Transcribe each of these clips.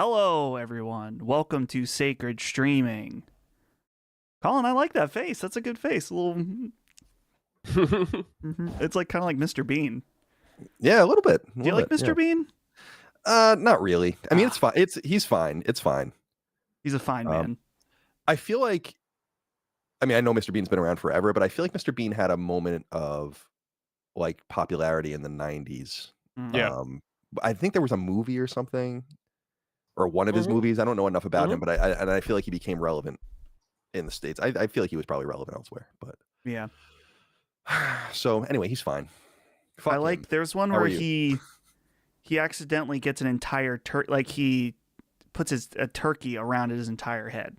Hello, everyone. Welcome to Sacred Streaming. Colin, I like that face. That's a good face. A little. It's like kind of like Mr. Bean. Yeah, a little bit. Do you like Mr. Bean? Not really. I mean, it's fine. He's fine. It's fine. He's a fine man. I feel like, I know Mr. Bean's been around forever, but I feel like Mr. Bean had a moment of like popularity in the 90s. Yeah. I think there was a movie or something, or one of his movies. I don't know enough about him, but I feel like he became relevant in the States. I feel like he was probably relevant elsewhere, but yeah. So anyway, he's fine. Fuck I like. him. There's one How where are you? he accidentally gets an entire turkey. Like he puts a turkey around his entire head,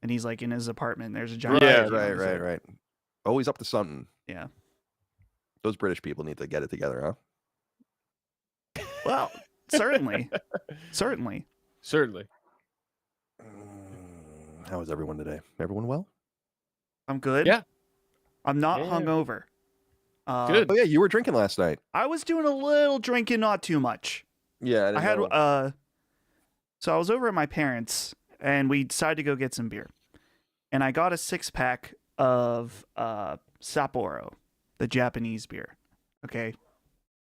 and he's like in his apartment. There's a giant. Yeah, turkey on his head. Right. Always up to something. Yeah. Those British people need to get it together, huh? Well, certainly. How is everyone today? Everyone well? I'm good. Yeah. I'm not Yeah. hungover. Good. Oh yeah, you were drinking last night. I was doing a little drinking, not too much. Yeah, I had so I was over at my parents and we decided to go get some beer. And I got a 6-pack of Sapporo, the Japanese beer. Okay.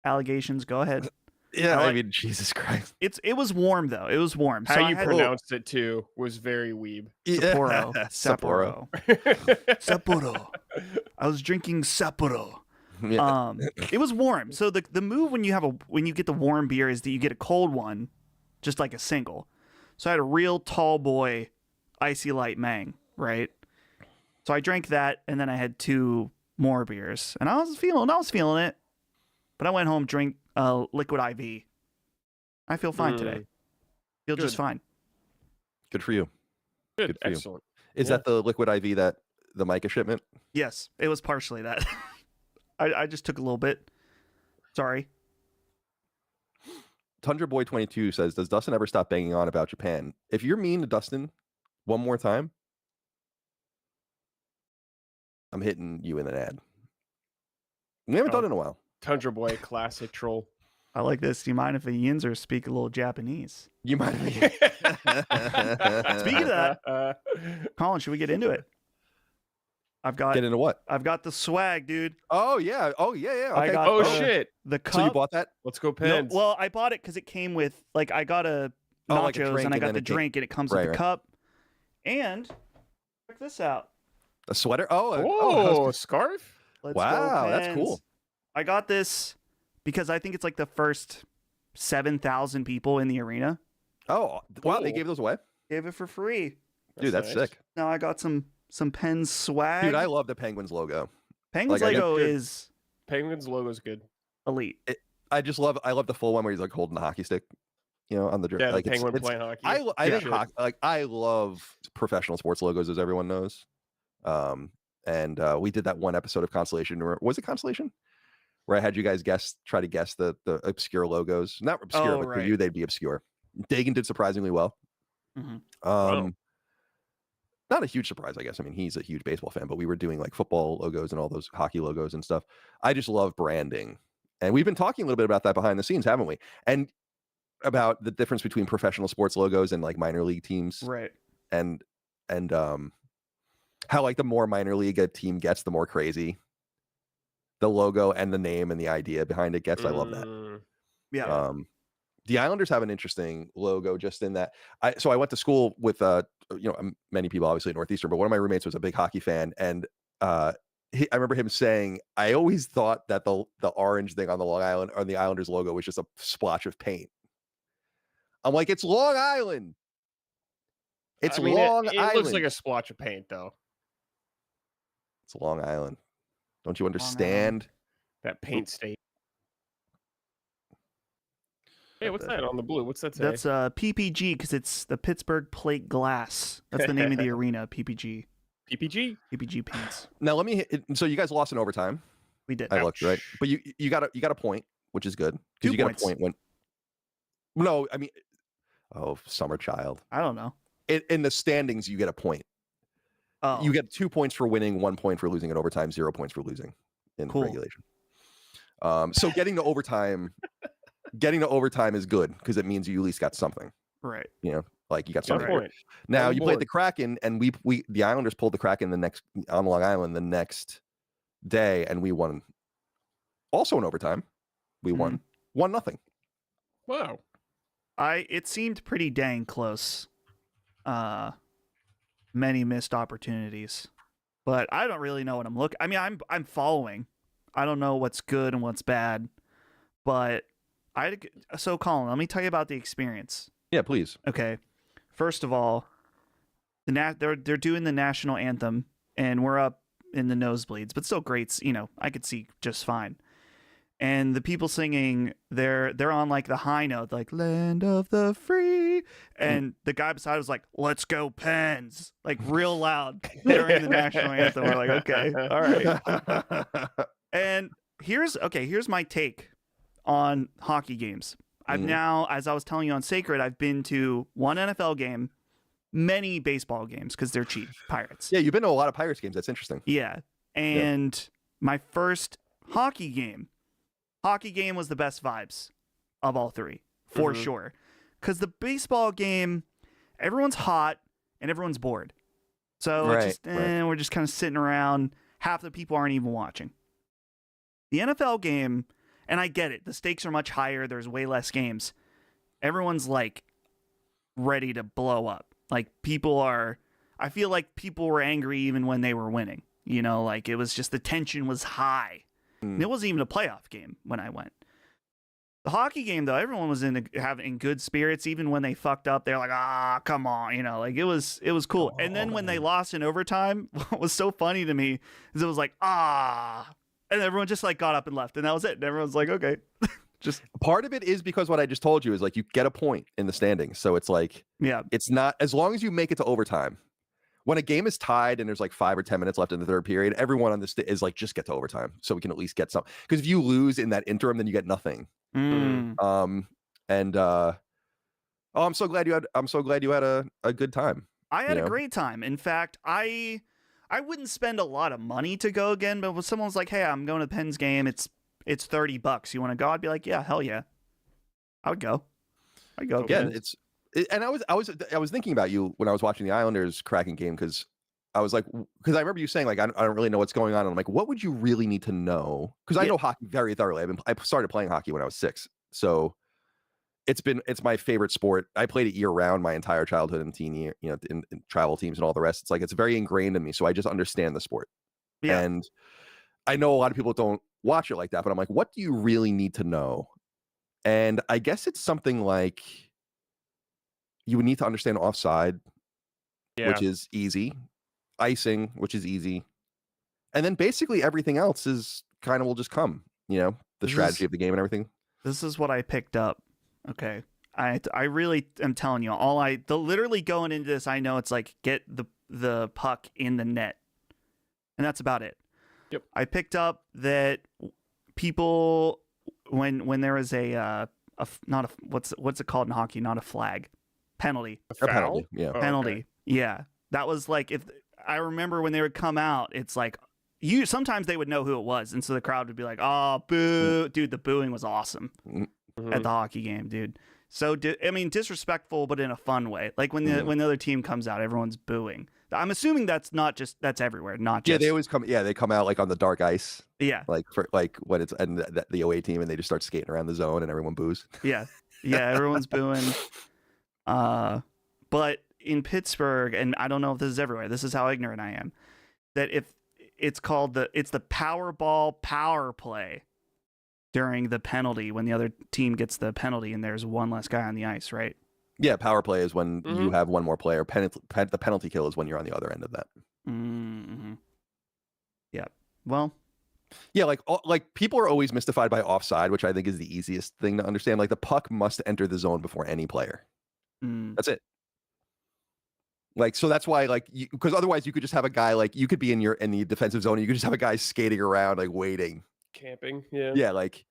Allegations, go ahead. Yeah, I I like- mean, Jesus Christ. It was warm though. It was warm. How So I you had pronounced it too was very weeb. Sapporo. Sapporo. Sapporo. I was drinking Sapporo. Yeah. It was warm. So the move when you get the warm beer is that you get a cold one, just like a single. So I had a real tall boy icy light Mang, right? So I drank that and then I had 2 more beers. And I was feeling it. But I went home, drank liquid IV. I feel fine today. Feel just Good. fine. Good for you. Good. for you. Excellent. Is Yeah. that the liquid IV that the Micah shipment? Yes, it was partially that. I just took a little bit. Sorry. Tundra Boy 22 says, "Does Dustin ever stop banging on about Japan? If you're mean to Dustin one more time, I'm hitting you in an ad." We haven't done it in a while. Tundra Boy, classic troll. I like this. Do you mind if a Yinzer speak a little Japanese? You might be. Speaking of that, Colin, should we get into it? I've got Get into what? the swag, dude. Oh yeah. Okay. I got Oh the- shit. The cup. So you bought that? Let's go No, Pens. well, I bought it because it came with I got a nachos Oh, like a drink and I and got then the it came- drink and it comes with Right, the right. cup. And check this out. A sweater? Oh, Whoa, a scarf? Let's Wow, go, that's Pens. cool. I got this because I think it's like the first 7,000 people in the arena. oh, wow! They Cool. gave those away, Gave it for free. dude. That's nice. sick, Now I got some Pens swag. dude. I love the Penguins logo. Penguins like, I Lego get- is Penguins logo's good. elite. I love the full one where he's like holding the hockey stick, on the jersey. Yeah, like, the it's- Penguin it's- playing hockey. I think Good. I love professional sports logos, as everyone knows. And we did that one episode of Constellation, or was it Constellation, where I had you guys try to guess the obscure logos. Not obscure, Oh, but for right. you they'd be obscure. Dagan did surprisingly well. Mhm. Wow. Not a huge surprise, I guess. I mean, he's a huge baseball fan, but we were doing like football logos and all those hockey logos and stuff. I just love branding. And we've been talking a little bit about that behind the scenes, haven't we? And about the difference between professional sports logos and like minor league teams. Right. And how like the more minor league a team gets, the more crazy the logo and the name and the idea behind it gets. I love that. Yeah. The Islanders have an interesting logo, just in that I went to school with many people obviously at Northeastern, but one of my roommates was a big hockey fan, and I remember him saying, "I always thought that the orange thing on the Long Island or the Islanders logo was just a splotch of paint." I'm like, it's Long Island. It's Long it Island. looks like a splotch of paint though. It's Long Island. Don't you Island. understand? That paint state. Hey, what's that on the blue? What's that say? That's PPG because it's the Pittsburgh Plate Glass. That's the name of the arena. PPG. PPG? PPG paints. Now let me. So you guys lost in overtime. We did. I looked right, Ouch. but you got a point, which is good 2 because you got points. a point when. No, I mean, summer child. I don't know. In the standings, you get a point. Oh, You get 2 points for winning, 1 point for losing in overtime, 0 points for losing in Cool. regulation. So getting to overtime is good because it means you at least got something. Right. You know, like you got Good something. point. Now On you played board. the Kraken, and we the Islanders pulled the Kraken on Long Island the next day, and we won. Also in overtime, we won 1-0. Wow. It seemed pretty dang close. Many missed opportunities, but I don't really know what I'm looking. I mean, I'm following. I don't know what's good and what's bad, but so Colin, let me tell you about the experience. Yeah, please. Okay, first of all, they're doing the national anthem, and we're up in the nosebleeds, but still great. You know, I could see just fine. And the people singing, they're on like the high note, like "Land of the Free," and the guy beside was like, "Let's go Pens!" like real loud during the national anthem. We're like, okay, all right. And here's my take on hockey games. I've now, as I was telling you on Sacred, I've been to one NFL game, many baseball games because they're cheap. Pirates. Yeah, you've been to a lot of Pirates games. That's interesting. Yeah, and my first hockey game was the best vibes of all three, for sure. Because the baseball game, everyone's hot and everyone's bored. So we're just kind of sitting around. Half the people aren't even watching. The NFL game, and I get it, the stakes are much higher. There's way less games. Everyone's like ready to blow up. Like I feel like people were angry even when they were winning. You know, like it was just the tension was high. And it wasn't even a playoff game when I went. The hockey game, though, everyone was in good spirits. Even when they fucked up, they're like, come on, you know, like it was cool. And then when they lost in overtime, what was so funny to me is it was like, and everyone just like got up and left, and that was it. And everyone's like, okay. Just part of it is because what I just told you is like you get a point in the standings, so it's like it's not as long as you make it to overtime. When a game is tied and there's like 5 or 10 minutes left in the third period, everyone on this is like, just get to overtime so we can at least get some. Because if you lose in that interim, then you get nothing. I'm so glad you had a good time. I had a great time. In fact, I wouldn't spend a lot of money to go again, but when someone's like, "Hey, I'm going to the Pens game. It's $30. You want to go?" I'd be like, "Yeah, hell yeah, I would go. I'd go." Yeah, and I was thinking about you when I was watching the Islanders Kraken game because I remember you saying like I don't really know what's going on. And I'm like, what would you really need to know? Because I know hockey very thoroughly. I started playing hockey when I was 6, so it's my favorite sport. I played it year round my entire childhood and teen year, you know, in travel teams and all the rest. It's like it's very ingrained in me, so I just understand the sport. Yeah. And I know a lot of people don't watch it like that, but I'm like, what do you really need to know? And I guess it's something like you would need to understand offside, which is easy, icing, which is easy, and then basically everything else is kind of will just come, you know, the strategy of the game and everything. This is what I picked up. Okay. I really am telling you, literally going into this, I know it's like get the puck in the net, and that's about it. Yep. I picked up that people when there is what's it called in hockey? Not a flag, penalty. A penalty. Yeah. Penalty. Okay. Yeah. That was like if I remember when they would come out, it's like sometimes they would know who it was, and so the crowd would be like, "Oh, boo!" Dude, the booing was awesome at the hockey game, dude. So, disrespectful, but in a fun way. Like when the other team comes out, everyone's booing. I'm assuming that's everywhere, not just. Yeah, they always come. Yeah, they come out like on the dark ice. Yeah, like when it's and the away team, and they just start skating around the zone, and everyone boos. Yeah, everyone's booing. But in Pittsburgh, and I don't know if this is everywhere. This is how ignorant I am. That if it's called the Powerball power play during the penalty when the other team gets the penalty and there's one less guy on the ice, right? Yeah, power play is when you have one more player. The penalty kill is when you're on the other end of that. Mm-hmm. Yeah. Well. Yeah, like people are always mystified by offside, which I think is the easiest thing to understand. Like the puck must enter the zone before any player. That's it. Like, so that's why, like, because otherwise you could just have a guy, like, you could be in the defensive zone and you could just have a guy skating around, like, waiting. Camping, yeah. Yeah, like,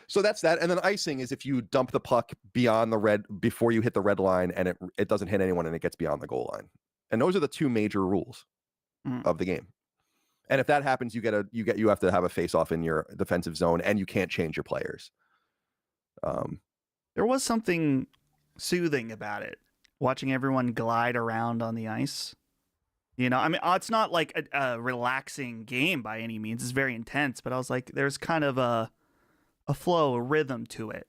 so that's that. And then icing is if you dump the puck beyond before you hit the red line and it doesn't hit anyone and it gets beyond the goal line. And those are the 2 major rules of the game. And if that happens, you have to have a face-off in your defensive zone and you can't change your players. There was something soothing about it. Watching everyone glide around on the ice. You know, I mean, it's not like a relaxing game by any means. It's very intense, but I was like, there's kind of a flow, a rhythm to it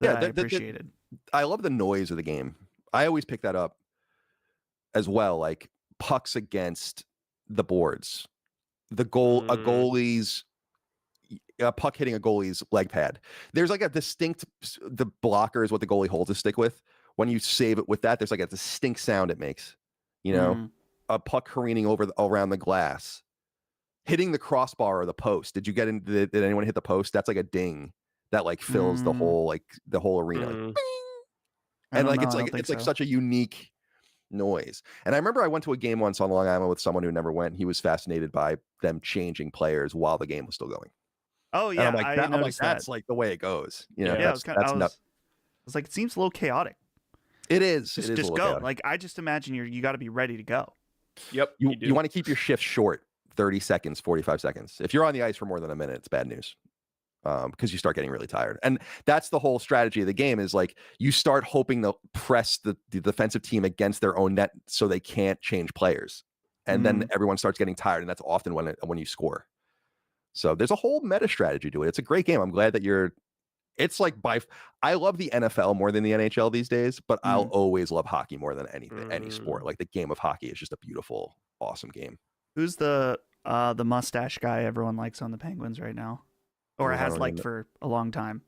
that I appreciated. I love the noise of the game. I always pick that up as well, like pucks against the boards. A puck hitting a goalie's leg pad. There's like a distinct, the blocker is what the goalie holds his stick with. When you save it with that, there's like a distinct sound it makes. You know, a puck careening around the glass, hitting the crossbar or the post. Did anyone hit the post? That's like a ding that like fills the whole arena. Like, bing! And like it's like such a unique noise. And I remember I went to a game once on Long Island with someone who never went. He was fascinated by them changing players while the game was still going. Oh yeah, I'm like that's like the way it goes. You know, yeah, I was like, it seems a little chaotic. It is. Just go. Chaotic. Like I just imagine you got to be ready to go. Yep. You want to keep your shift short, 30 seconds, 45 seconds. If you're on the ice for more than a minute, it's bad news. Because you start getting really tired. And that's the whole strategy of the game, is like you start hoping to press the defensive team against their own net so they can't change players. And then everyone starts getting tired, and that's often when you score. So there's a whole meta strategy to it. It's a great game. I'm glad that it's like I love the NFL more than the NHL these days, but I'll always love hockey more than anything, any sport. Like the game of hockey is just a beautiful, awesome game. Who's the mustache guy everyone likes on the Penguins right now? Or has liked for a long time?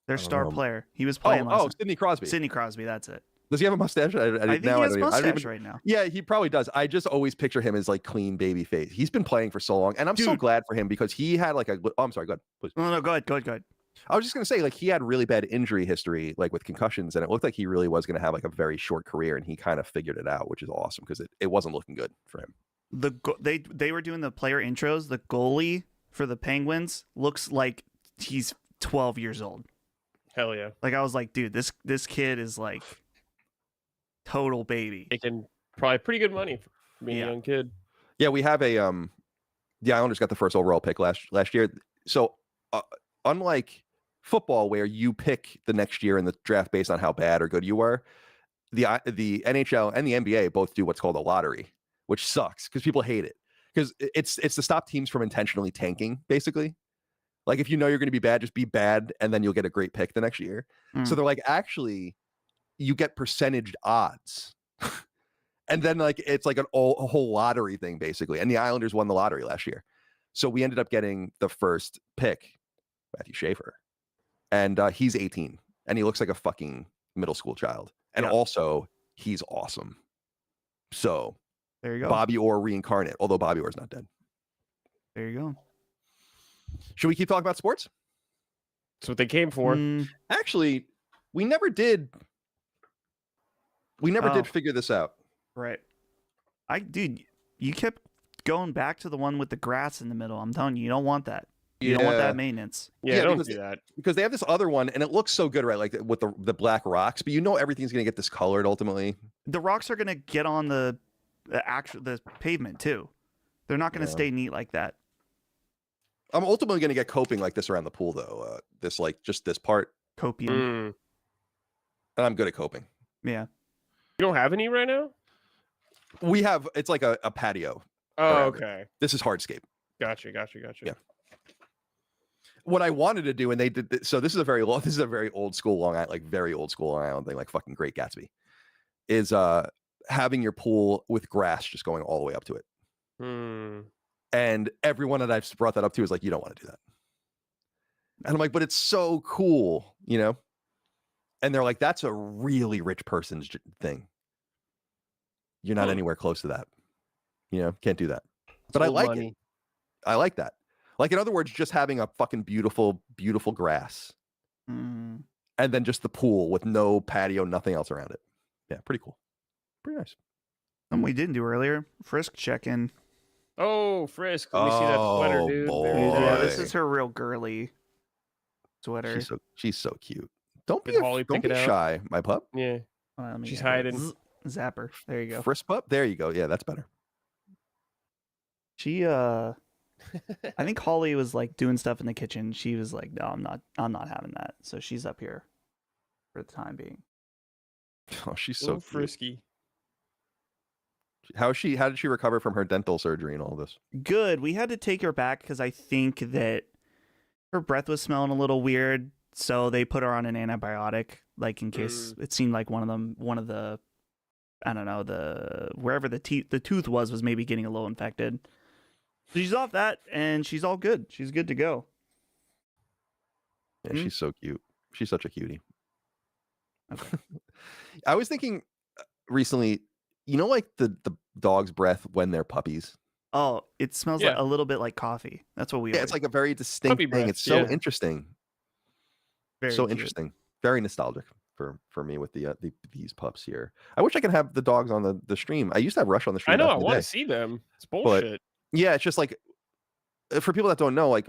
Their star player. He was playing last night. Sidney Crosby. Sidney Crosby, that's it. Does he have a mustache? I think he has a mustache right now. Yeah, he probably does. I just always picture him as like clean baby face. He's been playing for so long, and I'm so glad for him because he had like I'm sorry, go ahead, please. No, go ahead. I was just gonna say, like, he had really bad injury history, like with concussions, and it looked like he really was gonna have like a very short career, and he kind of figured it out, which is awesome because it wasn't looking good for him. They were doing the player intros. The goalie for the Penguins looks like he's 12 years old. Hell yeah! Like I was like, dude, this kid is like total baby. Making probably pretty good money for being a young kid. Yeah, we have the Islanders got the first overall pick last year. So unlike football, where you pick the next year in the draft based on how bad or good you were, the NHL and the NBA both do what's called a lottery, which sucks because people hate it because it's to stop teams from intentionally tanking, basically. Like if you know you're going to be bad, just be bad, and then you'll get a great pick the next year. So they're like, actually, you get percentage odds. And then like it's like a whole lottery thing, basically. And the Islanders won the lottery last year. So we ended up getting the first pick, Matthew Schaefer. And he's 18, and he looks like a fucking middle school child. And also, he's awesome. So there you go. Bobby Orr reincarnate, although Bobby Orr's not dead. There you go. Should we keep talking about sports? That's what they came for. Actually, we never did figure this out. Right. Dude, you kept going back to the one with the grass in the middle. I'm telling you, you don't want that. You don't want that maintenance. Yeah, don't do that. Because they have this other one, and it looks so good, right? Like with the black rocks, but you know everything's going to get discolored ultimately. The rocks are going to get on the pavement too. They're not going to stay neat like that. I'm ultimately going to get coping like this around the pool, though. This part. Copium. And I'm good at coping. Yeah. You don't have any right now? We have, it's like a patio. Oh, okay. This is hardscape. Gotcha. Yeah. What I wanted to do, and they did, so this is a very old school Long Island, like very old school Long Island thing, like fucking Great Gatsby, is having your pool with grass just going all the way up to it. And everyone that I've brought that up to is like, you don't want to do that. And I'm like, but it's so cool, you know? And they're like, that's a really rich person's thing. You're not anywhere close to that. You know, can't do that. But I like it. I like that. Like, in other words, just having a fucking beautiful, beautiful grass. And then just the pool with no patio, nothing else around it. Yeah, pretty cool. Pretty nice. Something we didn't do earlier. Frisk check-in. Oh, Frisk. Let me see that sweater, dude. Yeah, this is her real girly sweater. She's so cute. Don't be shy, my pup. Yeah. She's hiding. Zapper. There you go. Frisk pup? There you go. Yeah, that's better. She I think Holly was like doing stuff in the kitchen. She was like, no, I'm not having that. So she's up here for the time being. Oh, she's so So cute. frisky. How did she recover from her dental surgery and all this? Good. We had to take her back because I think that her breath was smelling a little weird, so they put her on an antibiotic, like in case it seemed like one of the, I don't know, wherever the tooth was maybe getting a little infected. So she's off that, and she's all good. She's good to go. Yeah, she's so cute. She's such a cutie. Okay. I was thinking recently, like the dog's breath when they're puppies. Oh, it smells like a little bit like coffee. That's what we. Yeah, it's like a very distinct thing. Breath, it's so interesting. Very so cute. Interesting. Very nostalgic for me with these pups here. I wish I could have the dogs on the stream. I used to have Rush on the stream. I know. I want to see them. It's bullshit. But, yeah, it's just like, for people that don't know, like,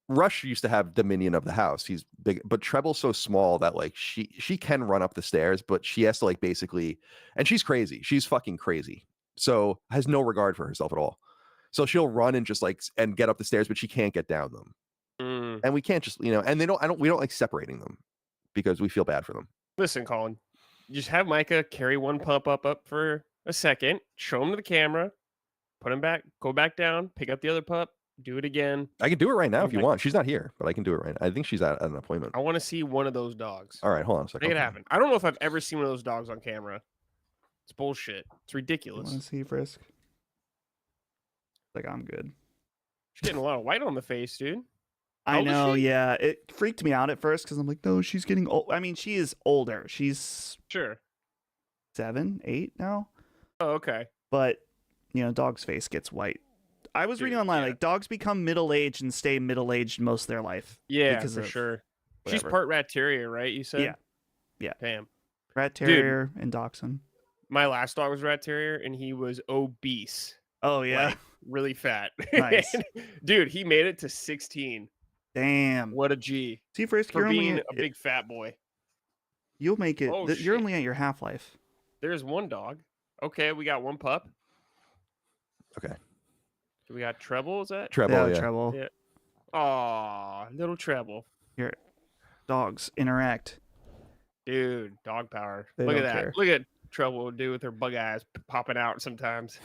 Rush used to have dominion of the house. He's big, but Treble's so small that like she can run up the stairs, but she has to like basically, and she's crazy. She's fucking crazy. So has no regard for herself at all. So she'll run and just like and get up the stairs, but she can't get down them. And we can't just, and we don't like separating them because we feel bad for them. Listen, Colin, just have Micah carry one pup up for a second, show him to the camera, put him back, go back down, pick up the other pup. Do it again. I can do it right now if you want. She's not here, but I can do it right now. I think she's at an appointment. I want to see one of those dogs. All right, hold on a second. Make it happen. I don't know if I've ever seen one of those dogs on camera. It's bullshit. It's ridiculous. Want to see Frisk? Like, I'm good. She's getting a lot of white on the face, dude. I know, yeah. It freaked me out at first because I'm like, no, she's getting old. I mean, she is older. She's 7, 8 now. Oh, okay. But, dog's face gets white. I was reading online, like, dogs become middle-aged and stay middle-aged most of their life. Yeah, for sure. Whatever. She's part rat terrier, right? You said? Yeah. Damn. Rat terrier and dachshund. My last dog was rat terrier, and he was obese. Oh, yeah? Like, really fat. Nice. Dude, he made it to 16. Damn. What a G. See, Frisk, for being a big fat boy. You'll make it. You're only at your half-life. There's one dog. Okay, we got one pup. Okay. Do we got Treble? Is that Treble? Yeah, Treble. Yeah. Aw, little Treble. Here, dogs interact. Dude, dog power. They Look at don't that. care. Look at Treble do with her bug eyes popping out sometimes.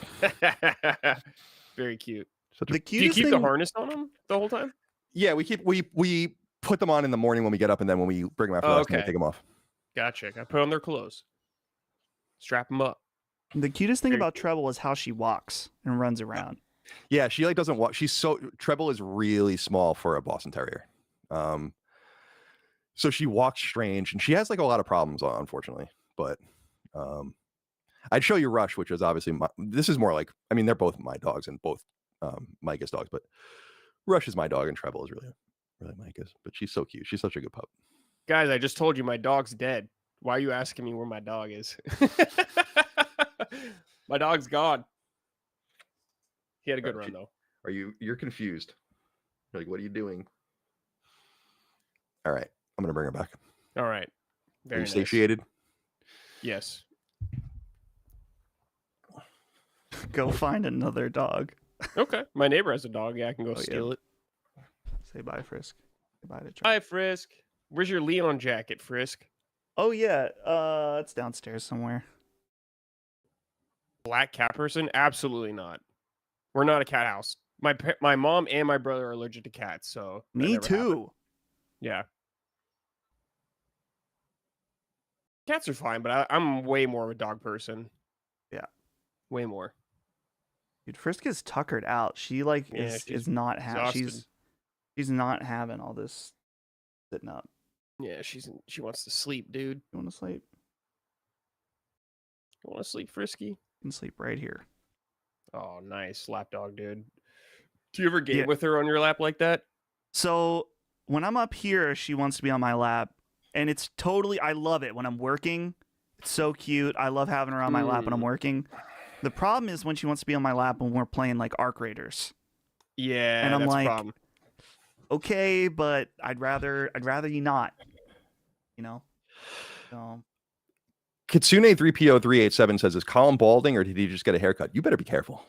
Very cute. The Do you keep the harness on them the whole time? Yeah, we put them on in the morning when we get up, and then when we bring them after we take them off. Gotcha. I put on their clothes. Strap them up. The cutest thing about Treble is how she walks and runs around. Yeah, she like doesn't walk. Treble is really small for a Boston Terrier. So she walks strange, and she has like a lot of problems, unfortunately. But I'd show you Rush, which is obviously this is more like, I mean, they're both my dogs and both Micah's dogs, but Rush is my dog and Treble is really Micah's. But she's so cute. She's such a good pup. Guys, I just told you my dog's dead. Why are you asking me where my dog is? My dog's gone. He had a good run though. You're confused. You're like, what are you doing? All right. I'm gonna bring her back. All right. Very nice. Satiated? Yes. Go find another dog. Okay. My neighbor has a dog. Yeah, I can go steal it. Say bye, Frisk. Say bye to Charlie. Bye, Frisk. Where's your Leon jacket, Frisk? Oh yeah, it's downstairs somewhere. Black cat person? Absolutely not. We're not a cat house. My mom and my brother are allergic to cats, so me too. Happened. Yeah. Cats are fine, but I'm way more of a dog person. Yeah. Way more. Dude, Frisk is tuckered out. She is not she's not having all this sitting up. Yeah, she wants to sleep, dude. You want to sleep? You want to sleep, Frisky? You can sleep right here. Oh, nice. Lap dog, dude. Do you ever game with her on your lap like that? So when I'm up here, she wants to be on my lap. And it's totally, I love it when I'm working. It's so cute. I love having her on my lap when I'm working. The problem is when she wants to be on my lap when we're playing like Arc Raiders. Yeah, and I'm that's like, a problem. Okay, but I'd rather you not. So. Kitsune 3PO387 says, is Colin balding or did he just get a haircut? You better be careful.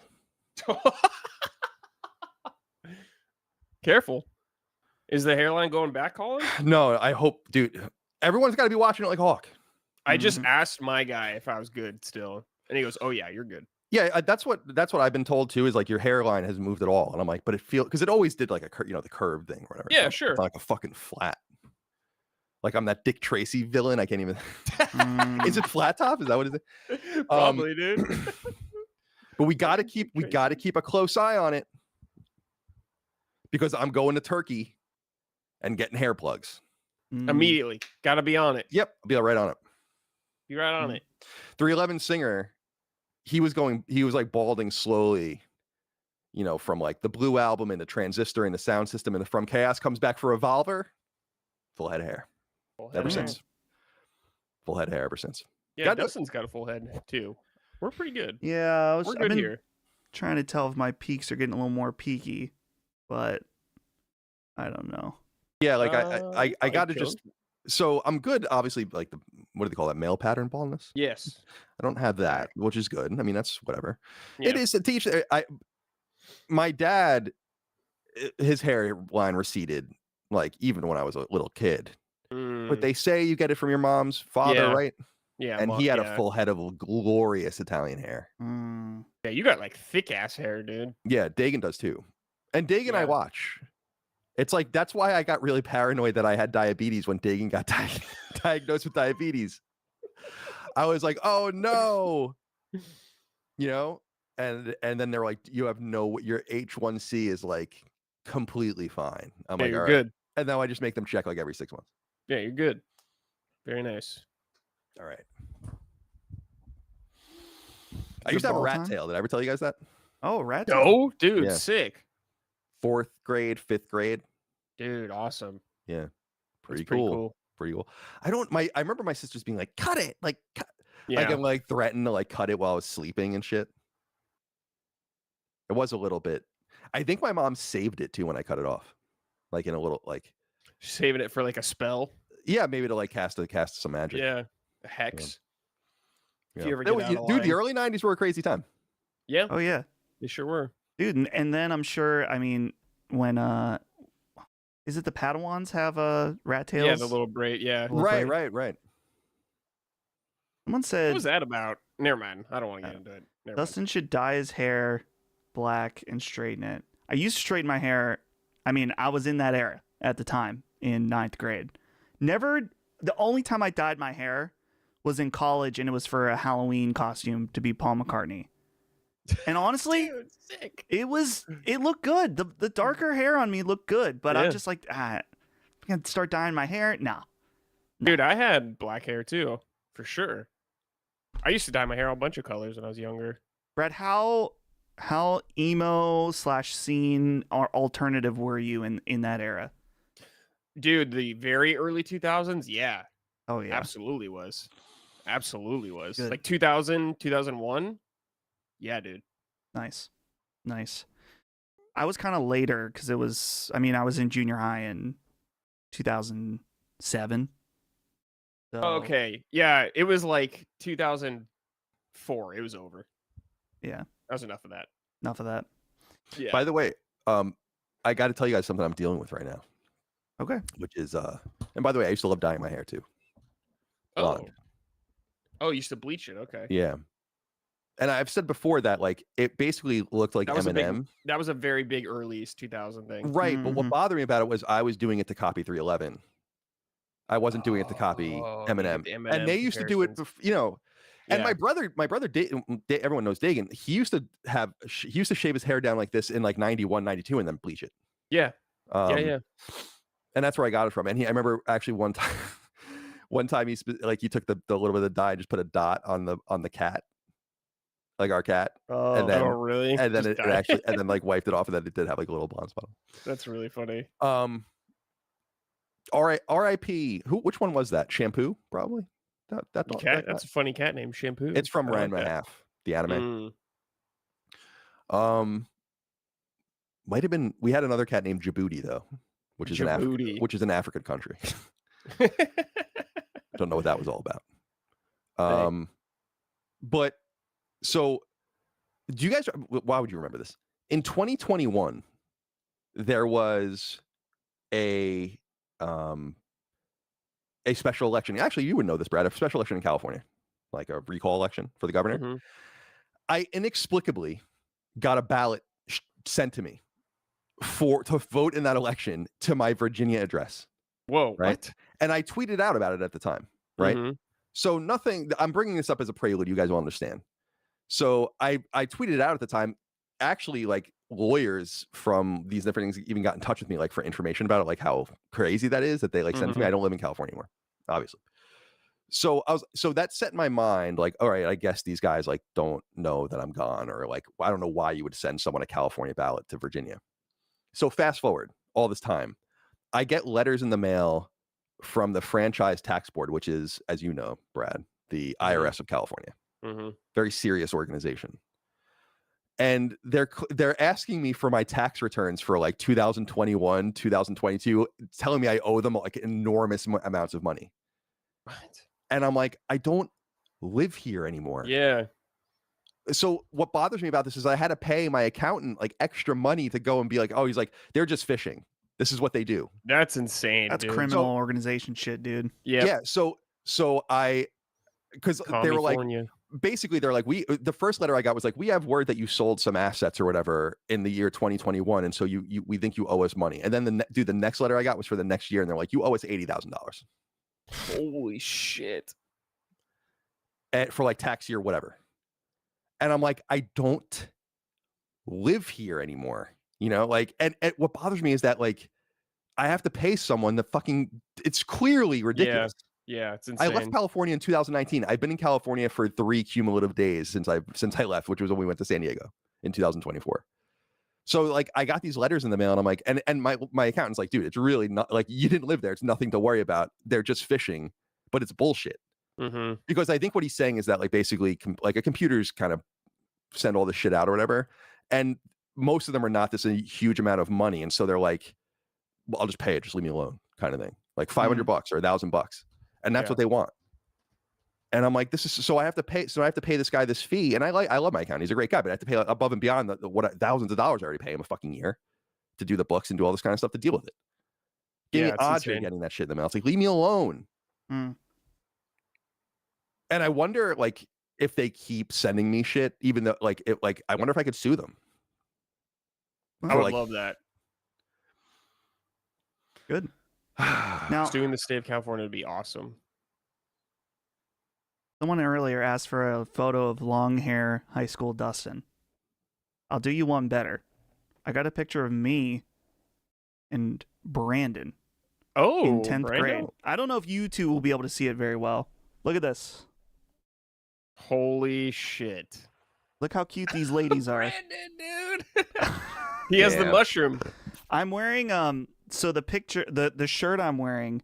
Careful. Is the hairline going back, Colin? No, I hope, dude. Everyone's got to be watching it like Hawk. I just Mhm. asked my guy if I was good still, and he goes, "Oh yeah, you're good." Yeah, that's what I've been told too. Is like your hairline hasn't moved at all, and I'm like, but it feels because it always did like the curve thing or whatever. Yeah, It's sure. not like a fucking flat. Like I'm that Dick Tracy villain. I can't even. Is it flat top? Is that what it is? Probably, dude. But we got to Dick keep a close eye on it because I'm going to Turkey and getting hair plugs. Immediately, gotta be on it. Yep, I'll be right on it. Be right on it. 311 singer, he was like balding slowly, from like the Blue Album and the Transistor and the Sound System and the From Chaos comes back for Revolver. Full head of hair. Full head Ever of hair. since. Full head of hair ever since. Yeah, Dustin's got a full head too. We're pretty good. Yeah, We're I've good been here. trying to tell if my peaks are getting a little more peaky, but I don't know. Yeah, like I got to chill. just. So I'm good, obviously, like what do they call that? Male pattern baldness? Yes. I don't have that, which is good. I mean, that's whatever. Yeah. It is to teach. My dad, his hairline receded, like even when I was a little kid. But they say you get it from your mom's father, Yeah. right? Yeah. And he had a full head of glorious Italian hair. Yeah, you got like thick ass hair, dude. Yeah, Dagan does too. And Dagan I Yeah. watch. It's like that's why I got really paranoid that I had diabetes when Dagan got diagnosed with diabetes. I was like, oh no. And then they're like, you have your H1C is like completely fine. I'm like, you're all right. good. And now I just make them check like every 6 months. Yeah, you're good. Very nice. All right. I used to have a rat tail. Did I ever tell you guys that? Oh, rat tail. No, dude, Yeah. sick. 4th grade, 5th grade. Dude, awesome. Yeah. Pretty That's cool. Pretty cool. I remember my sisters being like, cut it. Like, Yeah. like I'm like threatened to like cut it while I was sleeping and shit. It was a little bit. I think my mom saved it too when I cut it off. Like in a little like Saving it for like a spell. yeah, maybe to like cast some magic. Yeah. A hex. Yeah. If you ever get out of Dude, the line. early 90s were a crazy time. Yeah, Oh yeah, they sure were. dude. And then I'm sure. I mean, when is it the Padawans have rat tails? Yeah, the little braid. Yeah. Little Right. Someone What said was that about? Never mind. I don't want to get into it. Never mind. Dustin should dye his hair black and straighten it. I used to straighten my hair. I mean, I was in that era at the time in 9th grade. The only time I dyed my hair was in college, and it was for a Halloween costume to be Paul McCartney. And honestly, Dude, sick. it looked good. The darker hair on me looked good, but I'm Yeah. just like, I'm gonna start dyeing my hair. No. Dude, I had black hair too, for sure. I used to dye my hair a bunch of colors when I was younger. Brett, how emo / scene or alternative were you in that era? Dude, the very early 2000s, yeah. Oh yeah. Absolutely was. Absolutely was. Good. Like 2000, 2001. Yeah, dude. Nice. I was kind of later because I was in junior high in 2007. So, Okay. Yeah, it was like 2004. It was over. Yeah. That was enough of that. Enough of that. Yeah. By the way, I got to tell you guys something I'm dealing with right now. Okay. Which is and by the way, I used to love dyeing my hair too. Blonde. Oh, you used to bleach it. Okay. Yeah. And I've said before that like it basically looked like That was a Eminem. That was a very big early 2000 thing. Right, but what Mhm. bothered me about it was I was doing it to copy 311. I wasn't doing it to copy Oh, you Eminem. did the And Eminem they used to do it, comparisons. And Yeah. my brother, everyone knows Dagan. He used to shave his hair down like this in like 91, 92 and then bleach it. Yeah. Yeah. And that's where I got it from. And I remember actually one time he took the little bit of dye, just put a dot on the cat, like our cat, Oh, and then really? and then Just it dye. actually and then like wiped it off, and then it did have like a little blonde spot. That's really funny. R.I.P. Which one was that? Shampoo, probably. That Cat. That's a funny cat name, Shampoo. It's from I like Ranma that. Half, the anime. Mm. Might have been. We had another cat named Djibouti though, which is an African country. Don't know what that was all about. But so, do you guys? Why would you remember this? In 2021, there was a a special election. Actually, you would know this, Brad. A special election in California, like a recall election for the governor. Mm-hmm. I inexplicably got a ballot sent to me to vote in that election to my Virginia address. Whoa, Right. what? And I tweeted out about it at the time. Right. Mm-hmm. So nothing. I'm bringing this up as a prelude. You guys will understand. So I tweeted it out at the time. Actually, like lawyers from these different things even got in touch with me, like for information about it, like how crazy that is that they like send to me. I don't live in California anymore, obviously. So that set in my mind, like, all right, I guess these guys like don't know that I'm gone, or like I don't know why you would send someone a California ballot to Virginia. So fast forward all this time, I get letters in the mail from the Franchise Tax Board, which is, as you know, Brad, the IRS of California. Very serious organization. And they're asking me for my tax returns for like 2021, 2022, telling me I owe them like enormous amounts of money. What? And I'm like, I don't live here anymore. Yeah. So what bothers me about this is I had to pay my accountant like extra money to go and be like, oh, he's like, they're just fishing. This is what they do. That's insane. That's dude. criminal organization shit, dude. Yeah. So because they were like, basically they're like, the first letter I got was like, we have word that you sold some assets or whatever in the year 2021, and so we think you owe us money. And then the next letter I got was for the next year, and they're like, you owe us $80,000. Holy shit. For like tax year whatever. And I'm like, I don't live here anymore, you know, like, and what bothers me is that like I have to pay someone that it's clearly ridiculous. Yeah, it's insane. I left California in 2019. I've been in California for 3 cumulative days since I left, which was when we went to San Diego in 2024. So like I got these letters in the mail, and I'm like, and my accountant's like, dude, it's really not like you didn't live there. It's nothing to worry about. They're just fishing, but it's bullshit. Because I think what he's saying is that like basically like a computer's kind of send all this shit out or whatever, and most of them are not this a huge amount of money, and so they're like, well, I'll just pay it, just leave me alone, kind of thing, like $500 or $1,000, and that's what they want. And I'm like, so I have to pay this guy this fee, and I love my accountant, he's a great guy, but I have to pay above and beyond what thousands of dollars I already pay him a fucking year to do the books and do all this kind of stuff to deal with it. Give me odds for getting that shit in the mail. It's like, leave me alone. And I wonder, like, if they keep sending me shit, even though, like, I wonder if I could sue them. I would love that. Good. Now, suing the state of California would be awesome. Someone earlier asked for a photo of long hair high school Dustin. I'll do you one better. I got a picture of me and Brandon. In 10th grade. I don't know if you two will be able to see it very well. Look at this. Holy shit. Look how cute these ladies are. Brandon, dude. He has the mushroom. I'm wearing so the picture the shirt I'm wearing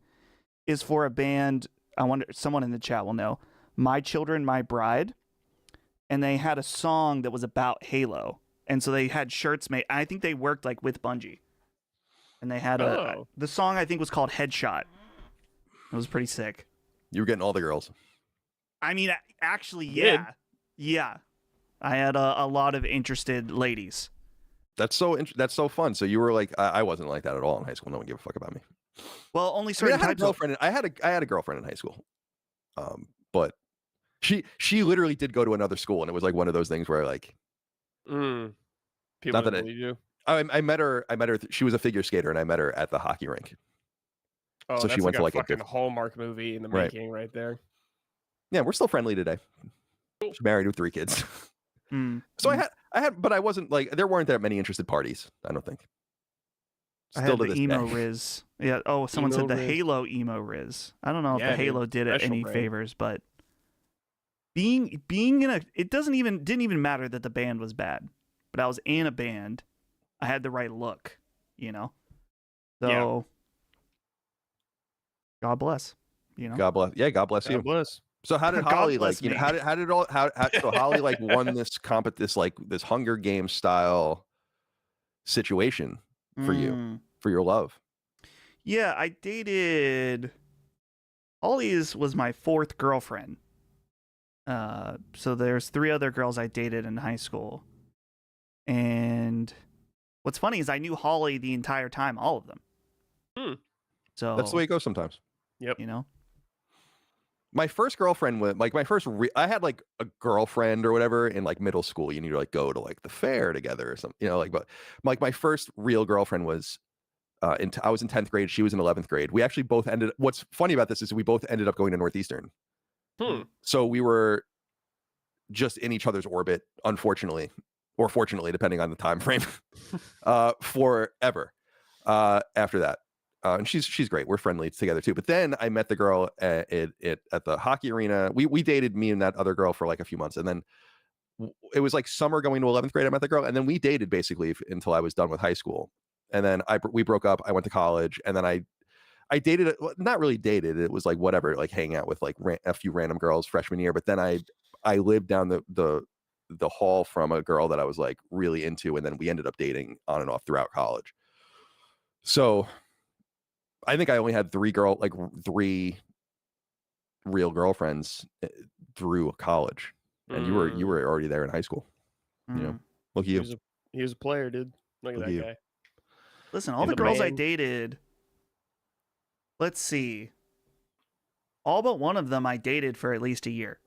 is for a band, I wonder someone in the chat will know. My Children, My Bride. And they had a song that was about Halo. And so they had shirts made. I think they worked like with Bungie. And they had the song I think was called Headshot. It was pretty sick. You were getting all the girls. I mean, actually, yeah. Yeah. I had a lot of interested ladies. That's so fun. So you were like, I wasn't like that at all in high school. No one gave a fuck about me. Well, only certain types of girlfriend. I had a girlfriend in high school. But she literally did go to another school, and it was like one of those things where like people not that believe you. I met her. She was a figure skater, and I met her at the hockey rink. Oh, so she went to like a Hallmark movie in the making right there. Yeah, we're still friendly today. She's married with 3 kids. So I had, but I wasn't like, there weren't that many interested parties, I don't think. Still I had the emo Riz. Yeah. Oh, someone said the Halo emo Riz. I don't know if the Halo did it any favors, but being in a, it didn't even matter that the band was bad, but I was in a band. I had the right look, you know. So God bless. You know. God bless. Yeah, God bless you. God bless. So how did Holly like? You know, how did all so Holly like won this this Hunger Games style situation for you for your love? Yeah, I dated. Holly's was my 4th girlfriend. So there's 3 other girls I dated in high school, and what's funny is I knew Holly the entire time, all of them. So that's the way it goes sometimes. Yep. You know. My first girlfriend was like my first. I had like a girlfriend or whatever in like middle school. You need to like go to like the fair together or something. You know, like but like my first real girlfriend was. I was in 10th grade. She was in 11th grade. We actually both ended. What's funny about this is we both ended up going to Northeastern. So we were just in each other's orbit, unfortunately, or fortunately, depending on the time frame, forever. After that, and she's great. We're friendly together too. But then I met the girl at the hockey arena. We dated, me and that other girl, for like a few months, and then it was like summer going to 11th grade. I met the girl, and then we dated basically until I was done with high school. And then we broke up. I went to college, and then I dated, not really dated. It was like whatever, like hang out with like a few random girls freshman year. But then I lived down the hall from a girl that I was like really into, and then we ended up dating on and off throughout college. So I think I only had three real girlfriends through college, and you were already there in high school. You know, look at you. He was a player, dude. Look at that guy. Listen, all the girls I dated, let's see, all but one of them I dated for at least a year.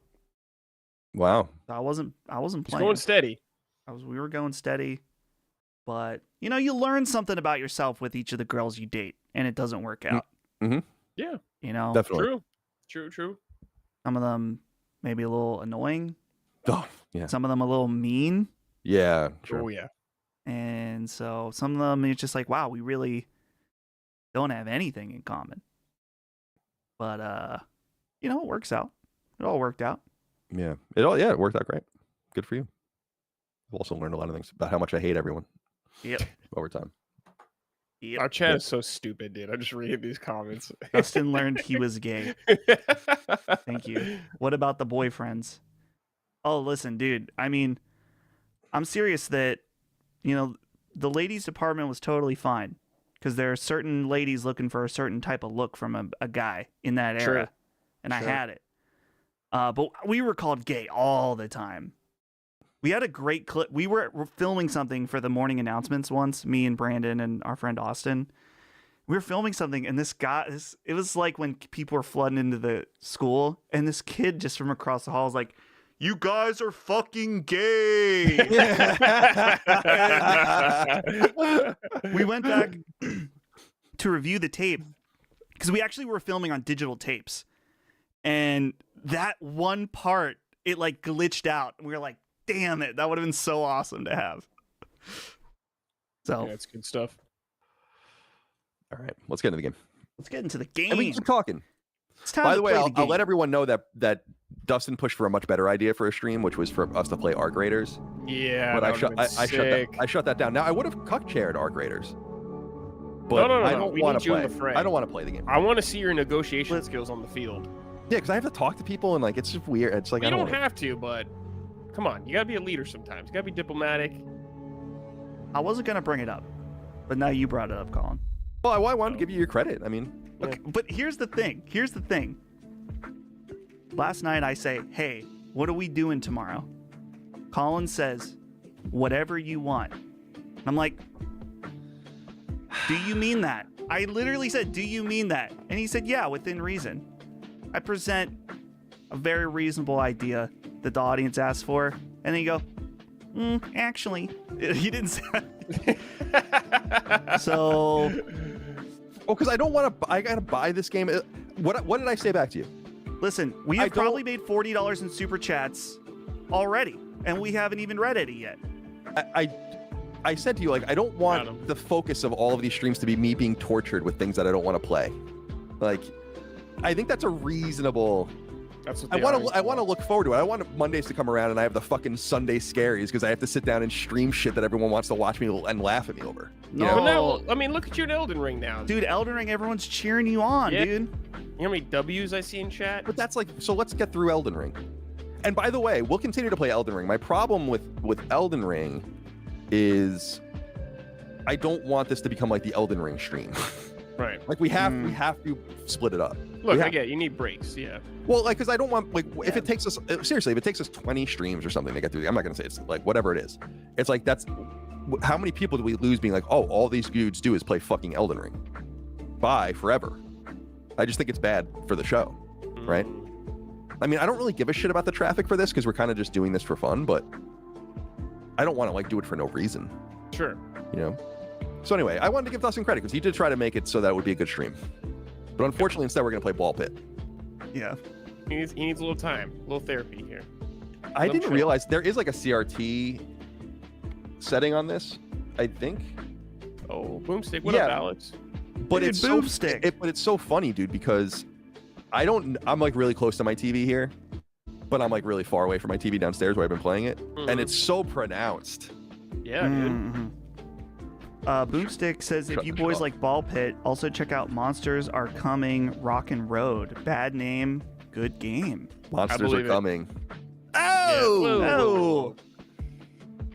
Wow. So I wasn't playing. He's going steady. We were going steady, but you know, you learn something about yourself with each of the girls you date, and it doesn't work out. Mm-hmm. Yeah. You know, definitely. True. Some of them maybe a little annoying. Oh, yeah. Some of them a little mean. Yeah. Sure. Oh yeah. And so some of them, it's just like, wow, we really don't have anything in common. But, you know, it works out. It all worked out. Yeah. It worked out great. Good for you. I've also learned a lot of things about how much I hate everyone. Yep. Over time. Yep. Our chat is so stupid, dude. I'm just reading these comments. Dustin learned he was gay. Thank you. What about the boyfriends? Oh, listen, dude. I mean, I'm serious that, you know, the ladies department was totally fine because there are certain ladies looking for a certain type of look from a guy in that era. And I had it. But we were called gay all the time. We had a great clip. We were filming something for the morning announcements once, me and Brandon and our friend Austin. We were filming something, and this guy, it was like when people were flooding into the school, and this kid just from across the hall was like, "You guys are fucking gay." We went back to review the tape because we actually were filming on digital tapes. And that one part, it like glitched out. We were like, damn it, that would have been so awesome to have. So yeah, that's good stuff. All right, let's get into the game. Let's get into the game. And we can keep talking. It's time By to the way, play I'll let everyone know that Dustin pushed for a much better idea for a stream, which was for us to play Arc Raiders. Yeah, but I shut that down. Now I would have cuck chaired Arc Raiders, but no, I don't want to play. I don't want to play the game. I want to see your negotiation skills on the field. Yeah, because I have to talk to people and like it's just weird. It's like you don't have to, but come on, you gotta be a leader sometimes. You gotta be diplomatic. I wasn't gonna bring it up, but now you brought it up, Colin. Well, I wanted to give you your credit. I mean, okay, but here's the thing. Last night I say, hey, what are we doing tomorrow? Colin says, whatever you want. I'm like, do you mean that? I literally said, do you mean that? And he said, yeah, within reason. I present a very reasonable idea that the audience asked for, and then you go, actually, he didn't say so. Oh, because I don't want to. I gotta buy this game. What did I say back to you? Listen, we have probably made $40 in super chats already, and we haven't even read it yet. I said to you, like, I don't want the focus of all of these streams to be me being tortured with things that I don't want to play. Like, I think that's a reasonable. That's what I want to look forward to it. I want Mondays to come around and I have the fucking Sunday scaries because I have to sit down and stream shit that everyone wants to watch me and laugh at me over. No, but now, I mean, look at you in Elden Ring now, dude. Elden Ring, everyone's cheering you on, dude. You know how many W's I see in chat? But that's like, so let's get through Elden Ring. And by the way, we'll continue to play Elden Ring. My problem with Elden Ring is I don't want this to become like the Elden Ring stream. Right. Like we have to split it up. Look, I get you need breaks, yeah. Well, like, because I don't want, like, if it takes us, seriously, if it takes us 20 streams or something to get through, I'm not going to say it's like whatever it is. It's like, that's, how many people do we lose being like, oh, all these dudes do is play fucking Elden Ring. Bye, forever. I just think it's bad for the show, right? I mean, I don't really give a shit about the traffic for this because we're kind of just doing this for fun, but I don't want to like do it for no reason, Sure. you know? So anyway, I wanted to give Dustin credit because he did try to make it so that it would be a good stream. But unfortunately, instead, we're going to play Ball Pit. Yeah. He needs a little time, a little therapy here. I didn't realize there is like a CRT setting on this, I think. Oh, Boomstick. What Yeah. up, Alex? But Dude, it's so Boomstick. but it's so funny, dude, because I'm like really close to my TV here, but I'm like really far away from my TV downstairs where I've been playing it, and it's so pronounced. Yeah, dude. Mhm. Boomstick says, if Shut you the boys fuck. like Ball Pit, also check out Monsters Are Coming Rock and Road. Bad name, good game. Monsters are believe it. coming. Yeah. Whoa. Oh!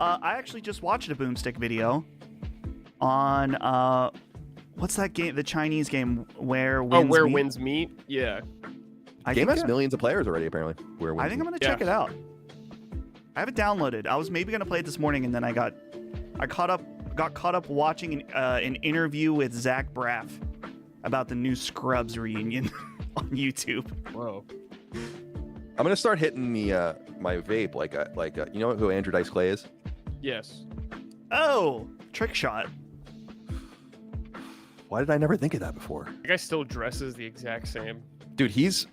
I actually just watched a Boomstick video on, what's that game? The Chinese game where winds Where meet? winds meet? Yeah. I Game think has I- millions of players already, apparently. Where I think I'm Winds gonna check Yeah. it out. I have it downloaded. I was maybe gonna play it this morning, and then I got caught up watching an interview with Zach Braff about the new Scrubs reunion on YouTube. Whoa. I'm gonna start hitting the my vape like you know who Andrew Dice Clay is? Yes. Oh, trick shot. Why did I never think of that before? The guy still dresses the exact same. Dude, his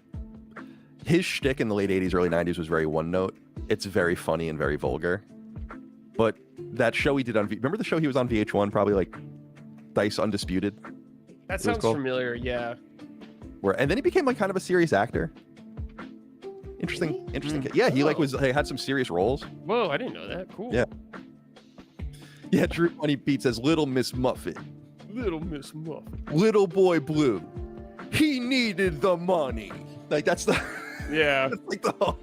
shtick in the late 80s, early 90s was very one note. It's very funny and very vulgar. But that show he did on remember the show he was on VH1, probably like Dice Undisputed? That was sounds called? familiar. Yeah. And then he became like kind of a serious actor. Interesting. Yeah, he like had some serious roles. Whoa, I didn't know that. Cool. Yeah. Yeah, Drew Money Beat says Little Miss Muffet. Little Miss Muffin. Little Boy Blue. He needed the money. Like that's the Yeah. that's like the whole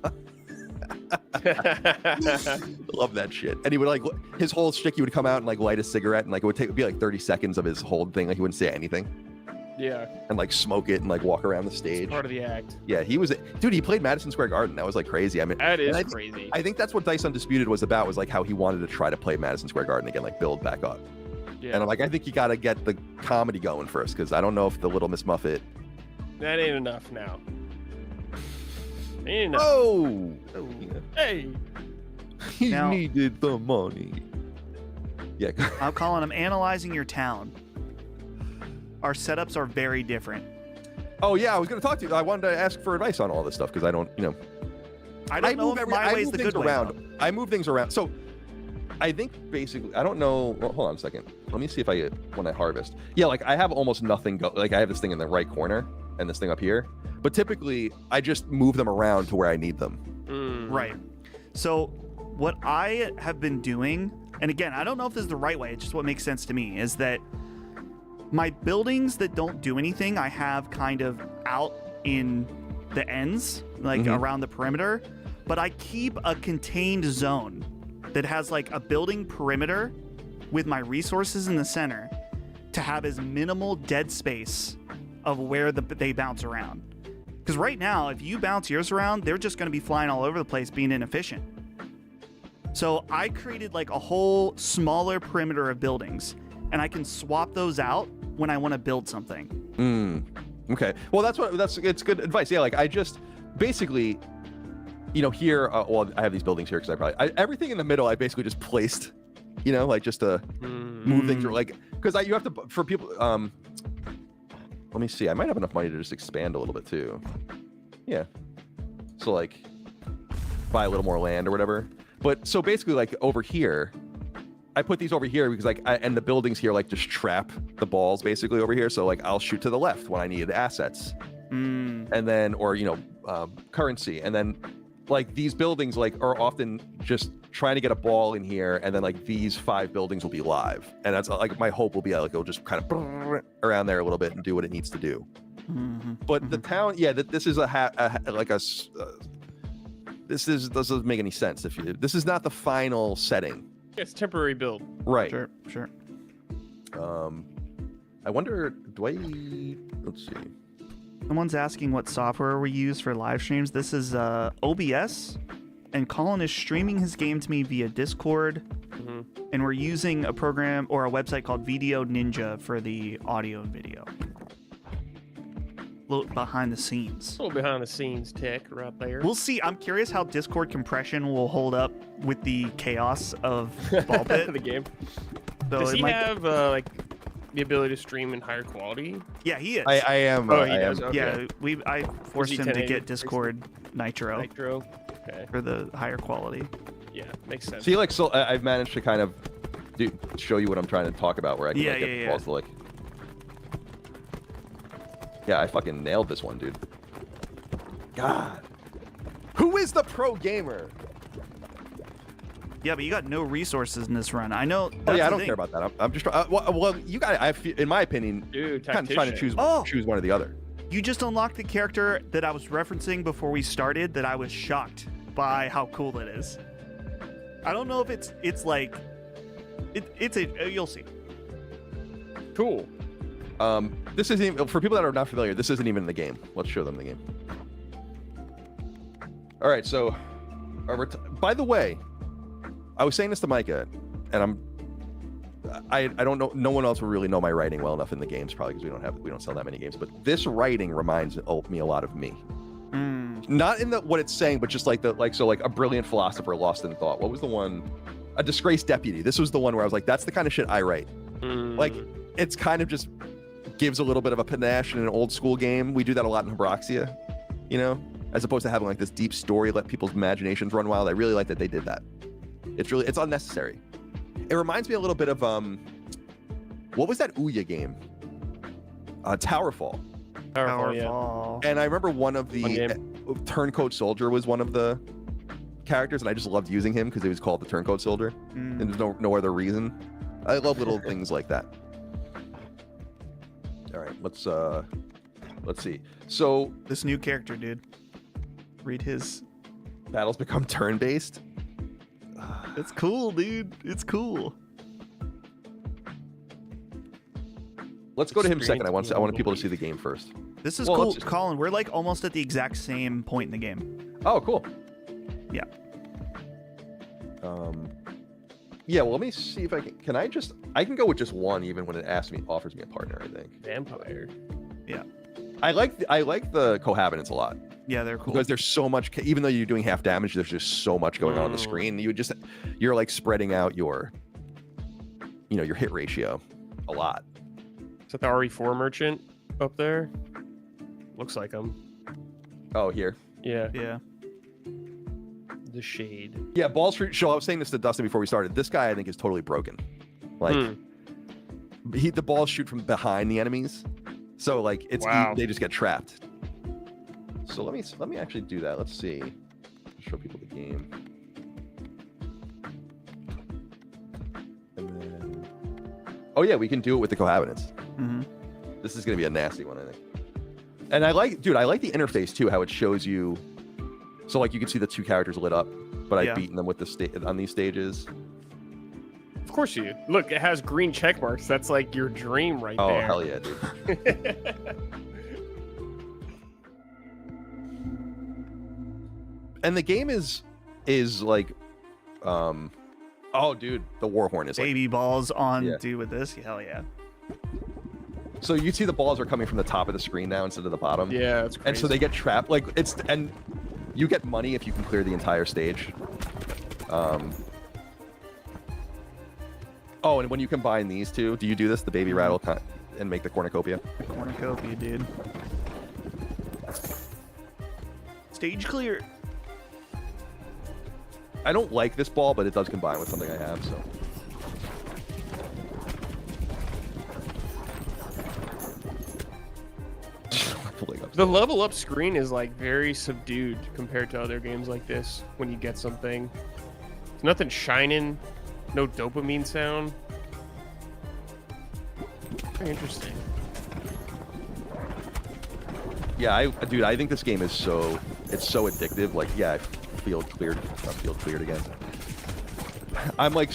love that shit. And he would like his whole shtick, he would come out and like light a cigarette and like it would be like 30 seconds of his whole thing. Like he wouldn't say anything Yeah. and like smoke it and like walk around the stage. It's part of the act. Yeah, dude, he played Madison Square Garden. That was like crazy. I mean, That is I crazy. think that's what Dice Undisputed was about, was like how he wanted to try to play Madison Square Garden again, like build back up. Yeah. And I'm like, I think you got to get the comedy going first, because I don't know if the Little Miss Muffet. That ain't enough now. Ain't enough. Oh, Hey. he Now- needed the money. Yeah. I'm calling. I'm analyzing your town. Our setups are very different. Oh yeah, I was going to talk to you. I wanted to ask for advice on all this stuff because I don't, I don't know if my way is the good way. around. though. I move things around. So I think basically, I don't know. Well, hold on a second. Let me see if when I harvest. Yeah, like I have almost nothing like I have this thing in the right corner and this thing up here. But typically, I just move them around to where I need them. Right. So what I have been doing, and again, I don't know if this is the right way, it's just what makes sense to me, is that my buildings that don't do anything, I have kind of out in the ends, like around the perimeter, but I keep a contained zone that has like a building perimeter with my resources in the center to have as minimal dead space of where they bounce around. Because right now, if you bounce yours around, they're just going to be flying all over the place, being inefficient. So I created like a whole smaller perimeter of buildings, and I can swap those out when I want to build something. Okay. Well, it's good advice. Yeah, like I just basically, here. Well, I have these buildings here because everything in the middle I basically just placed, like just to move things, like because you have to for people. Let me see. I might have enough money to just expand a little bit too. Yeah. So like buy a little more land or whatever. But so basically like over here, I put these over here because and the buildings here like just trap the balls basically over here. So like I'll shoot to the left when I need assets. And then, or, currency. And then like these buildings like are often just trying to get a ball in here. And then like these 5 buildings will be live. And that's like my hope will be like, it'll just kind of around there a little bit and do what it needs to do. But the town, this is this doesn't make any sense. This is not the final setting. It's temporary build. Right. Sure. I wonder, let's see. Someone's asking what software we use for live streams. This is OBS, and Colin is streaming his game to me via Discord, and we're using a program or a website called Video Ninja for the audio and video. little behind the scenes. A little behind the scenes tech right there. We'll see. I'm curious how Discord compression will hold up with the chaos of Ball Pit. the game. So Does it he might- have like the ability to stream in higher quality? Yeah, he is. I am. Oh, he I does, am. okay. Yeah, I forced he him to 1080 get Discord Nitro Nitro. Okay. for the higher quality. Yeah, makes sense. See, like, so I've managed to kind of show you what I'm trying to talk about, where I can Yeah, like, get yeah, the yeah. balls to like. Yeah, I fucking nailed this one, dude. God, who is the pro gamer? Yeah, but you got no resources in this run. I know. Oh that's yeah, I the don't thing. care about that. I'm just trying. Well, you got. In my opinion, Dude, kind of trying to tactician. choose one or the other. You just unlocked the character that I was referencing before we started. That I was shocked by how cool it is. I don't know if it's like it's a you'll see. Cool. This isn't even, for people that are not familiar. This isn't even in the game. Let's show them the game. All right. So, by the way, I was saying this to Micah, and I don't know. No one else will really know my writing well enough in the games, probably because we don't sell that many games. But this writing reminds me a lot of me. Not in what it's saying, but just like a brilliant philosopher lost in thought. What was the one? A disgraced deputy. This was the one where I was like, that's the kind of shit I write. Like, it's kind of just gives a little bit of a panache in an old school game. We do that a lot in Hybraxia, you know, as opposed to having like this deep story, let people's imaginations run wild. I really like that they did that. It's unnecessary. It reminds me a little bit of what was that Ouya game? Towerfall. Powerful, yeah. Powerful. And I remember one of the Fun Turncoat Soldier was one of the characters, and I just loved using him because he was called the Turncoat Soldier, and there's no other reason. I love little things like that. All right, let's see. So This new character, dude. Read his. battles become turn-based. It's cool, dude. It's cool. Let's go to him second. I want people to see the game first. This is Well, cool, let's just- Colin. We're like almost at the exact same point in the game. Oh, cool. Yeah. Yeah. Well, let me see if I can. I can go with just one, even when it offers me a partner. I think. Vampire. I like the cohabitants a lot. Yeah, they're cool. Because there's so much, even though you're doing half damage, there's just so much going on the screen. You're like spreading out your hit ratio a lot. Is that the RE4 merchant up there? Looks like him. Oh, here. Yeah. Yeah. The shade. Yeah, Ball Street Show. I was saying this to Dustin before we started. This guy, I think, is totally broken. Like, the balls shoot from behind the enemies, so like they just get trapped. So let me actually do that. Let's see. Show people the game. And then, oh yeah, we can do it with the cohabitants. Mm-hmm. This is gonna be a nasty one, I think. And I like the interface too, how it shows you. So like you can see the two characters lit up, but I've beaten them with on these stages. Of course you. Look, it has green check marks. That's like your dream right Oh there. hell yeah, dude. And the game is like, oh dude, the Warhorn is like, Baby balls on Yeah. dude with this. Hell yeah. so you see the balls are coming from the top of the screen now instead of the bottom. Yeah, that's crazy. And so they get trapped. Like and you get money if you can clear the entire stage. Oh, and when you combine these two, do you do this, the baby rattle and make the cornucopia? The cornucopia, dude. Stage clear. I don't like this ball, but it does combine with something I have, so. The level up screen is like very subdued compared to other games like this when you get something. There's nothing shining, no dopamine sound. Very interesting. Yeah, I think this game is so addictive. Like, yeah, I feel cleared again. I'm like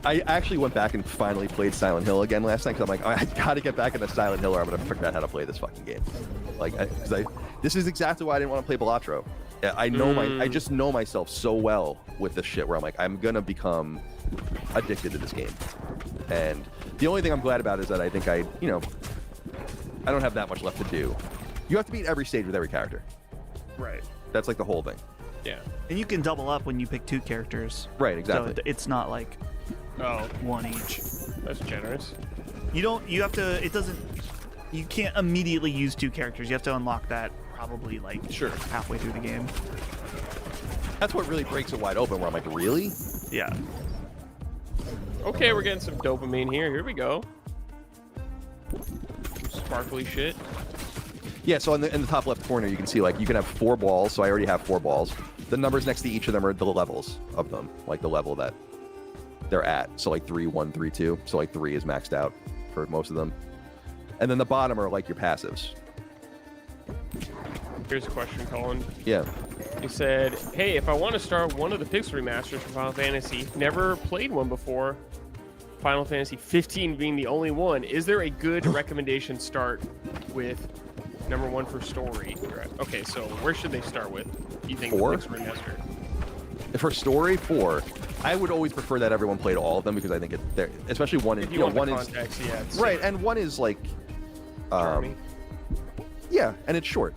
I actually went back and finally played Silent Hill again last night because I'm like, I gotta get back into Silent Hill or I'm gonna forget how to play this fucking game. Like, this is exactly why I didn't want to play Balatro. I know I just know myself so well with this shit where I'm like, I'm gonna become addicted to this game. And the only thing I'm glad about is that I think I don't have that much left to do. You have to beat every stage with every character. Right. That's like the whole thing. Yeah. And you can double up when you pick 2 characters. Right, exactly. So it's not like one each. That's generous. You have to, you can't immediately use 2 characters. You have to unlock that probably like halfway through the game. That's what really breaks it wide open, where I'm like, really? Yeah. Okay, we're getting some dopamine here. Here we go. Sparkly shit. Yeah, so in the top left corner, you can see, like, you can have 4 balls, so I already have 4 balls. The numbers next to each of them are the levels of them, like the level that they're at. So, like, 3, 1, 3, 2. So, like, 3 is maxed out for most of them. And then the bottom are, like, your passives. Here's a question, Colin. Yeah. He said, hey, if I want to start one of the Pixel remasters for Final Fantasy, never played one before, Final Fantasy 15 being the only one, is there a good recommendation start with number 1 for story? Okay, so where should they start with? Do you think 4? Pixel remaster? For story, 4. I would always prefer that everyone played all of them, because I think they're, especially one is, If you want one the is context, yeah. It's right, and one is like, charming. yeah, and it's short.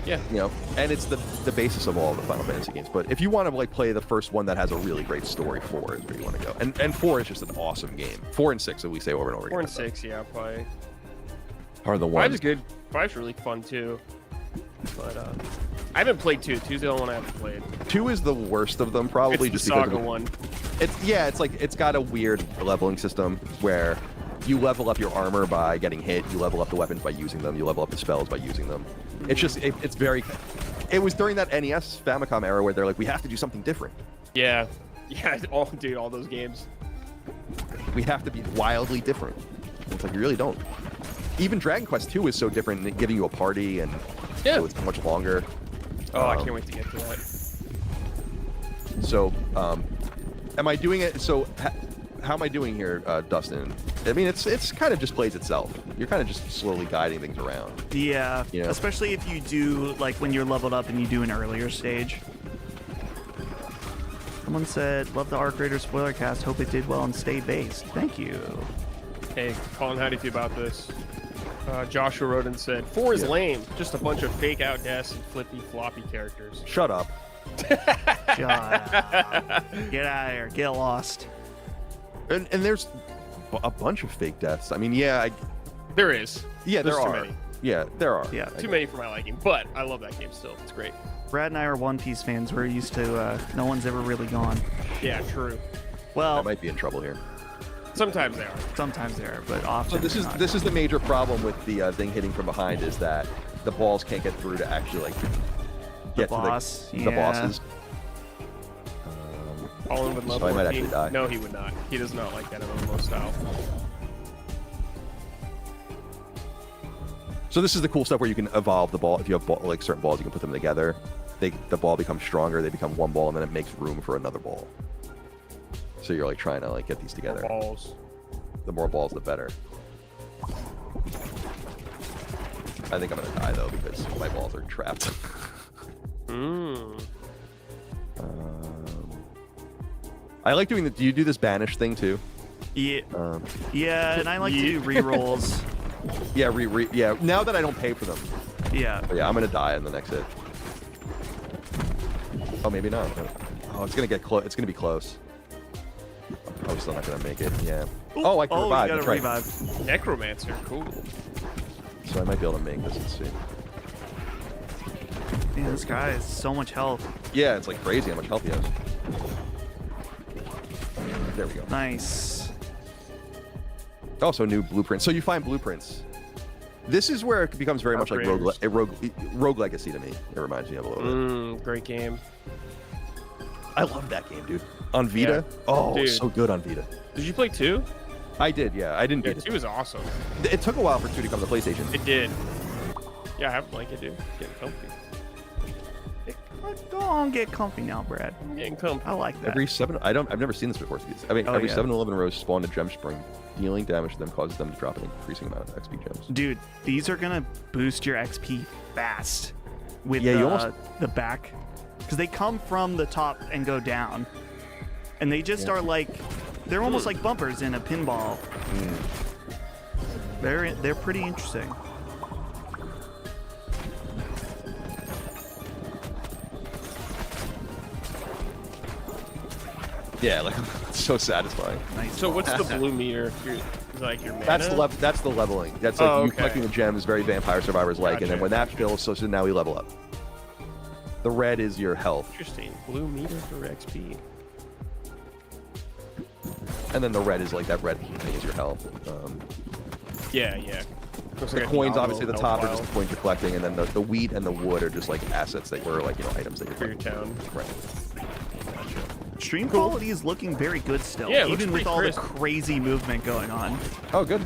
Yeah. You know, and it's the basis of all the Final Fantasy games. But if you want to like play the first one that has a really great story, 4 is where you want to go. And 4 is just an awesome game. 4 and 6, that we say over and over 4 again. and 6, yeah, probably. Are the 5 ones. is good. 5's really fun too. But I haven't played 2. 2's the only one I haven't played. 2 is the worst of them, probably, It's just the because Saga one. It's like it's got a weird leveling system where you level up your armor by getting hit, you level up the weapons by using them, you level up the spells by using them. It's just it's very. It was during that NES Famicom era where they're like, we have to do something different. Yeah. Yeah, all those games. We have to be wildly different. It's like, you really don't. Even Dragon Quest 2 is so different in giving you a party, and so it's much longer. Oh, I can't wait to get to that. So, am I doing it? So, how am I doing here, Dustin? I mean, it's kind of just plays itself. You're kind of just slowly guiding things around. Yeah, You know? especially if you do, like, when you're leveled up and you do an earlier stage. Someone said, love the Arc Raider spoiler cast, hope it did well and stay based. Thank you. Hey, Colin, how do you feel about this? Joshua Roden said, 4 is lame. Just a bunch of fake out deaths and flippy floppy characters. Shut up. Shut up. Get out of here. Get lost. And there's a bunch of fake deaths. I mean, yeah, There is. yeah, There's there too are. many. Yeah, there are. Yeah. Too many for my liking, but I love that game still. It's great. Brad and I are One Piece fans. We're used to no one's ever really gone. Yeah, true. Well, I might be in trouble here. Sometimes they are. sometimes they are, but often So this they're is not. this is the major problem with the thing hitting from behind, is that the balls can't get through to actually like get boss, to the yeah. bosses. Colin would love So I might 14. actually die. No, he would not. He does not like that MMO style. So this is the cool stuff where you can evolve the ball. If you have like certain balls, you can put them together. The ball becomes stronger. They become one ball, and then it makes room for another ball. So you're like trying to like get these together. Balls. The more balls, the better. I think I'm gonna die though because my balls are trapped. I like doing the. Do you do this banish thing too? Yeah, yeah, and I like to do rerolls. Yeah, yeah. Now that I don't pay for them. Yeah. But yeah, I'm gonna die in the next hit. Oh, maybe not. Oh, it's gonna get close. It's gonna be close. I'm still not gonna make it. Yeah. Oh, I can revive. You That's gotta right. revive. Necromancer, cool. So I might be able to make this. Let's see. Man, this guy has so much health. Yeah, it's like crazy how much health he has. There we go. Nice. Also, new blueprints. So you find blueprints. This is where it becomes very much like Rogue Legacy to me. It reminds me of a little bit. Great game. I love that game, dude. On Vita? Yeah. Oh, Dude. so good on Vita. Did you play 2? I did, yeah. I didn't Yeah, beat 2 is awesome. it. It took a while for 2 to come to PlayStation. It did. Yeah, I have like it, dude. Getting comfy. Go on, get comfy now, Brad. Getting comfy. I like that. I've never seen this before. I mean, Oh, every yeah. 7-Eleven rows spawn a gem spring. Dealing damage to them causes them to drop an increasing amount of XP gems. Dude, these are gonna boost your XP fast with Yeah, you almost- the back, because they come from the top and go down, and they just are like, they're almost like bumpers in a pinball. They're pretty interesting. Yeah, like it's so satisfying. Nice. So what's the blue meter? Like your mana? That's the leveling. That's like you collecting the gems, very Vampire Survivors like, and then when that fills, so now we level up. The red is your health. Interesting. Blue meter for XP. And then the red is like that red thing is your health. Yeah. Looks The like a coins, nominal obviously, the health top are pile just the coins you're collecting, and then the wheat and the wood are just like assets that were like items that you're for your collecting. town. Right. Stream quality is looking very good still, Yeah, it looks even with pretty all crisp. the crazy movement going on. Oh, good.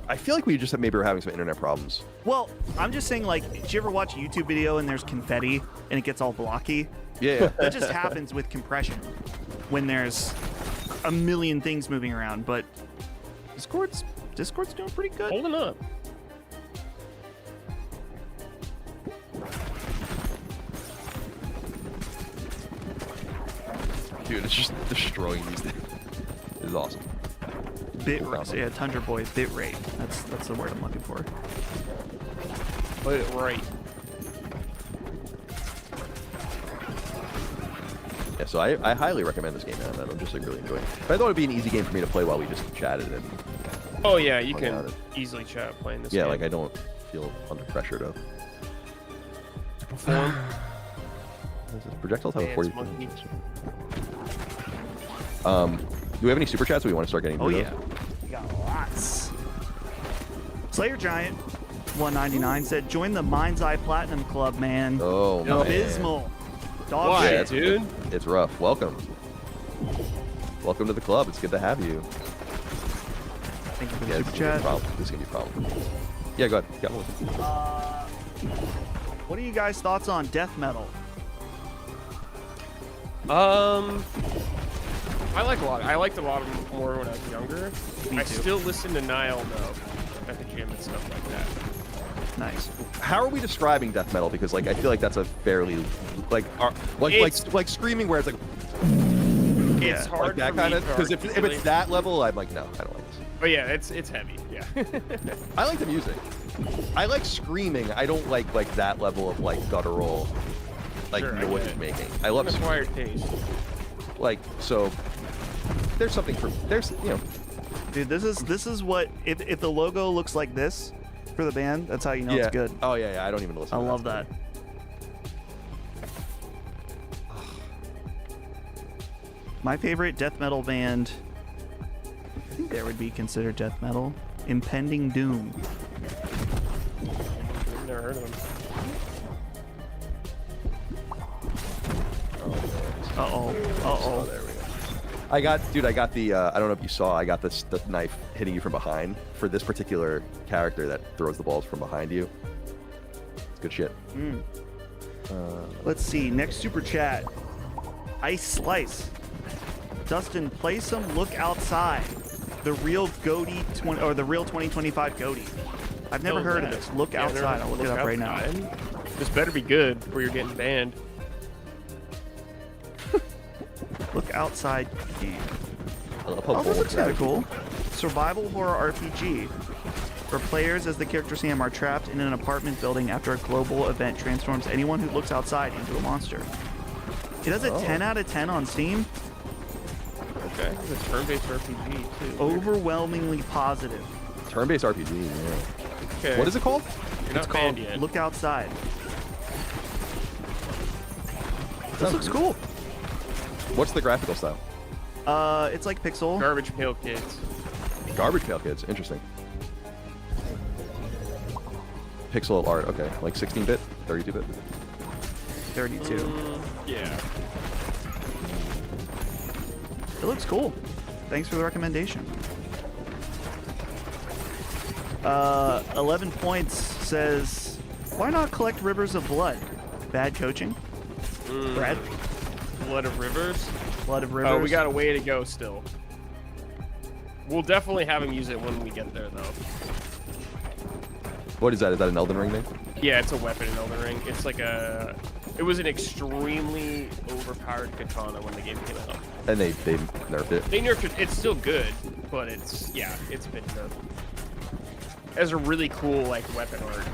I feel like we just maybe we're having some internet problems. Well, I'm just saying, like, did you ever watch a YouTube video and there's confetti and it gets all blocky? Yeah. That just happens with compression when there's a million things moving around. But Discord's doing pretty good. Holding up. Dude, it's just destroying these things. This is awesome. Bit rate, so yeah, Tundra Boy bit rate. That's the word I'm looking for. Put it right. Yeah, so I highly recommend this game, man. I'm just like really enjoying it. But I thought it'd be an easy game for me to play while we just chatted and Oh yeah, you hung can out. easily chat playing this Yeah, game. like I don't feel under pressure to perform. projectiles have a Dance 40. monkey. Do we have any super chats? Or we want to start getting? Oh through yeah, we got lots. Slayer Giant 199 said, "Join the Mind's Eye Platinum Club, man." Oh man. Abysmal. Dog Why, shit. dude? It's rough. Welcome to the club. It's good to have you. Thank you for the Yeah, super chat. this is gonna be a problem. Yeah, go ahead. Got one. What are you guys' thoughts on death metal? I like a lot. I liked a lot of them more when I was younger. Me I too. still listen to Nile though, at the gym and stuff like that. Nice. How are we describing death metal? Because like I feel like that's a fairly like like screaming where it's like It's hard like that for me kind of to because if articulate. it's that level, I'm like no, I don't like this. But yeah, it's heavy. Yeah. I like the music. I like screaming. I don't like that level of like guttural like Sure, I noise get it. making. I love An acquired taste. like so. There's something for Dude, this is what if the logo looks like this for the band, that's how you know it's good. Oh yeah, I don't even listen. I to love that. My favorite death metal band, I think there would be considered death metal, Impending Doom. Never heard of them. Uh-oh. Uh-oh. There we go. I got the I don't know if you saw, I got the knife hitting you from behind for this particular character that throws the balls from behind you. It's good shit. Let's see. Next super chat. Ice Slice. Dustin, play some Look Outside. The real Goaty the real 2025 Goaty. I've never heard of this. Look Outside. I'll look it up right now. This better be good where you're getting banned. Look Outside game. I'll Oh, this looks kind of cool. cool. Survival horror RPG. Where players, as the character Sam, are trapped in an apartment building after a global event transforms anyone who looks outside into a monster. It has a 10 out of 10 on Steam. Okay. It's a turn-based RPG too. Overwhelmingly positive. Turn-based RPG. Yeah. Okay. What is it called? You're not It's called banned yet. Look Outside. This looks cool. What's the graphical style? It's like pixel. Garbage Pail Kids. Garbage Pail Kids. Interesting. Pixel art. Okay, like 16-bit, 32-bit. 32. Yeah. It looks cool. Thanks for the recommendation. 11 points says, why not collect Rivers of Blood? Bad coaching? Brad? Blood of Rivers. Blood of Rivers? Oh, we got a way to go still. We'll definitely have him use it when we get there, though. What is that? Is that an Elden Ring thing? Yeah, it's a weapon in Elden Ring. It's like a... It was an extremely overpowered katana when the game came out. And they nerfed it. They nerfed it. It's still good, but it's... Yeah, it's been nerfed. It has a really cool, like, weapon art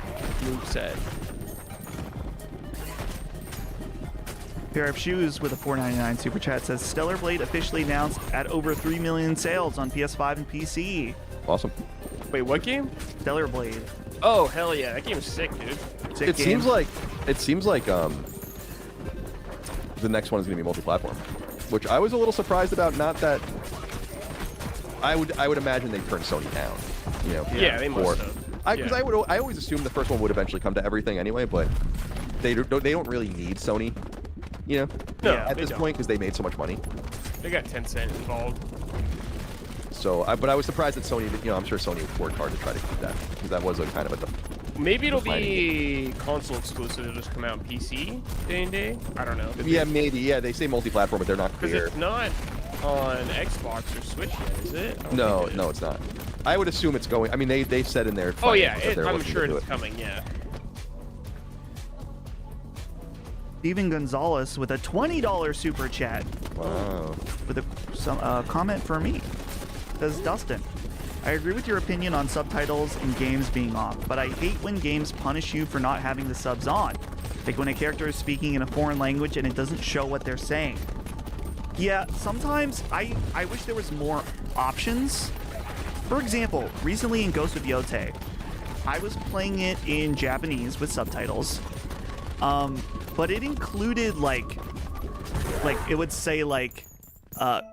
moveset. Pair of Shoes with a $4.99 super chat says Stellar Blade officially announced at over 3 million sales on PS5 and PC. Awesome. Wait, what game? Stellar Blade. Oh, hell yeah. That game's sick, dude. Sick It game. seems like the next one is going to be multi-platform, which I was a little surprised about. Not that I would imagine they turn Sony down. You know. Yeah, they must have. Because I always assumed the first one would eventually come to everything anyway, but they don't really need Sony. You know. No, at this point because they made so much money. They got Tencent involved. So, but I was surprised that Sony. You know, I'm sure Sony worked hard to try to keep that because that was a kind of a. Maybe it'll be console exclusive. It'll just come out on PC day and day. I don't know. Yeah, maybe. Yeah, they say multi-platform, but they're not Because clear. it's not on Xbox or Switch yet, is it? I don't No, think it no, is. it's not. I would assume it's going. I mean, they said in their. Oh yeah, filings that they're I'm looking sure to do it's it. coming. Yeah. Steven Gonzalez with a $20 super chat Wow. with a comment for me. Says Dustin, I agree with your opinion on subtitles and games being off, but I hate when games punish you for not having the subs on. Like when a character is speaking in a foreign language and it doesn't show what they're saying. Yeah, sometimes I wish there was more options. For example, recently in Ghost of Yotei, I was playing it in Japanese with subtitles, but it included like it would say like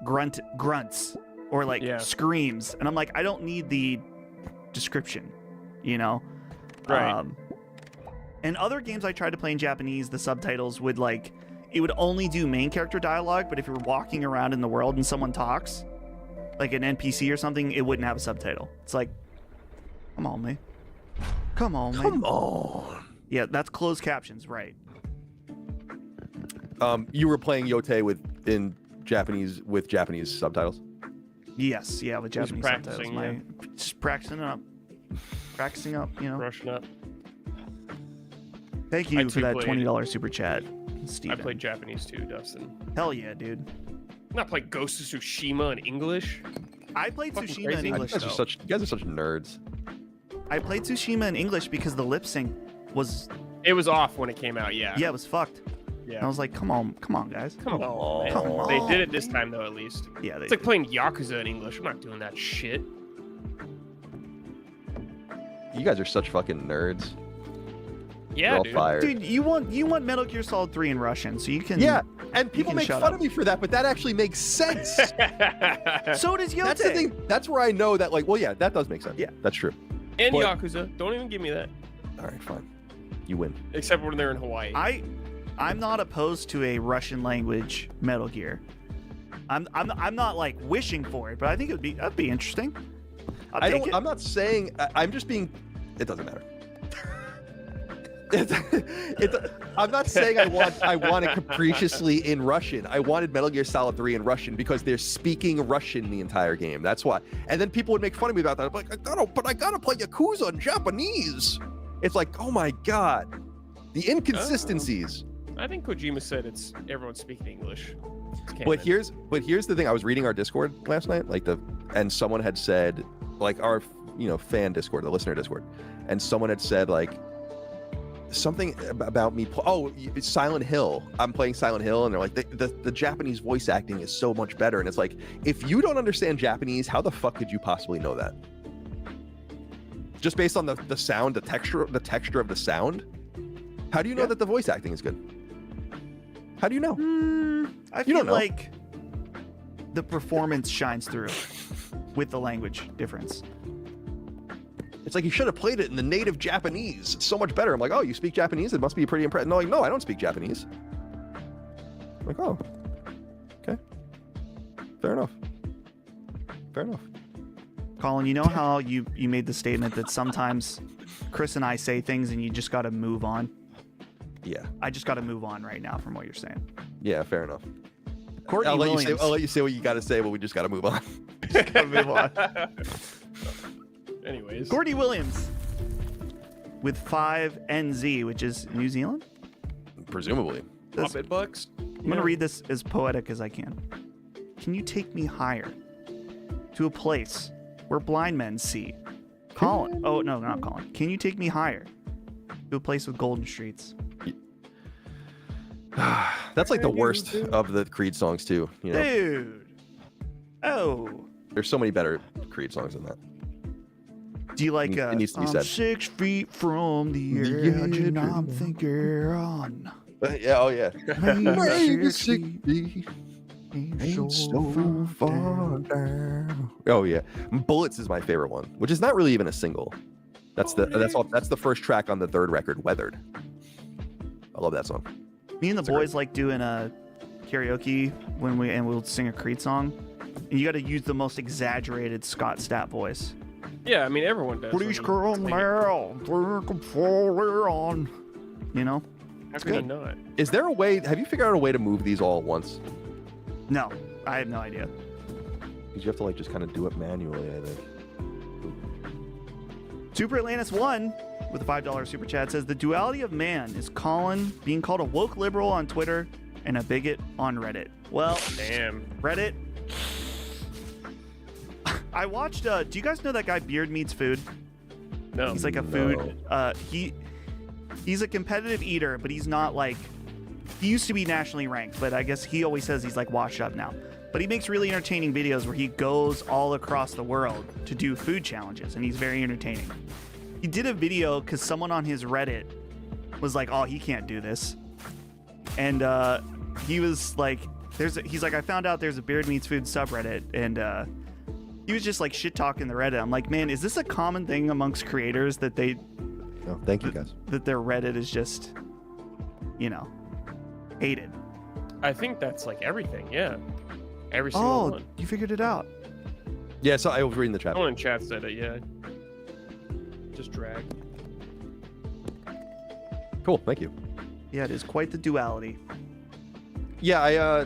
grunts or like screams, and I'm like, I don't need the description, you know? Right. And other games I tried to play in Japanese, the subtitles would like, it would only do main character dialogue, but if you're walking around in the world and someone talks, like an NPC or something, it wouldn't have a subtitle. It's like, come on, man. Come on, man. Come on. Yeah, that's closed captions, right? You were playing Yotei in Japanese with Japanese subtitles. Yes, yeah, with Just Japanese subtitles. practicing, Just practicing up, you know. Brushing up. Thank I you for too that played- $20 super chat, I Steven. played Japanese too, Dustin. Hell yeah, dude. I'm not playing Ghost of Tsushima in English. I played Fucking Tsushima in crazy. English, You guys though. you guys are such nerds. I played Tsushima in English because the lip sync was, It was off when it came out. Yeah. yeah, it was fucked. And I Yeah. was like, come on, guys. Come on, man. Come on. They did it this time though, at least. Yeah, they It's like did. playing Yakuza in English. I'm not doing that shit. You guys are such fucking nerds. Yeah, You're all dude. fired. Dude, you want Metal Gear Solid 3 in Russian, so you can. Yeah, and people can make shut fun up. of me for that, but that actually makes sense. So does Yotei. That's the thing. That's where I know that, like, well, yeah, that does make sense. Yeah. That's true. And But- Yakuza. Don't even give me that. All right, fine. You win. Except when they're in Hawaii. I'm not opposed to a Russian language Metal Gear. I'm not like wishing for it, but I think that'd be interesting. I'll take it. I'm not saying. I'm just being. It doesn't matter. I'm not saying I want it capriciously in Russian. I wanted Metal Gear Solid 3 in Russian because they're speaking Russian the entire game. That's why. And then people would make fun of me about that. I'm like, I gotta play Yakuza in Japanese. It's like, oh my god, the inconsistencies. I think Kojima said it's everyone's speaking English. It's But canon. here's the thing. I was reading our Discord last night, and someone had said, like, our fan Discord, the listener Discord, and someone had said like something about me. It's Silent Hill. I'm playing Silent Hill, and they're like, the Japanese voice acting is so much better. And it's like, if you don't understand Japanese, how the fuck could you possibly know that? Just based on the sound, the texture of the sound. How do you know that the voice acting is good? How do you know? I You feel don't know. like the performance shines through with the language difference. It's like you should have played it in the native Japanese. It's so much better. I'm like, oh, you speak Japanese? It must be pretty impressive. No, like, no, I don't speak Japanese. I'm like, oh, okay, fair enough. Fair enough. Colin, you know how you made the statement that sometimes Chris and I say things and you just got to move on? Yeah, I just got to move on right now from what you're saying. yeah, fair enough. Courtney I'll Williams. let you say what you got to say, but we just got to move on. Gotta move on. Anyways. Courtney Williams with 5NZ, which is New Zealand. Presumably. This- Pop-it bucks. I'm going to read this as poetic as I can. Can you take me higher to a place where blind men see? Colin. Oh, no, not Colin. Can you take me higher to a place with golden streets? That's like the worst of the Creed songs too. You know, Dude. Oh. there's so many better Creed songs than that. Do you like It needs to be I'm said. 6 feet from the edge and I'm thinking on. Yeah, oh yeah. Maybe 6 feet ain't so far down. Oh yeah. Bullets is my favorite one, which is not really even a single. That's the first track on the third record, Weathered. I love that song. Me and the It's a boys like doing a karaoke we'll sing a Creed song. And you got to use the most exaggerated Scott Stapp voice. Yeah, I mean everyone does. Please when come you sing it. now, drink 'em fully on. You know? How can you good. not? Is there a way? Have you figured out a way to move these all at once? No, I have no idea. Because you have to like just kind of do it manually, I think. Super Atlantis 1 with a $5 super chat says the duality of man is Colin being called a woke liberal on Twitter and a bigot on Reddit. Well, Damn. Reddit. I watched. Do you guys know that guy Beard Meats Food? No. He's like a food. He's a competitive eater, but he's not like. He used to be nationally ranked, but I guess he always says he's like washed up now. But he makes really entertaining videos where he goes all across the world to do food challenges, and he's very entertaining. He did a video because someone on his Reddit was like, "Oh, he can't do this," and he was like, he's like, "I found out there's a Beard Meats Food subreddit," and he was just like shit talking the Reddit. I'm like, man, is this a common thing amongst creators that Oh, thank you guys. that their Reddit is just, hated? I think that's like everything. Yeah. Every single Oh, one. you figured it out. Yeah, so I was reading the chat. Someone in chat said it. Yeah. Just drag. Cool, thank you. Yeah, it is quite the duality. Yeah, I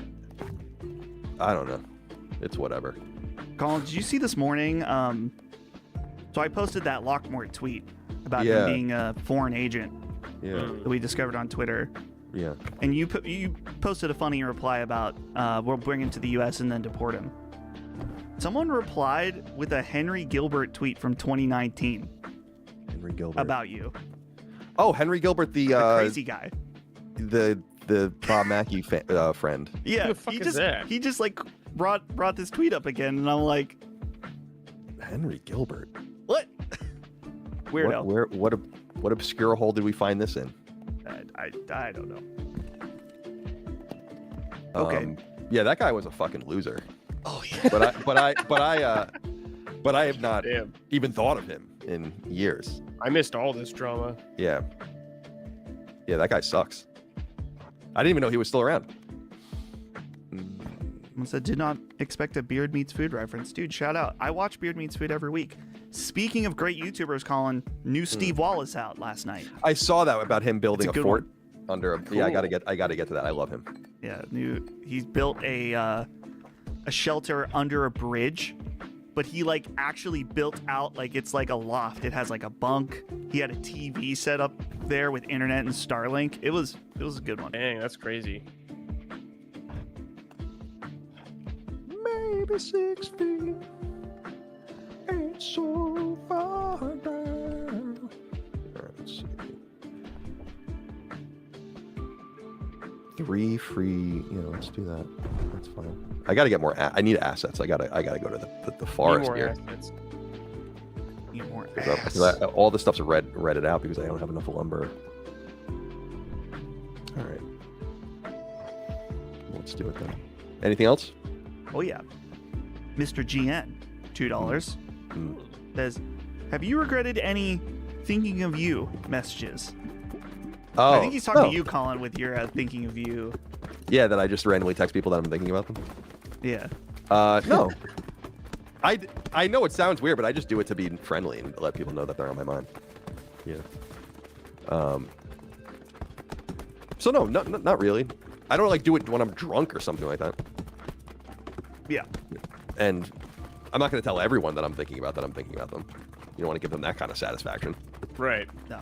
don't know. It's whatever. Colin, did you see this morning? So I posted that Lockmort tweet about Yeah. him being a foreign agent Yeah, that we discovered on Twitter. yeah. And you posted a funny reply about we'll bring him to the U.S. and then deport him. Someone replied with a Henry Gilbert tweet from 2019 Henry Gilbert. about you, Oh, Henry Gilbert, the crazy guy. the Bob Mackey friend. Yeah, Who the fuck he is just that? he just like brought this tweet up again, and I'm like, Henry Gilbert. what? Weirdo. What obscure hole did we find this in? I don't know. Okay. Yeah, that guy was a fucking loser. Oh yeah. But I have not Damn. even thought of him in years. I missed all this drama. Yeah. Yeah, that guy sucks. I didn't even know he was still around. Someone said, did not expect a Beard Meats Food reference. Dude, shout out. I watch Beard Meats Food every week. Speaking of great YouTubers, Colin, new Steve Wallace out last night. I saw that about him building It's a a good fort under a. Yeah, I Cool. gotta get to that. I love him. Yeah, he's built a shelter under a bridge, but he like actually built out like it's like a loft. It has like a bunk. He had a TV set up there with internet and Starlink. It was a good one. Dang, that's crazy. Maybe 6 feet ain't so far down. All right, let's see. 3 free. Let's do that. That's fine. I gotta get more. I need assets. I gotta go to the Need forest more here. assets. Need more Because ass. all the stuff's redded out because I don't have enough lumber. All right. Let's do it then. Anything else? Oh yeah. Mr. GN, $2 Mm. says, have you regretted any thinking of you messages? Oh, I think he's talking no. to you, Colin, with your thinking of you. Yeah, that I just randomly text people that I'm thinking about them. Yeah. No. I know it sounds weird, but I just do it to be friendly and let people know that they're on my mind. Yeah. So no, not really. I don't like do it when I'm drunk or something like that. Yeah. And I'm not going to tell everyone that I'm thinking about them. You don't want to give them that kind of satisfaction. Right. No.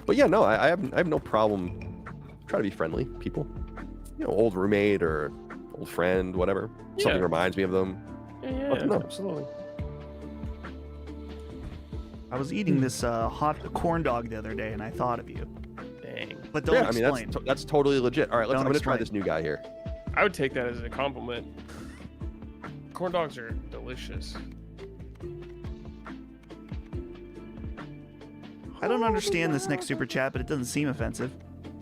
But yeah, no, I have no problem trying to be friendly people. Old roommate or old friend, whatever. Yeah. Something reminds me of them. Yeah, Let them know. absolutely. I was eating this hot corn dog the other day, and I thought of you. Dang. But don't Yeah, I mean explain. that's totally legit. All right, I'm gonna try explain. this new guy here. I would take that as a compliment. Corn dogs are delicious. I don't understand this next super chat, but it doesn't seem offensive.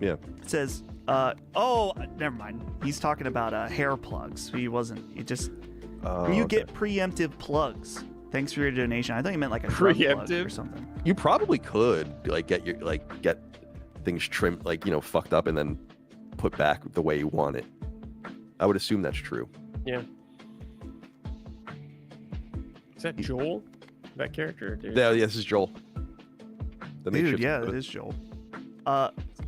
Yeah. It says, oh, never mind. He's talking about hair plugs. He wasn't. He just. You get preemptive plugs. Thanks for your donation. I thought you meant like a drug plug or something. You probably could like get things trimmed, like, you know, fucked up and then put back the way you want it. I would assume that's true. Yeah. Is that Joel? That character? Dude? Yeah, this is Joel. Dude, yeah, it is Joel.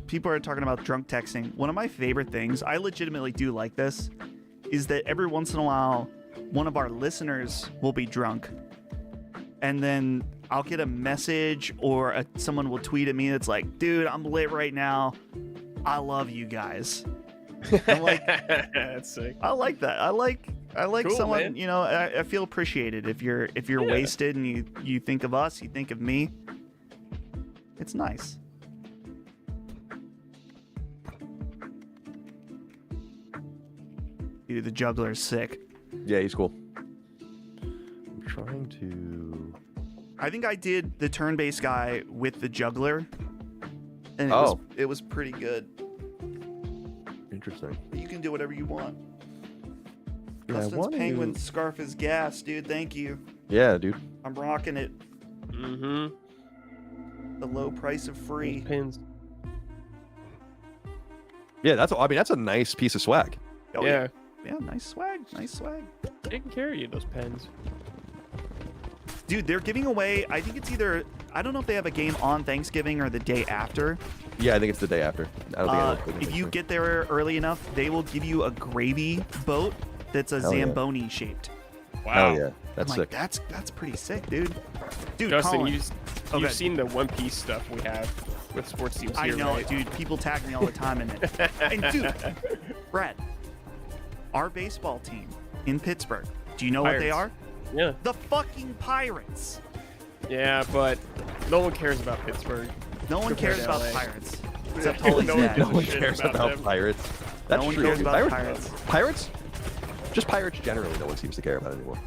People are talking about drunk texting. One of my favorite things, I legitimately do like this, is that every once in a while, one of our listeners will be drunk, and then I'll get a message or someone will tweet at me that's like, dude, I'm lit right now. I love you guys. I'm like, that's sick. I like that. I like Cool, someone, man. you know, I feel appreciated. If you're wasted and you think of us, you think of me. It's nice. Dude, the juggler's sick. Yeah, he's cool. I'm trying to. I think I did the turn-based guy with the juggler, and it was pretty good. Interesting. But you can do whatever you want. Yeah, Dustin's penguin scarf is gas, dude. Thank you. Yeah, dude. I'm rocking it. Mm-hmm. The low price of free. Pins. Yeah, that's a nice piece of swag. Oh, Yeah. Yeah, nice swag. Nice swag. Taking care of you, those pens. Dude, they're giving away, I think it's either, I don't know if they have a game on Thanksgiving or the day after. Yeah, I think it's the day after. I don't think If you get there early enough, they will give you a gravy boat that's a Hell yeah. Zamboni shaped. Wow. Oh yeah, that's I'm sick. like, that's pretty sick, dude. Dude, Justin, Colin. you've seen the One Piece stuff we have with sports teams I here, know, right? dude. People tag me all the time in it. And dude, Brad, our baseball team in Pittsburgh, do you know what they are? Pirates. Yeah. The fucking Pirates. Yeah, but no one cares about Pittsburgh. No one Compared cares to about LA. Pirates. Except Holly's No one dad. gives No one shit cares about about them. pirates. That's No one true. cares about Pirates. Pirates. Pirates? Just pirates generally. No one seems to care about anymore.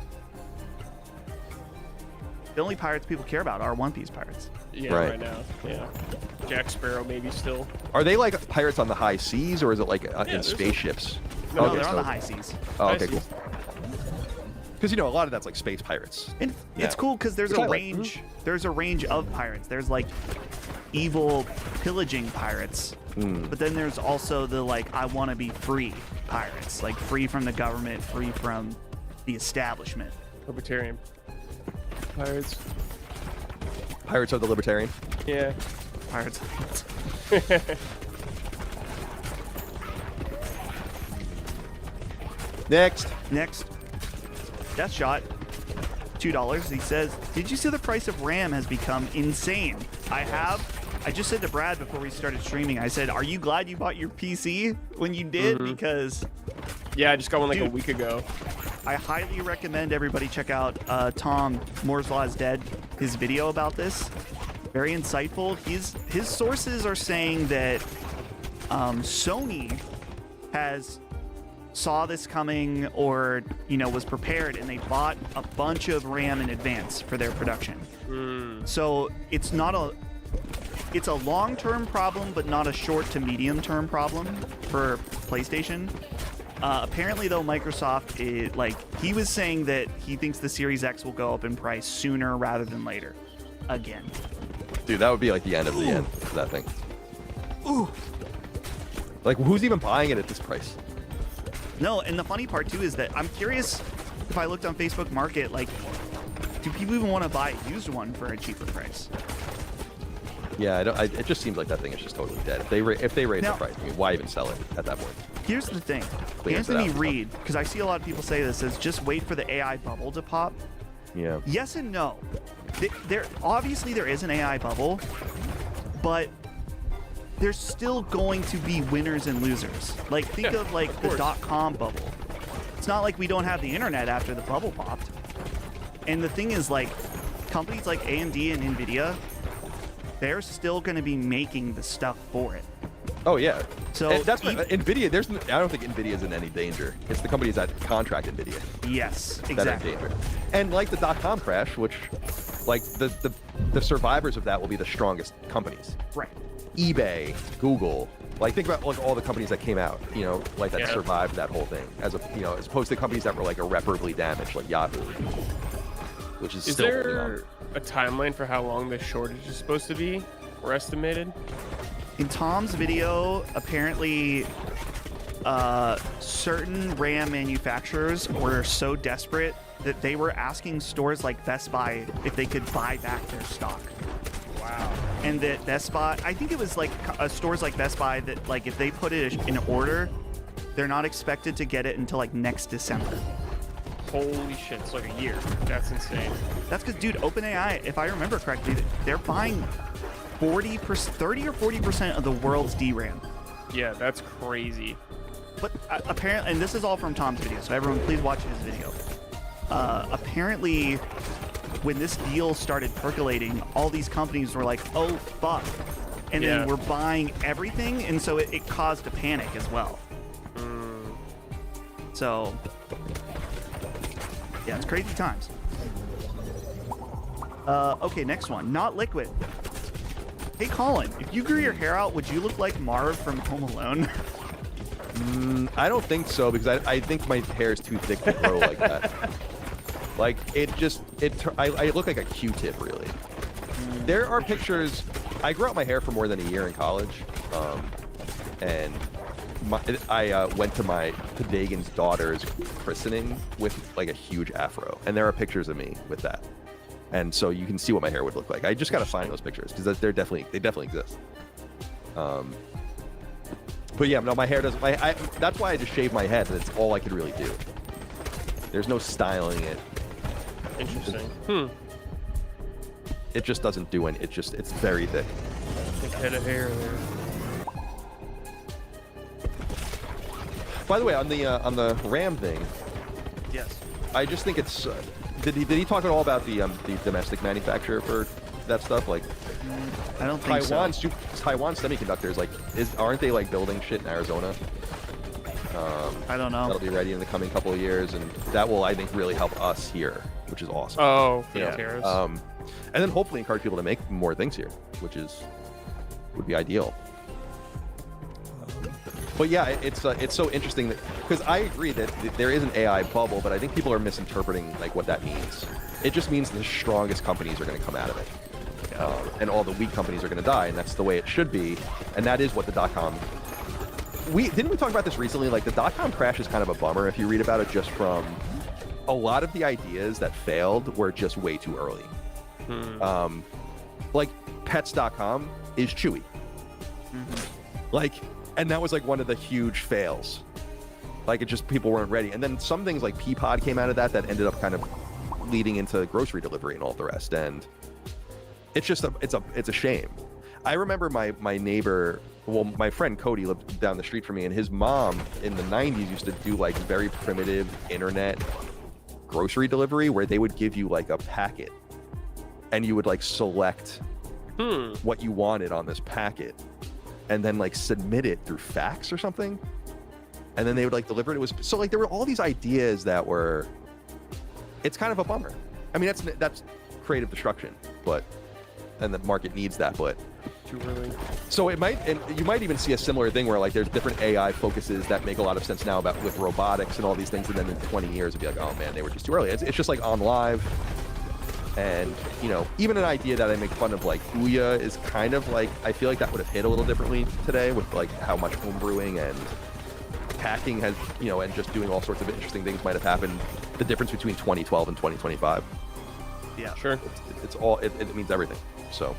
The only pirates people care about are One Piece pirates. Yeah, Right. right now. Yeah. Jack Sparrow maybe still. Are they like pirates on the high seas, or is it like in there's a- spaceships? No, Okay, they're on so- the high seas. Oh, High okay, cool. seas. Because you know a lot of that's like space pirates. And it's Yeah. cool because there's Which I a like. range. There's a range of pirates. There's like evil pillaging pirates, but then there's also the like I want to be free pirates, like free from the government, free from the establishment. Libertarian. Pirates. Pirates of the Libertarian. Yeah. Pirates. Next. Next, Death Shot, $2. He says, "Did you see the price of RAM has become insane?" I have. I just said to Brad before we started streaming. I said, "Are you glad you bought your PC when you did?" Because Yeah, I just got one like a Dude. week ago. I highly recommend everybody check out Tom Moore's Law is Dead, his video about this. Very insightful. His sources are saying that Sony saw this coming or was prepared and they bought a bunch of RAM in advance for their production. So it's a long-term problem, but not a short to medium-term problem for PlayStation. Apparently, though, Microsoft he was saying that he thinks the Series X will go up in price sooner rather than later. Again. Dude, that would be like the end of the end for that thing. Ooh. Like, who's even buying it at this price? No, and the funny part too is that I'm curious if I looked on Facebook Market, do people even want to buy a used one for a cheaper price? Yeah, it just seems like that thing is just totally dead. If they raise the Now- price, I mean, why even sell it at that point? Here's the thing. Cleans it Anthony out. Reed, because I see a lot of people say this, is just wait for the AI bubble to pop. Yeah. Yes and no. Obviously there is an AI bubble, but there's still going to be winners and losers. Think Yeah, of the course. .com bubble. It's not like we don't have the internet after the bubble popped. And the thing is, companies like AMD and Nvidia, they're still going to be making the stuff for it. Oh yeah. So And that's what Nvidia. I don't think Nvidia is in any danger. It's the companies that contract Nvidia yes, that are in exactly. danger. And like the .com crash, which, like the survivors of that will be the strongest companies. Right. eBay, Google. Like think about like all the companies that came out, like that survived that whole thing, as opposed to companies that were like irreparably damaged, like Yahoo, which is still holding on. Is there a timeline for how long this shortage is supposed to be, or estimated? In Tom's video, apparently, certain RAM manufacturers were so desperate that they were asking stores like Best Buy if they could buy back their stock. Wow. And that Best Buy, I think it was like stores like Best Buy that like if they put it in order, they're not expected to get it until like next December. Holy shit, it's like a year. That's insane. That's because, dude, OpenAI, if I remember correctly, they're buying 30 or 40% of the world's DRAM. Yeah, that's crazy. But apparently, and this is all from Tom's video, so everyone please watch his video. Apparently, when this deal started percolating, all these companies were like, oh, fuck. And then we're buying everything, and so it caused a panic as well. So, yeah, it's crazy times. Okay, next one. Not liquid. Hey, Colin, if you grew your hair out, would you look like Marv from Home Alone? I don't think so, because I think my hair is too thick to grow like that. Like I look like a Q-tip, really. There are pictures. I grew out my hair for more than a year in college, and I went to my Padagan's daughter's christening with like a huge afro, and there are pictures of me with that, and so you can see what my hair would look like. I just gotta find those pictures because they definitely exist. But yeah, no, my hair doesn't. That's why I just shaved my head. That's all I could really do. There's no styling it. Interesting. It just doesn't do any. It's very thick. Thick head of hair there. By the way, on the RAM thing, Yes. I just think it's. Did he talk at all about the domestic manufacturer for that stuff? Like I don't think Taiwan so. Taiwan Semiconductors, like aren't they like building shit in Arizona? I don't know. That'll be ready in the coming couple of years, and that will, I think, really help us here, which is awesome. Oh, for You the know, tariffs. And then hopefully encourage people to make more things here, which would be ideal. But yeah, it's so interesting that, because I agree that there is an AI bubble, but I think people are misinterpreting like what that means. It just means the strongest companies are going to come out of it, and all the weak companies are going to die, and that's the way it should be. And that is what the .com. Didn't we talk about this recently? Like the .com crash is kind of a bummer if you read about it, just from a lot of the ideas that failed were just way too early. Like pets.com is Chewy. Like, and that was like one of the huge fails. Like it just, people weren't ready. And then some things like Peapod came out of that ended up kind of leading into grocery delivery and all the rest. And it's just it's a shame. I remember my neighbor, well, my friend Cody lived down the street from me, and his mom in the 90s used to do like very primitive internet grocery delivery where they would give you like a packet and you would like select what you wanted on this packet and then like submit it through fax or something, and then they would like deliver it. It was so like there were all these ideas that were, it's kind of a bummer. I mean, that's creative destruction, and the market needs that, but Too early. so it might, and you might even see a similar thing where like there's different AI focuses that make a lot of sense now about with robotics and all these things, and then in 20 years it'd be like, oh man, they were just too early. It's just like on live, and even an idea that I make fun of like Ouya is kind of like, I feel like that would have hit a little differently today with like how much homebrewing and hacking has, and just doing all sorts of interesting things might have happened. The difference between 2012 and 2025. Yeah. Sure. It's all, it means everything. So,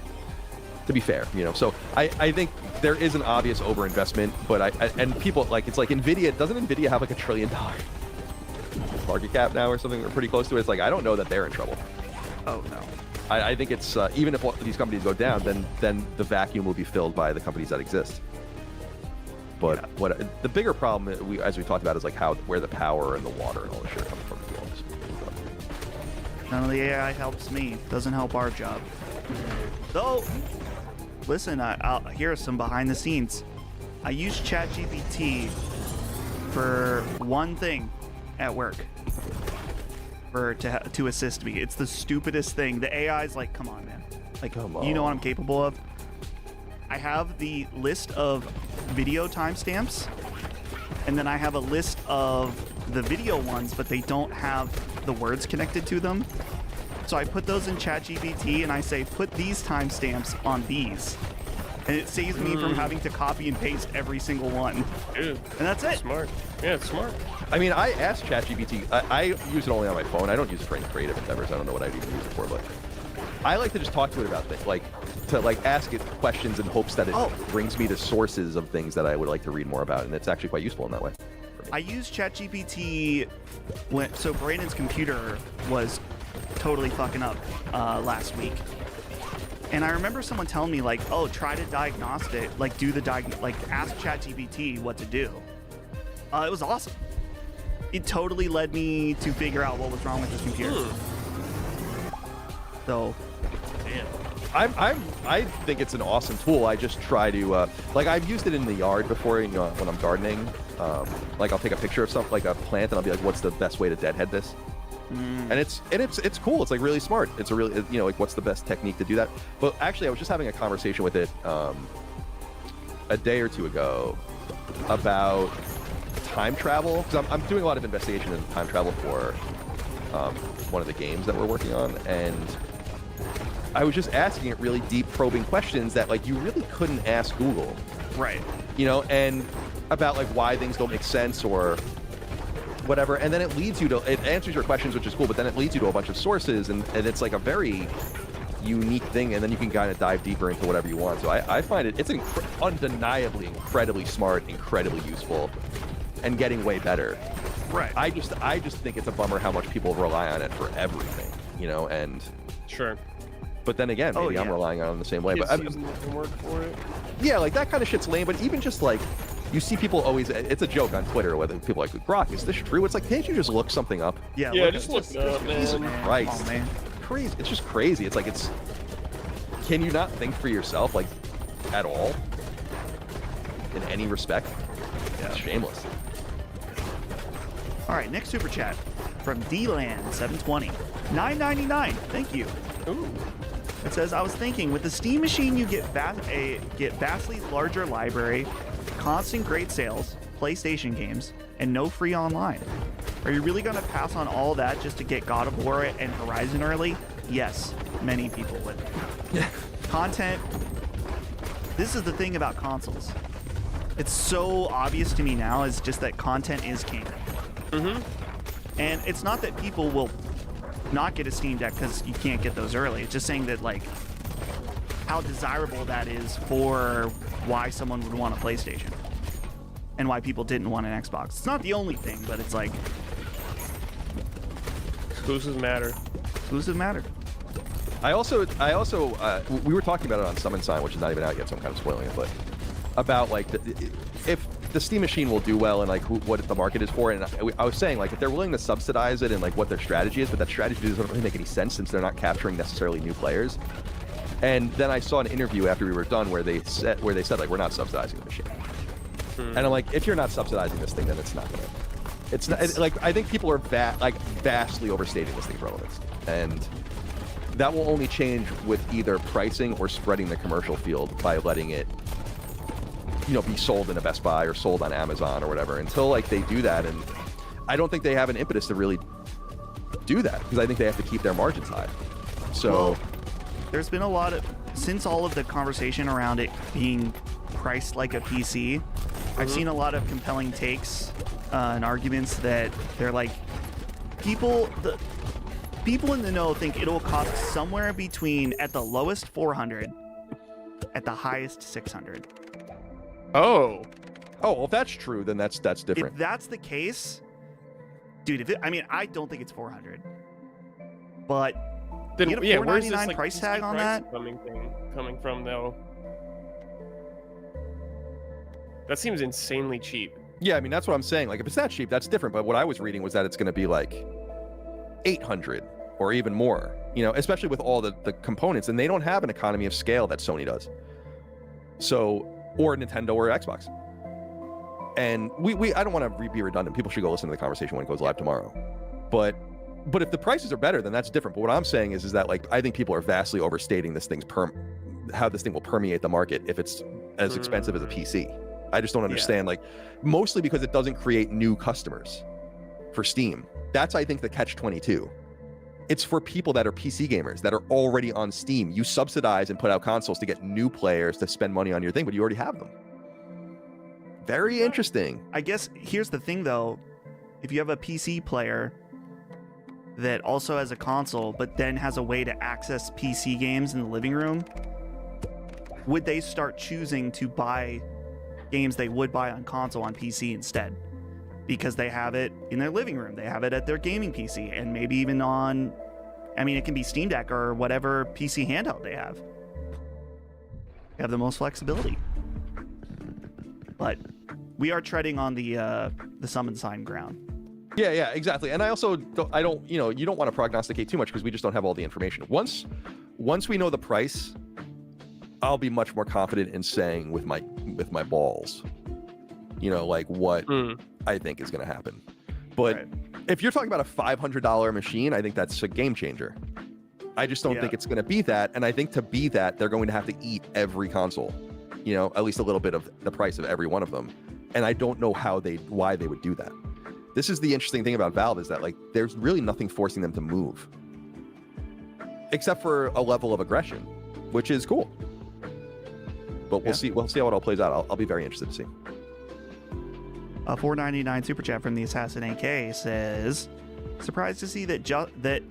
to be fair, so I think there is an obvious overinvestment, but and people like, it's like Nvidia, doesn't Nvidia have like $1 trillion market cap now or something? We're pretty close to it. It's like, I don't know that they're in trouble. Oh no. I think it's even if these companies go down, then the vacuum will be filled by the companies that exist. But what the bigger problem, as we talked about, is like where the power and the water and all the shit are coming from. To be honest. None of the AI helps me. Doesn't help our job. Though, listen, I'll here are some behind the scenes. I use ChatGPT for one thing at work. To assist me. It's the stupidest thing. The AI's like, come on, man. Like, you know what I'm capable of? I have the list of video timestamps, and then I have a list of the video ones, but they don't have the words connected to them. So I put those in ChatGPT, and I say, put these timestamps on these. And it saves me from having to copy and paste every single one. Dude, and that's it. Smart. Yeah, it's smart. I mean, I asked ChatGPT. I use it only on my phone. I don't use it for any creative endeavors. I don't know what I'd even use it for, but I like to just talk to it about things, like to ask it questions in hopes that it brings me to sources of things that I would like to read more about, and it's actually quite useful in that way. I used ChatGPT so Brandon's computer was totally fucking up last week. And I remember someone telling me, like, oh, try to diagnose it, like, ask ChatGPT what to do. It was awesome. It totally led me to figure out what was wrong with his computer. So, damn. I think it's an awesome tool. I just try to, like, I've used it in the yard before, you know, when I'm gardening. Like, I'll take a picture of something, like a plant, and I'll be like, what's the best way to deadhead this? And it's cool. It's like really smart. It's a really, you know, like, what's the best technique to do that? But actually, I was just having a conversation with it a day or two ago about time travel, because I'm doing a lot of investigation in time travel for one of the games that we're working on, and I was just asking it really deep, probing questions that, like, you really couldn't ask Google, right? You know, and about, like, why things don't make sense or whatever, and then it answers your questions, which is cool, but then it leads you to a bunch of sources, and it's like a very unique thing, and then you can kind of dive deeper into whatever you want. So I find it's undeniably incredibly smart, incredibly useful, and getting way better. Right. I just think it's a bummer how much people rely on it for everything, you know, and sure. But then again, maybe I'm relying on it in the same way. But work for it. Yeah, like that kind of shit's lame. But even just like, you see people always, it's a joke on Twitter whether people are like, Grok, is this true? It's like, can't you just look something up? Yeah, just look it up, man. Jesus Christ. Oh, man. Crazy. It's just crazy. It's like, can you not think for yourself, like, at all? In any respect? Yeah. It's shameless. All right, next super chat from DLand720. $9.99. Thank you. Ooh. It says, I was thinking, with the Steam machine, you get vastly larger library, constant great sales, PlayStation games, and no free online. Are you really going to pass on all that just to get God of War and Horizon early? Yes, many people would. Content. This is the thing about consoles. It's so obvious to me now, is just that content is king. And it's not that people will not get a Steam Deck because you can't get those early. It's just saying that, like, how desirable that is for why someone would want a PlayStation and why people didn't want an Xbox. It's not the only thing, but it's like, exclusives matter. Exclusives matter. I also we were talking about it on Summon Sign, which is not even out yet, so I'm kind of spoiling it, but about, like, if the Steam machine will do well and, like, what the market is for, and I was saying, like, if they're willing to subsidize it and, like, what their strategy is, but that strategy doesn't really make any sense since they're not capturing necessarily new players. And then I saw an interview after we were done where they said like, we're not subsidizing the machine. And I'm like, if you're not subsidizing this thing, then it's not gonna. It's not like, I think people are vastly overstating this thing's relevance, and that will only change with either pricing or spreading the commercial field by letting it, you know, be sold in a Best Buy or sold on Amazon or whatever. Until, like, they do that, and I don't think they have an impetus to really do that, because I think they have to keep their margins high. So well, there's been a lot of, since all of the conversation around it being priced like a PC, I've seen a lot of compelling takes and arguments that they're like, people in the know think it'll cost somewhere between, at the lowest, $400, at the highest, $600. Oh, well, if that's true, then that's different. If that's the case, dude, I don't think it's $400, but then you get a $4.99 price tag on that coming from, though. That seems insanely cheap. Yeah, I mean, that's what I'm saying. Like, if it's that cheap, that's different. But what I was reading was that it's going to be like $800 or even more, you know, especially with all the components. And they don't have an economy of scale that Sony does. So, or Nintendo or Xbox. And we I don't want to be redundant. People should go listen to the conversation when it goes live tomorrow. But if the prices are better, then that's different. But what I'm saying is that like I think people are vastly overstating this thing's how this thing will permeate the market if it's as expensive as a PC. I just don't understand, like, mostly because it doesn't create new customers for Steam. That's, I think, the catch-22. It's for people that are PC gamers that are already on Steam. You subsidize and put out consoles to get new players to spend money on your thing, but you already have them. Very interesting. I guess here's the thing, though. If you have a PC player that also has a console, but then has a way to access PC games in the living room, would they start choosing to buy games they would buy on console on PC instead? Because they have it in their living room, they have it at their gaming PC, and maybe even on, I mean, it can be Steam Deck or whatever PC handheld they have. They have the most flexibility. But we are treading on the summon sign ground. Yeah, exactly. And I don't, you don't want to prognosticate too much because we just don't have all the information. Once we know the price, I'll be much more confident in saying with my balls, like what I think is going to happen. But if you're talking about a $500 machine, I think that's a game changer. I just don't think it's going to be that. And I think to be that, they're going to have to eat every console, at least a little bit of the price of every one of them. And I don't know why they would do that. This is the interesting thing about Valve, is that like there's really nothing forcing them to move, except for a level of aggression, which is cool. But we'll see. We'll see how it all plays out. I'll be very interested to see. A $4.99 super chat from the Assassin AK says, "Surprised to see that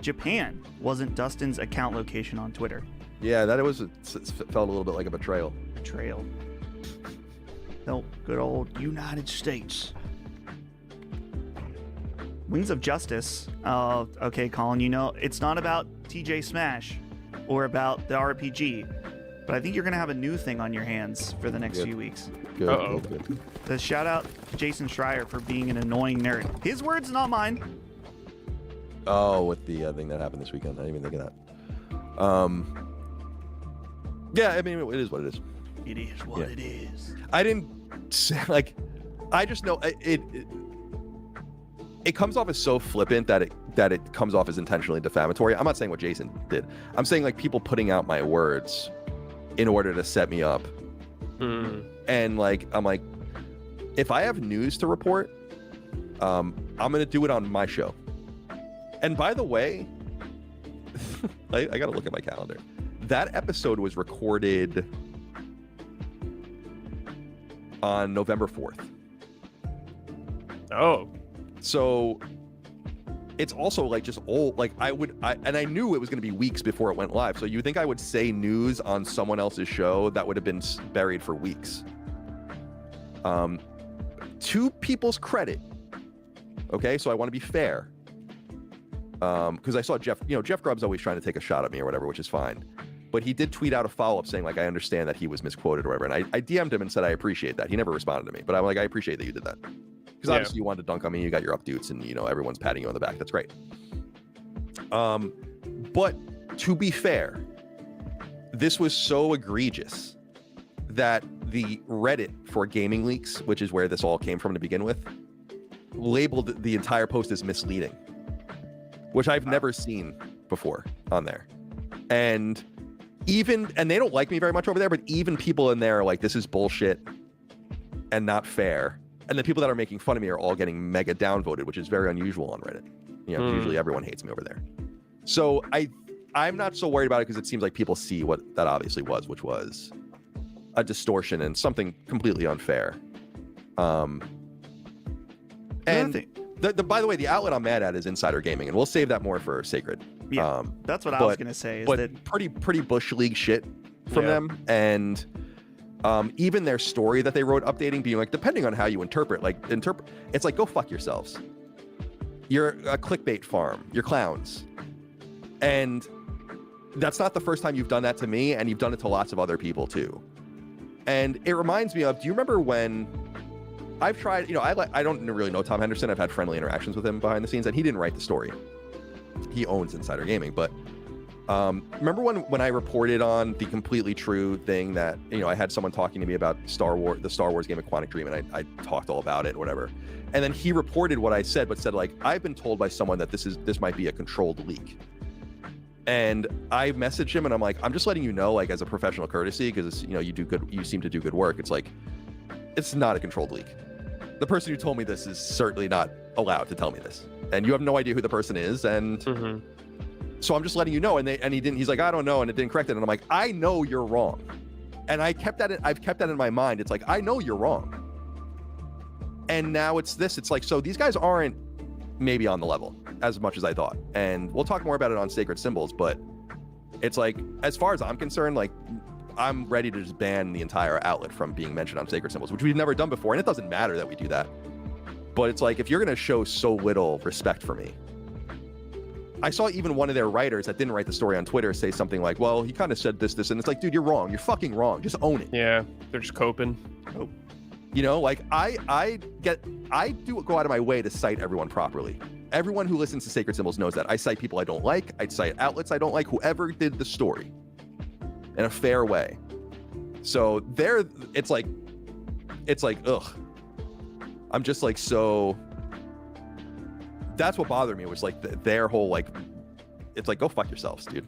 Japan wasn't Dustin's account location on Twitter." Yeah, it felt a little bit like a betrayal. Betrayal. No, good old United States. Wings of Justice. Okay, Colin, it's not about TJ Smash or about the RPG, but I think you're going to have a new thing on your hands for the next few weeks. Good. So shout out Jason Schreier for being an annoying nerd. His words, not mine. Oh, with the thing that happened this weekend. I didn't even think of that. Yeah, I mean, it is what it is. It is what it is. I didn't say, like, I just know it comes off as so flippant that it comes off as intentionally defamatory. I'm not saying what Jason did. I'm saying like people putting out my words in order to set me up. And like, I'm like, if I have news to report, I'm going to do it on my show. And by the way, I got to look at my calendar. That episode was recorded on November 4th. Oh. So it's also like just old. Like I knew it was going to be weeks before it went live. So you think I would say news on someone else's show that would have been buried for weeks. To people's credit. Okay, so I want to be fair. Because I saw Jeff Grubb's always trying to take a shot at me or whatever, which is fine. But he did tweet out a follow-up saying, like, I understand that he was misquoted or whatever. And I DM'd him and said, I appreciate that. He never responded to me. But I'm like, I appreciate that you did that. Because obviously you wanted to dunk on me. You got your updoots and, everyone's patting you on the back. That's great. But to be fair, this was so egregious that the Reddit for Gaming Leaks, which is where this all came from to begin with, labeled the entire post as misleading, which I've never seen before on there. And they don't like me very much over there, but even people in there are like, this is bullshit and not fair. And the people that are making fun of me are all getting mega downvoted, which is very unusual on Reddit. Usually everyone hates me over there. So I'm not so worried about it because it seems like people see what that obviously was, which was a distortion and something completely unfair. And by the way, the outlet I'm mad at is Insider Gaming, and we'll save that more for Sacred. Yeah, that's what I was gonna say. That pretty Bush League shit from them, and even their story that they wrote updating, being like, depending on how you interpret, it's like, go fuck yourselves. You're a clickbait farm. You're clowns, and that's not the first time you've done that to me, and you've done it to lots of other people too. And it reminds me of, do you remember when I've tried, I don't really know Tom Henderson. I've had friendly interactions with him behind the scenes, and he didn't write the story. He owns Insider Gaming, but Remember when I reported on the completely true thing that, you know, I had someone talking to me about the Star Wars game of Quantic Dream, and I talked all about it or whatever. And then he reported what I said, but said, like, I've been told by someone that this might be a controlled leak. And I messaged him and I'm like, I'm just letting you know, like, as a professional courtesy, because, you know, you seem to do good work. It's like, it's not a controlled leak. The person who told me this is certainly not allowed to tell me this. And you have no idea who the person is. And so I'm just letting you know. And he didn't, he's like, I don't know. And it didn't correct it. And I'm like, I know you're wrong. And I've kept that in my mind. It's like, I know you're wrong. And now it's this, it's like, so these guys aren't maybe on the level as much as I thought. And we'll talk more about it on Sacred Symbols, but it's like, as far as I'm concerned, like, I'm ready to just ban the entire outlet from being mentioned on Sacred Symbols, which we've never done before. And it doesn't matter that we do that. But it's like, if you're going to show so little respect for me, I saw even one of their writers that didn't write the story on Twitter say something like, well, he kind of said this, and it's like, dude, you're wrong. You're fucking wrong. Just own it. Yeah, they're just coping. Oh. You know, like, I do go out of my way to cite everyone properly. Everyone who listens to Sacred Symbols knows that. I cite people I don't like. I cite outlets I don't like, whoever did the story in a fair way. So it's like, ugh. I'm just like, so that's what bothered me, was like their whole, like, it's like, go fuck yourselves, dude.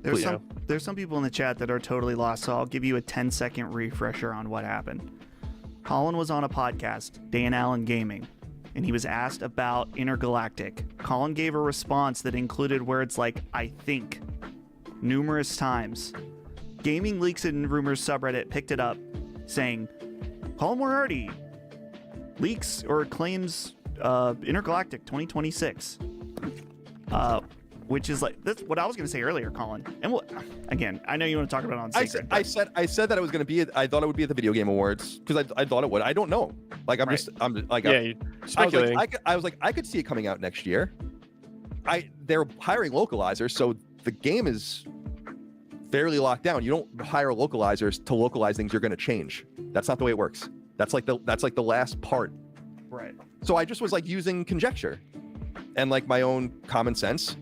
There's some people in the chat that are totally lost, so I'll give you a 10-second refresher on what happened. Colin was on a podcast, Dan Allen Gaming, and he was asked about Intergalactic. Colin gave a response that included words like, I think, numerous times. Gaming Leaks and Rumors subreddit picked it up, saying, Colin Moriarty leaks or claims Intergalactic 2026. Which is like, that's what I was going to say earlier, Colin. And again, I know you want to talk about it on Sacred. I said that it was going to be, I thought it would be at the Video Game Awards, because I thought it would. I don't know. Like, I'm like, yeah, you're speculating. I was like, I could see it coming out next year. They're hiring localizers, so the game is fairly locked down. You don't hire localizers to localize things you're going to change. That's not the way it works. That's like the last part. Right. So I just was like using conjecture and like my own common sense.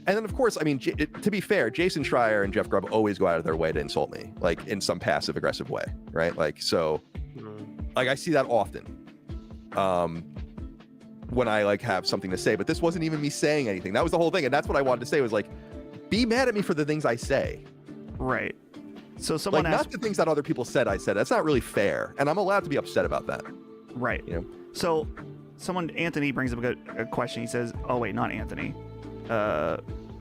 And then, of course, I mean, to be fair, Jason Schreier and Jeff Grubb always go out of their way to insult me, like, in some passive aggressive way, right? Like, so, like, I see that often when I, like, have something to say. But this wasn't even me saying anything. That was the whole thing. And that's what I wanted to say, was like, be mad at me for the things I say. Right. So someone asked, not the things that other people said I said. That's not really fair. And I'm allowed to be upset about that. Right. You know? So Anthony brings up a question. He says, oh, wait, not Anthony.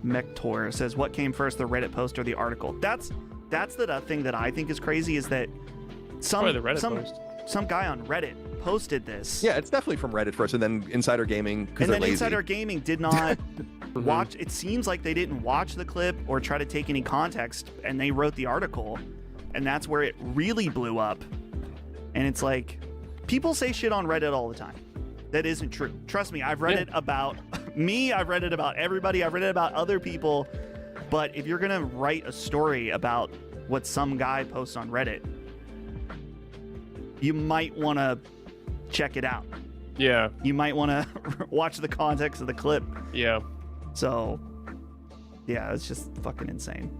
Mektor says, what came first, the Reddit post or the article? That's the thing that I think is crazy, is that some guy on Reddit posted this. Yeah, it's definitely from Reddit first, and then Insider Gaming, because they're lazy. Insider Gaming did not watch. It seems like they didn't watch the clip or try to take any context, and they wrote the article, and that's where it really blew up. And it's like, people say shit on Reddit all the time. That isn't true. Trust me, I've read it about me, I've read it about everybody, I've read it about other people. But if you're gonna write a story about what some guy posts on Reddit, you might want to check it out. Yeah. You might want to watch the context of the clip. Yeah. So, yeah, it's just fucking insane.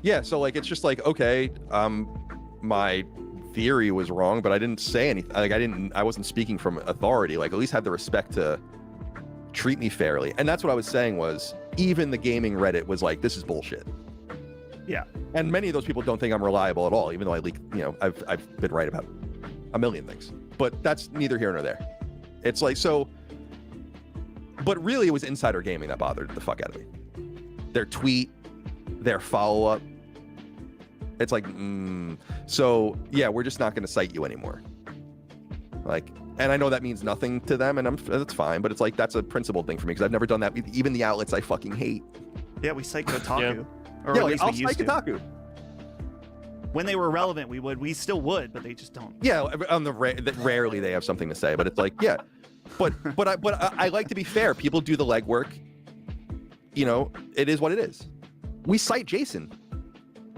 Yeah, so, like, it's just like, okay, my theory was wrong, but I didn't say anything. Like, I wasn't speaking from authority. Like, at least have the respect to treat me fairly. And that's what I was saying, was even the gaming Reddit was like, this is bullshit. Yeah. And many of those people don't think I'm reliable at all, even though I leak, you know, I've been right about a million things. But that's neither here nor there. It's like, so, but really it was Insider Gaming that bothered the fuck out of me. Their tweet, their follow-up. It's like, so yeah, we're just not going to cite you anymore. Like, and I know that means nothing to them, and that's fine, but it's like, that's a principled thing for me, because I've never done that with even the outlets I fucking hate. Yeah, we cite Kotaku. Yeah. Or Yeah, at like, least I'll we used cite to. Kotaku. When they were relevant, we still would, but they just don't. Yeah, on rarely they have something to say, but it's like, yeah. But I like to be fair. People do the legwork. You know, it is what it is. We cite Jason.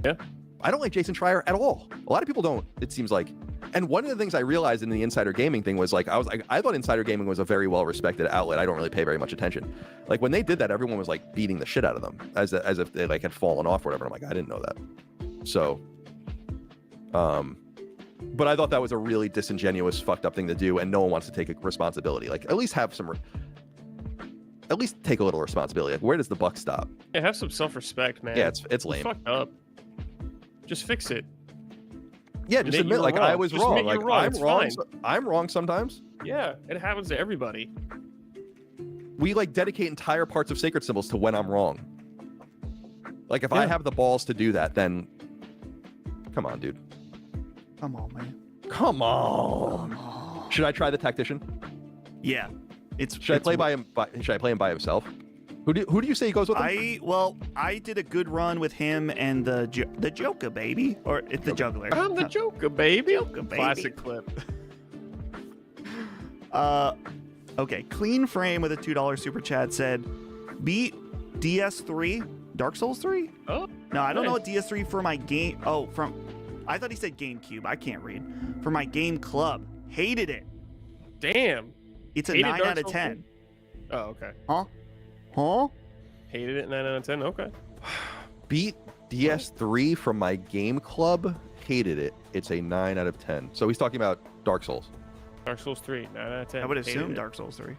Yeah. I don't like Jason Schreier at all. A lot of people don't, it seems like. And one of the things I realized in the insider gaming thing was like, I thought insider gaming was a very well respected outlet. I don't really pay very much attention. Like when they did that, everyone was like beating the shit out of them as if they like had fallen off or whatever. I'm like, I didn't know that. So, but I thought that was a really disingenuous, fucked up thing to do, and no one wants to take a responsibility. Like at least take a little responsibility. Like, where does the buck stop? Yeah, have some self-respect, man. Yeah, it's You lame. fucked up. Just fix it. Yeah, just admit admit you were like wrong. I was Just wrong. admit Like you're wrong. I'm It's wrong. fine. I'm wrong sometimes. Yeah, it happens to everybody. We like dedicate entire parts of sacred symbols to when I'm wrong. Like if I have the balls to do that, then come on, dude. Come on, man. Come on. Come on. Should I try the tactician? Yeah. Should I play him by himself? Who do you say he goes with him? I did a good run with him and the Joker baby, or it's the juggler. I'm the Joker, baby. Joker, baby. Classic clip. Okay, Clean Frame with a $2 super chat said, beat DS3, Dark Souls 3? Oh, No, I don't know nice. what DS3 for my game. Oh, I thought he said GameCube. I can't read. For my game club, hated it. Damn. It's a Hated 9 Dark out of Souls 10. Oh, okay. Huh? Hated it 9 out of 10. Okay. Beat DS3 from my game club. Hated it. It's a 9 out of 10. So he's talking about Dark Souls. Dark Souls 3, 9 out of 10. I would Hated assume it. Dark Souls 3.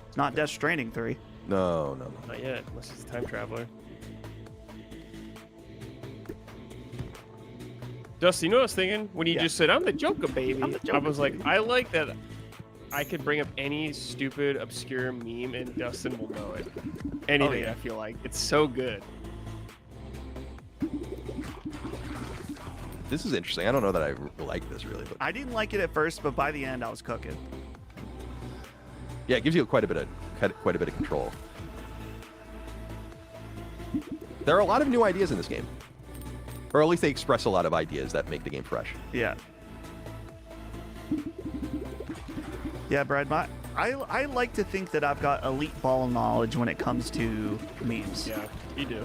It's not Death Stranding 3. No. Not yet, unless it's a time traveler. Dustin, you know what I was thinking? When you Yeah. just said, I'm the Joker, baby. I'm the I Joker, was like, I like that I could bring up any stupid, obscure meme and Dustin will know it. Anything, yeah. I feel like. It's so good. This is interesting. I don't know that I like this really, but I didn't like it at first, but by the end, I was cooking. yeah, it gives you quite a bit of control. There are a lot of new ideas in this game, or at least they express a lot of ideas that make the game fresh. Yeah. Yeah, Brad, I like to think that I've got elite ball knowledge when it comes to memes. Yeah, you do.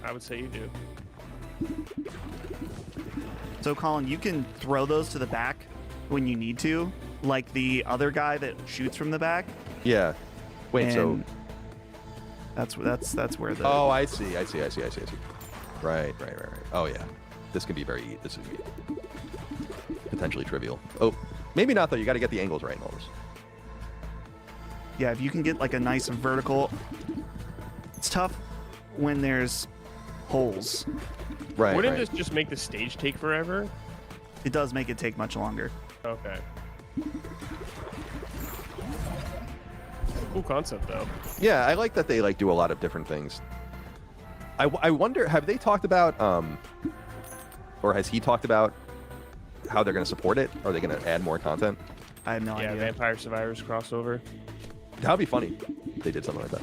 I would say you do. So, Colin, you can throw those to the back when you need to, like the other guy that shoots from the back. Yeah. Wait. So. And that's where the. Oh, I see. Right. Oh yeah. This can be potentially trivial. Oh, maybe not though. You got to get the angles right in all this. Yeah, if you can get like a nice vertical. It's tough when there's holes. Right. Wouldn't right. this just make the stage take forever? It does make it take much longer. Okay. Cool concept, though. Yeah, I like that they like do a lot of different things. I wonder, have they talked about, or has he talked about how they're going to support it? Are they going to add more content? I have no Yeah, idea. Vampire Survivors crossover. That would be funny if they did something like that.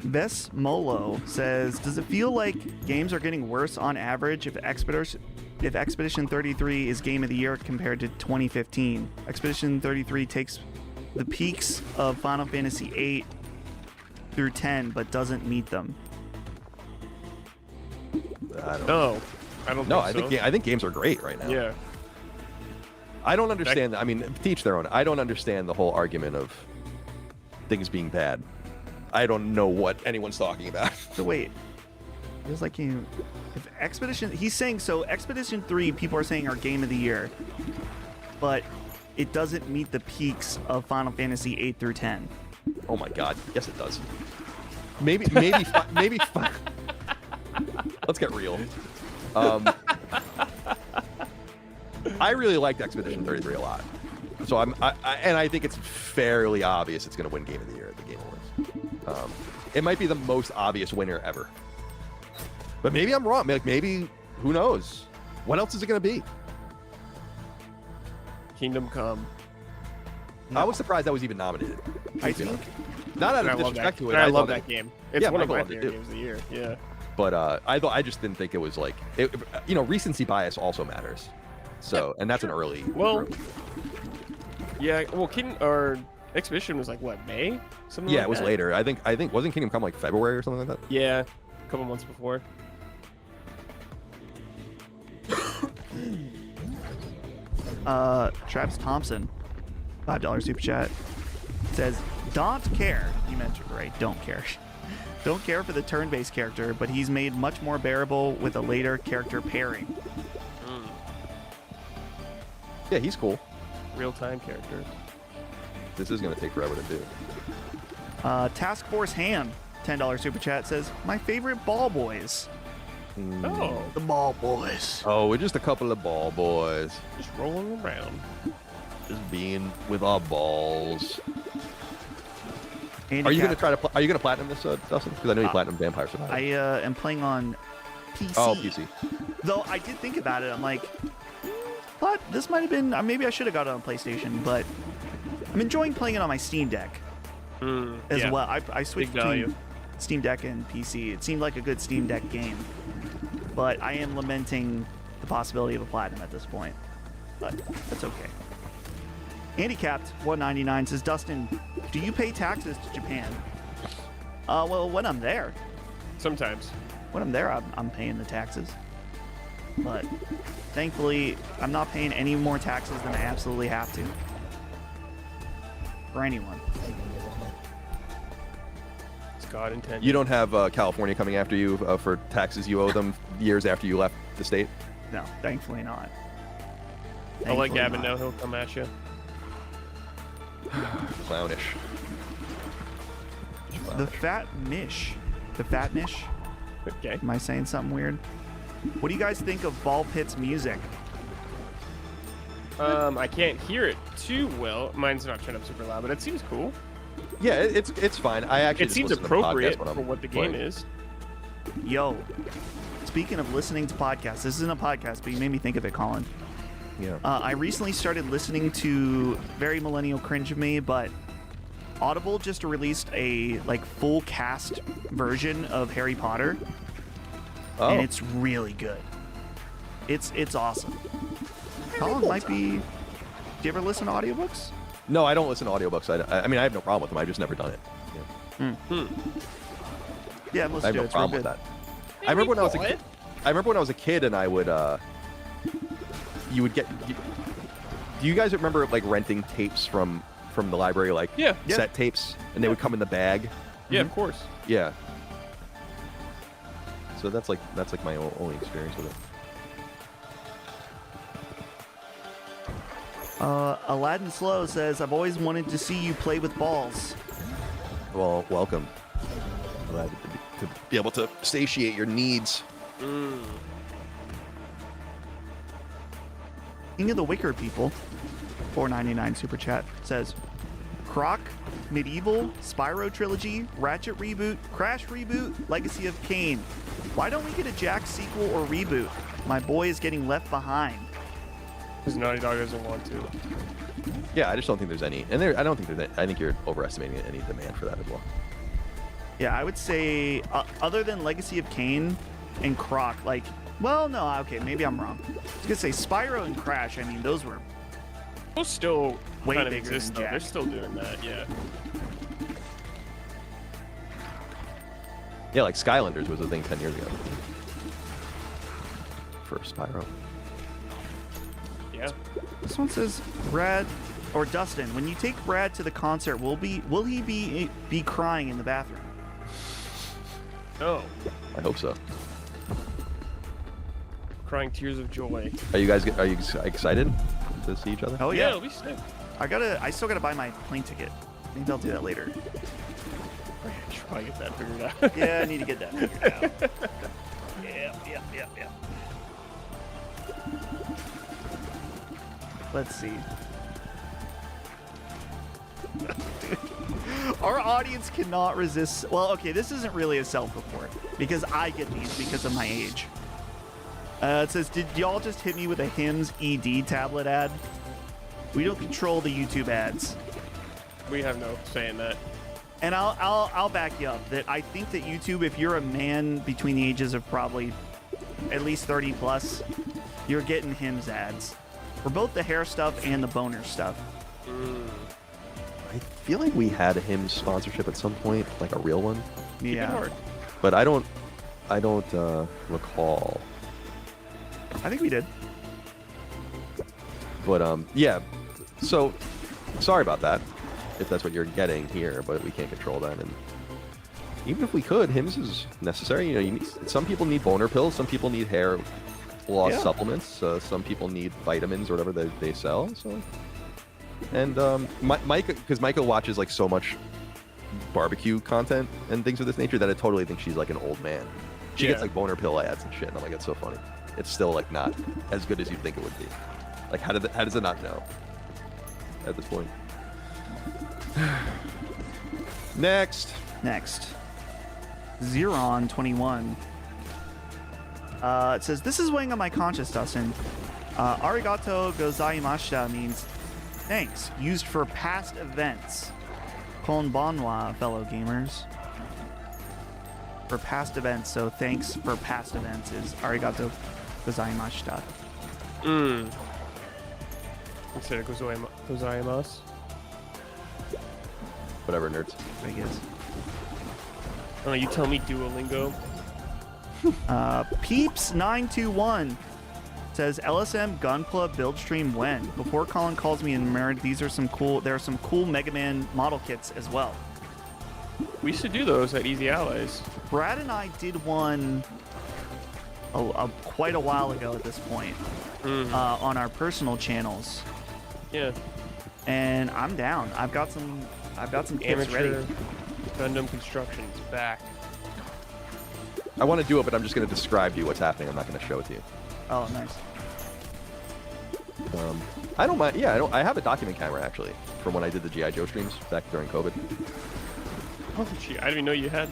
Ves Molo says, does it feel like games are getting worse on average if Expedition 33 is Game of the Year compared to 2015? Expedition 33 takes the peaks of Final Fantasy 8 through 10, but doesn't meet them. I don't No, I don't No, think so. I think games are great right now. Yeah. I don't understand. I mean, to each their own. I don't understand the whole argument of things being bad. I don't know what anyone's talking about. So wait, feels like if Expedition, he's saying so. Expedition 3, people are saying are Game of the Year, but it doesn't meet the peaks of Final Fantasy 8 through 10. Oh my god, yes it does. Maybe, maybe. Let's get real. I really liked Expedition 33 a lot, so and I think it's fairly obvious it's going to win Game of the Year at the Game Awards. It might be the most obvious winner ever, but maybe I'm wrong. Maybe who knows? What else is it going to be? Kingdom Come. I was surprised that was even nominated. I think Not out I of love that. disrespect to it. I love thought that game. It's Yeah, one of Michael my loved it favorite too. games of the year. Yeah. But I just didn't think it was like recency bias also matters. So and that's an early. Well, yeah. Well, Expedition was like what, May? Something Yeah, like it was that? later. I think wasn't Kingdom Come like February or something like that? Yeah, a couple months before. Travis Thompson, $5 super chat, says, "Don't care." You meant right, don't care. Don't care for the turn-based character, but he's made much more bearable with a later character pairing. Yeah, he's cool. Real-time character. This is going to take forever to do. Task Force Ham, $10 super chat, says, "My favorite ball boys." Oh, The ball boys. Oh, we're just a couple of ball boys. just rolling around. Just being with our balls. Andy Are you Cap- going to try to? Are you going to platinum this, Dustin? Because I know you platinum Vampire Survivor. I am playing on PC. Oh, PC. Though I did think about it. I'm like, but this might have been. Maybe I should have got it on PlayStation, but I'm enjoying playing it on my Steam Deck as yeah. well. I switched Big value. between Steam Deck and PC. It seemed like a good Steam Deck game, but I am lamenting the possibility of a platinum at this point. But that's okay. Handicapped 199 says, "Dustin, do you pay taxes to Japan?" Well, when I'm there. Sometimes. When I'm there, I'm paying the taxes. But thankfully, I'm not paying any more taxes than I absolutely have to. For anyone. It's God intended. You don't have California coming after you for taxes you owe them years after you left the state? No, thankfully not. I'll let Thankfully Gavin not. know. He'll come at you. Clownish. The Fat Nish. The Fat Nish? Okay. Am I saying something weird? What do you guys think of Ball Pit's music? I can't hear it too well. Mine's not turned up super loud, but it seems cool. Yeah, it's fine. I actually It just seems listen to podcasts appropriate when I'm for what the game playing. is. Yo, speaking of listening to podcasts, this isn't a podcast, but you made me think of it, Colin. Yeah. I recently started listening to, very millennial cringe of me, but Audible just released a full cast version of Harry Potter, Oh. and it's really good. It's awesome. Colin might be. Do you ever listen to audiobooks? No, I don't listen to audiobooks. I mean, I have no problem with them. I've just never done it. Yeah, I've I listened have to it. no It's real problem with good. that. I remember when I was a kid. I remember when I was a kid, and I would. You would get. Do you guys remember renting tapes from the library, Yeah. set tapes, and they would come in the bag? Yeah, of course. Yeah. So that's like my only experience with it. Aladdin Slow says, "I've always wanted to see you play with balls." Well, welcome. Glad to be able to satiate your needs. King of the Wicker People, $4.99 super chat, says, "Croc, Medieval, Spyro Trilogy, Ratchet Reboot, Crash Reboot, Legacy of Kain. Why don't we get a Jack sequel or reboot? My boy is getting left behind." Because Naughty Dog doesn't want to. Yeah, I just don't think there's any, and I don't think there's. I think you're overestimating any demand for that as well. Yeah, I would say, other than Legacy of Kain and Croc, well, no, okay, maybe I'm wrong. I was gonna say Spyro and Crash. I mean, those were Those still Way kind of bigger exist, than though. They're Jack. still doing that, yeah. Yeah, like Skylanders was a thing 10 years ago. For Spyro. Yeah. This one says, "Brad or Dustin, when you take Brad to the concert, will he be crying in the bathroom?" Oh, I hope so. crying tears of joy. Are you excited to see each other? Oh Yeah, yeah. it'll be sick. I still gotta buy my plane ticket. Maybe I'll do that later. I should probably get that figured out. Yeah, I need to get that figured out. Yeah. Let's see. Our audience cannot resist. Well, okay, this isn't really a self-report because I get these because of my age. It says, "Did y'all just hit me with a Hims ED tablet ad? We don't control the YouTube ads." We have no say in that. And I'll back you up that I think that YouTube, if you're a man between the ages of probably at least 30 plus, you're getting Hims ads for both the hair stuff and the boner stuff. I feel like we had a Hims sponsorship at some point, like a real one, Keep it Yeah, hard. but I don't recall. I think we did. But yeah. So sorry about that, if that's what you're getting here, but we can't control that. And even if we could, Hims is necessary. You know, you need, some people need boner pills, some people need hair loss supplements, some people need vitamins or whatever they sell. So, and Micah, because Micah watches like so much barbecue content and things of this nature that I totally think she's like an old man. She gets like boner pill ads and shit, and I'm like, it's so funny. It's still like not as good as you'd think it would be. Like, how does it not know at this point? Next. Zeron21. It says, this is weighing on my conscience, Dustin. Arigato gozaimashita means thanks, used for past events. Konbanwa, fellow gamers. For past events, so thanks for past events is arigato gozaimashita. Instead of gozaimasu. Whatever, nerds. I guess. Oh, you tell me Duolingo. Peeps921 says LSM Gunpla build stream when? Before Colin calls me and married, there are some cool Mega Man model kits as well. We used to do those at Easy Allies. Brad and I did one quite a while ago at this point on our personal channels. Yeah. And I'm down. I've got some kits ready. Gundam construction's back. I want to do it, but I'm just going to describe to you what's happening. I'm not going to show it to you. Oh, nice. I don't mind. Yeah, I have a document camera actually from when I did the GI Joe streams back during COVID. Oh, gee, I didn't even know you had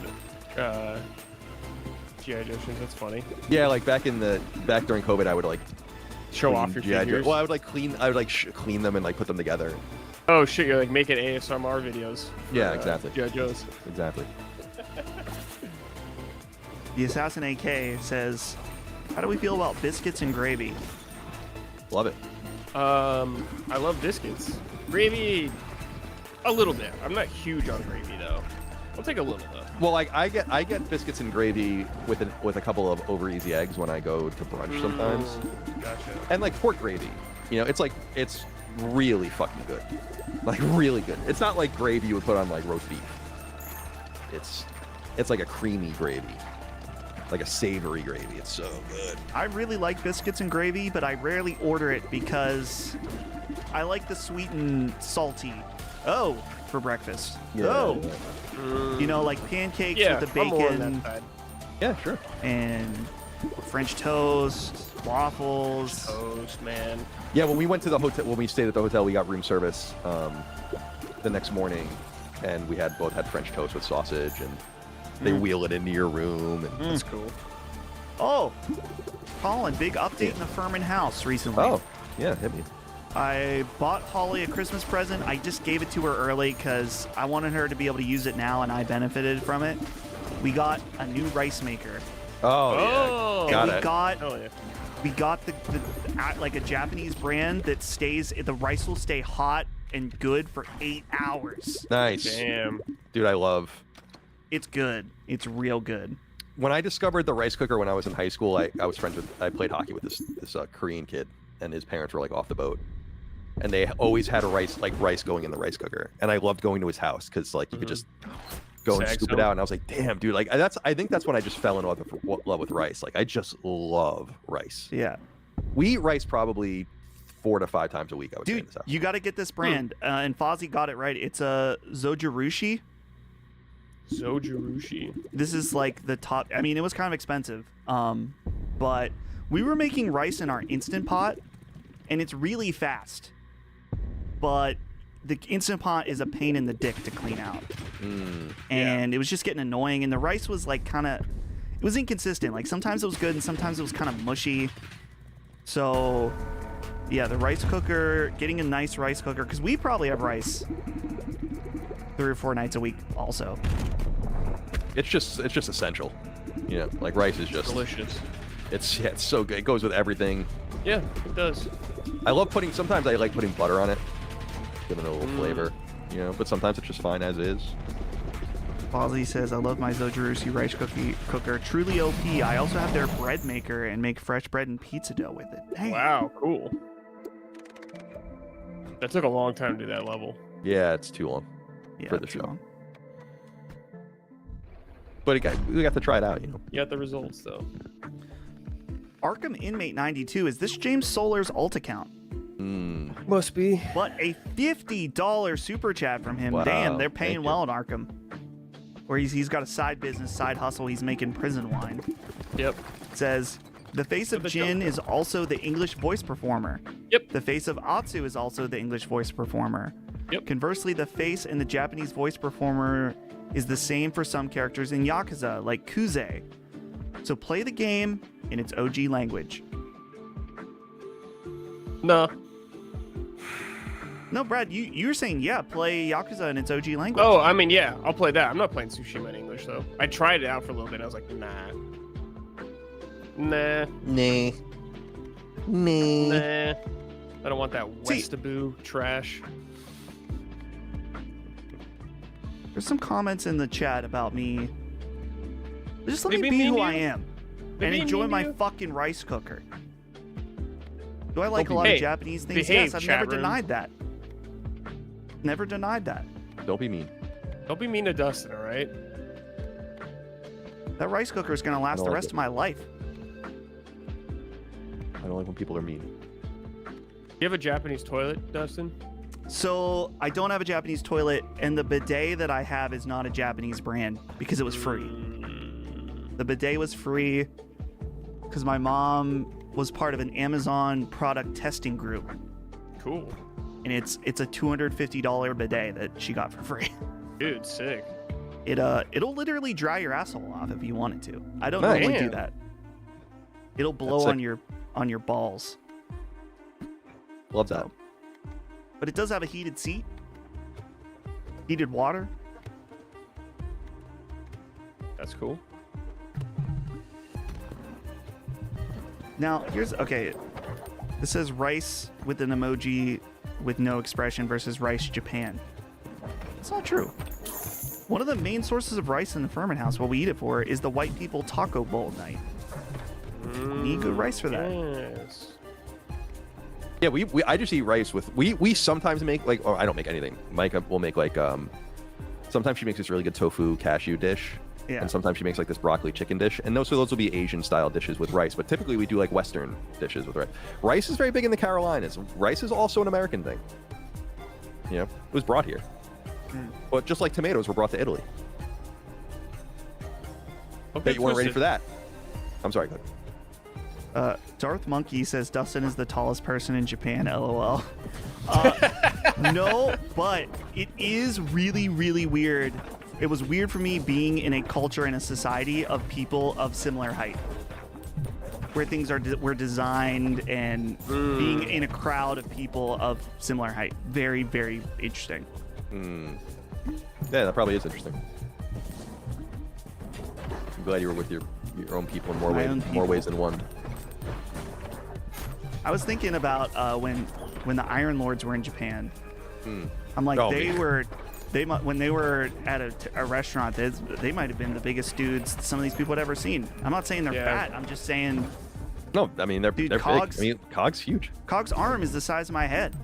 GI Joe streams. That's funny. Yeah, like back during COVID, I would like show off your GI figures. Joe. Well, I would like clean them and like put them together. Oh shit! You're like making ASMR videos. Yeah, exactly. GI Joes. Exactly. The Assassin AK says, how do we feel about biscuits and gravy? Love it. I love biscuits. Gravy, a little bit. I'm not huge on gravy though. I'll take a little though. Well, like I get biscuits and gravy with a couple of over easy eggs when I go to brunch sometimes. Gotcha. And like pork gravy, you know, it's really fucking good. Like really good. It's not like gravy you would put on like roast beef. It's like a creamy gravy. Like a savory gravy. It's so good. I really like biscuits and gravy, but I rarely order it because I like the sweet and salty. Oh, for breakfast. Yeah. Oh. You know, like pancakes with the I'm more on bacon that side. Yeah, sure. and French toast, waffles. Toast, man. Yeah, when we went to the hotel, when we stayed at the hotel, we got room service the next morning, and we both had French toast with sausage, and they wheel it into your room. And That's cool. Oh, Colin, big update in the Furman house recently. Oh, yeah, hit me. I bought Holly a Christmas present. I just gave it to her early because I wanted her to be able to use it now, and I benefited from it. We got a new rice maker. Oh, yeah. And Got it. we got the like a Japanese brand that the rice will stay hot and good for 8 hours. Nice. Damn. Dude, I love. It's good. It's real good. When I discovered the rice cooker when I was in high school, I played hockey with this Korean kid, and his parents were like off the boat, and they always had rice going in the rice cooker, and I loved going to his house because like you could just go and scoop it out, and I was like, damn, dude, like I think that's when I just fell in love with rice. Like I just love rice. Yeah. We eat rice probably 4 to 5 times a week. I would say in Dude, this house. you got to get this brand. And Fozzie got it right. It's a Zojirushi. Zojirushi. This is like the top. I mean, it was kind of expensive, but we were making rice in our Instant Pot, and it's really fast. But the Instant Pot is a pain in the dick to clean out, and it was just getting annoying. And the rice was like it was inconsistent. Like sometimes it was good, and sometimes it was kind of mushy. So, yeah, the rice cooker, getting a nice rice cooker, because we probably have rice 3 or 4 nights a week also. It's just essential. You know, like rice is just Delicious. It's so good. It goes with everything. Yeah, it does. Sometimes I like putting butter on it, giving it a little flavor, you know, but sometimes it's just fine as is. Fozzie says, I love my Zojirushi rice cooker. Truly OP. I also have their bread maker and make fresh bread and pizza dough with it. Dang. Wow, cool. That took a long time to do that level. Yeah, it's too long Yeah, for the too show. long. But we got to try it out, you know. You got the results though. Arkham Inmate 92, is this James Solar's alt account? Must be. But a $50 super chat from him. Wow, Damn, they're thank paying you. well at Arkham. Where he's got a side business, side hustle. He's making prison wine. Yep. It says, the face of Jin is also the English voice performer. Yep. The face of Atsu is also the English voice performer. Yep. Conversely, the face and the Japanese voice performer is the same for some characters in Yakuza, like Kuze. So play the game in its OG language. No. No, Brad, you're saying, yeah, play Yakuza in its OG language. Oh, I mean, yeah, I'll play that. I'm not playing Tsushima in English though. I tried it out for a little bit. And I was like, nah. Nah. I don't want that Westaboo trash. There's some comments in the chat about me. Just let They me be be mean who to I you? am They and be enjoy mean to my you? fucking rice cooker. Do I like a Don't lot be- of Hey, Japanese things? behave, Yes, I've chat never room. denied that. Never denied that. Don't be mean. Don't be mean to Dustin, all right? That rice cooker is going to last don't the like rest it. of my life. I don't like when people are mean. You have a Japanese toilet, Dustin? So I don't have a Japanese toilet, and the bidet that I have is not a Japanese brand because it was free. The bidet was free because my mom was part of an Amazon product testing group, Cool. and it's a $250 bidet that she got for free. Dude, sick. It'll literally dry your asshole off if you wanted to. I don't Nice. normally do Damn. that. It'll blow That's on your balls. Love that. But it does have a heated seat, heated water. That's cool. Now, okay. This says rice with an emoji with no expression versus rice Japan. It's not true. One of the main sources of rice in the Furman house, what we eat it for, is the white people taco bowl night. Need good rice for that. Yes. Yeah, I just eat rice with we sometimes make like, or I don't make anything. Micah will make like sometimes she makes this really good tofu cashew dish. Yeah. And sometimes she makes like this broccoli chicken dish. And those will be Asian style dishes with rice. But typically we do like Western dishes with rice. Rice is very big in the Carolinas. Rice is also an American thing. You know, it was brought here. But just like tomatoes were brought to Italy. Bet you weren't ready for that. I'm sorry, go ahead. Darth Monkey says Dustin is the tallest person in Japan. LOL. No, but it is really, really weird. It was weird for me being in a culture and a society of people of similar height, where things were designed, and being in a crowd of people of similar height. Very, very interesting. Yeah, that probably is interesting. I'm glad you were with your own people in My own more ways than one. I was thinking about when the Iron Lords were in Japan. I'm like, Oh, they man. were when they were at a restaurant, they might have been the biggest dudes some of these people had ever seen. I'm not saying they're Yeah. fat. I'm just saying No, I mean they're Dude, they're Cogs- big. I mean Cog's huge. Cog's arm is the size of my head.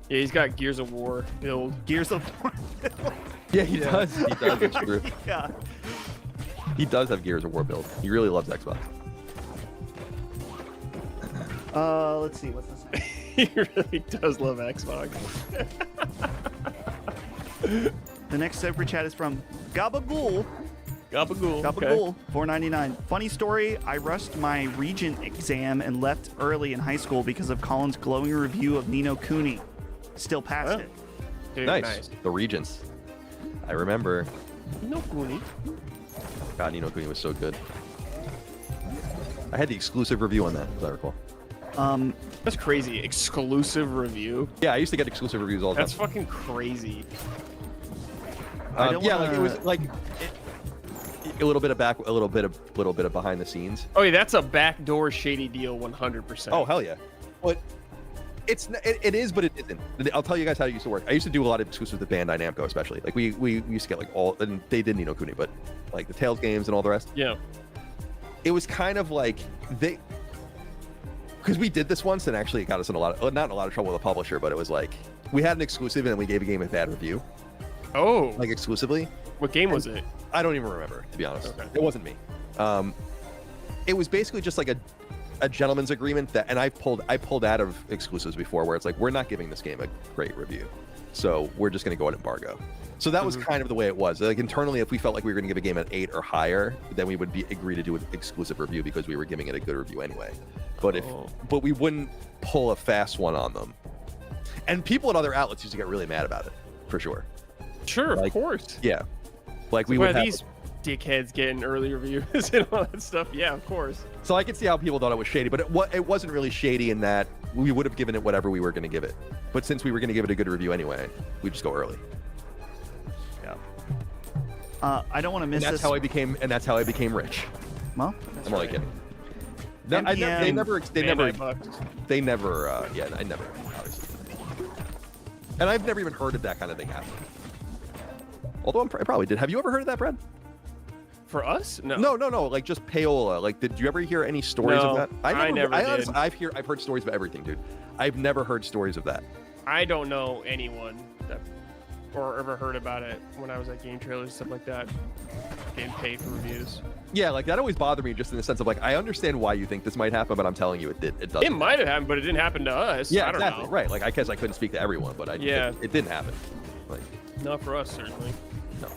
Yeah, he's got Gears of War build. Gears of War. Yeah, he does. He does. It's true. Yeah. He does have Gears of War build. He really loves Xbox. Let's see. What's this? He really does love Xbox. The next super chat is from Gabagool. Gabagool. Gabagool, $4.99. Funny story, I rushed my Regent exam and left early in high school because of Colin's glowing review of Ni no Kuni. Still passed Oh. it. Dude, Nice. The Regents. I remember. No Kuni. God, Ni no Kuni was so good. I had the exclusive review on that, as I recall. That's crazy. Exclusive review. Yeah, I used to get exclusive reviews all the That's time. fucking crazy. I don't Yeah, wanna- like it was like a little bit of behind the scenes. Oh yeah, that's a backdoor shady deal, 100%. Oh hell yeah! But it is, but it isn't. I'll tell you guys how it used to work. I used to do a lot of exclusives with Bandai Namco, especially. Like we used to get like all, and they did Ni no Kuni, but like the Tales games and all the rest. yeah. It was kind of like because we did this once and actually it got us in not in a lot of trouble with the publisher, but it was like we had an exclusive and then we gave a game a bad review. Oh, Like exclusively. what game was it? I don't even remember, to be honest. Okay. It wasn't me. It was basically just like a gentleman's agreement that, and I pulled out of exclusives before where it's like, we're not giving this game a great review. So we're just going to go at embargo. So that was kind of the way it was. Like internally, if we felt like we were going to give a game an 8 or higher, then we would agree to do an exclusive review because we were giving it a good review anyway. But we wouldn't pull a fast one on them. And people at other outlets used to get really mad about it, for sure. Sure, Like, of course. Yeah. Like we Why would are have, these dickheads getting early reviews and all that stuff? Yeah, of course. so I could see how people thought it was shady, but it wasn't really shady in that we would have given it whatever we were going to give it. But since we were going to give it a good review anyway, we just go early. Yeah. I don't want to miss And this. that's how I became rich. Well, that's I'm only right. kidding. No, I NPM, they never, $99. yeah, I never, obviously. And I've never even heard of that kind of thing happening. Although I probably did. Have you ever heard of that, Brad? For us? No. No. Like just payola. Like, did you ever hear any stories No, of that? I never did. Honestly, I've heard stories about everything, dude. I've never heard stories of that. I don't know anyone that or ever heard about it when I was at game trailers and stuff like that. Getting paid for reviews. Yeah, like that always bothered me, just in the sense of like, I understand why you think this might happen, but I'm telling you, it doesn't. It might have happened, but it didn't happen to us. Yeah, I don't exactly. know. Right. Like I guess I couldn't speak to everyone, but it didn't happen. Like, Not for us, certainly. no.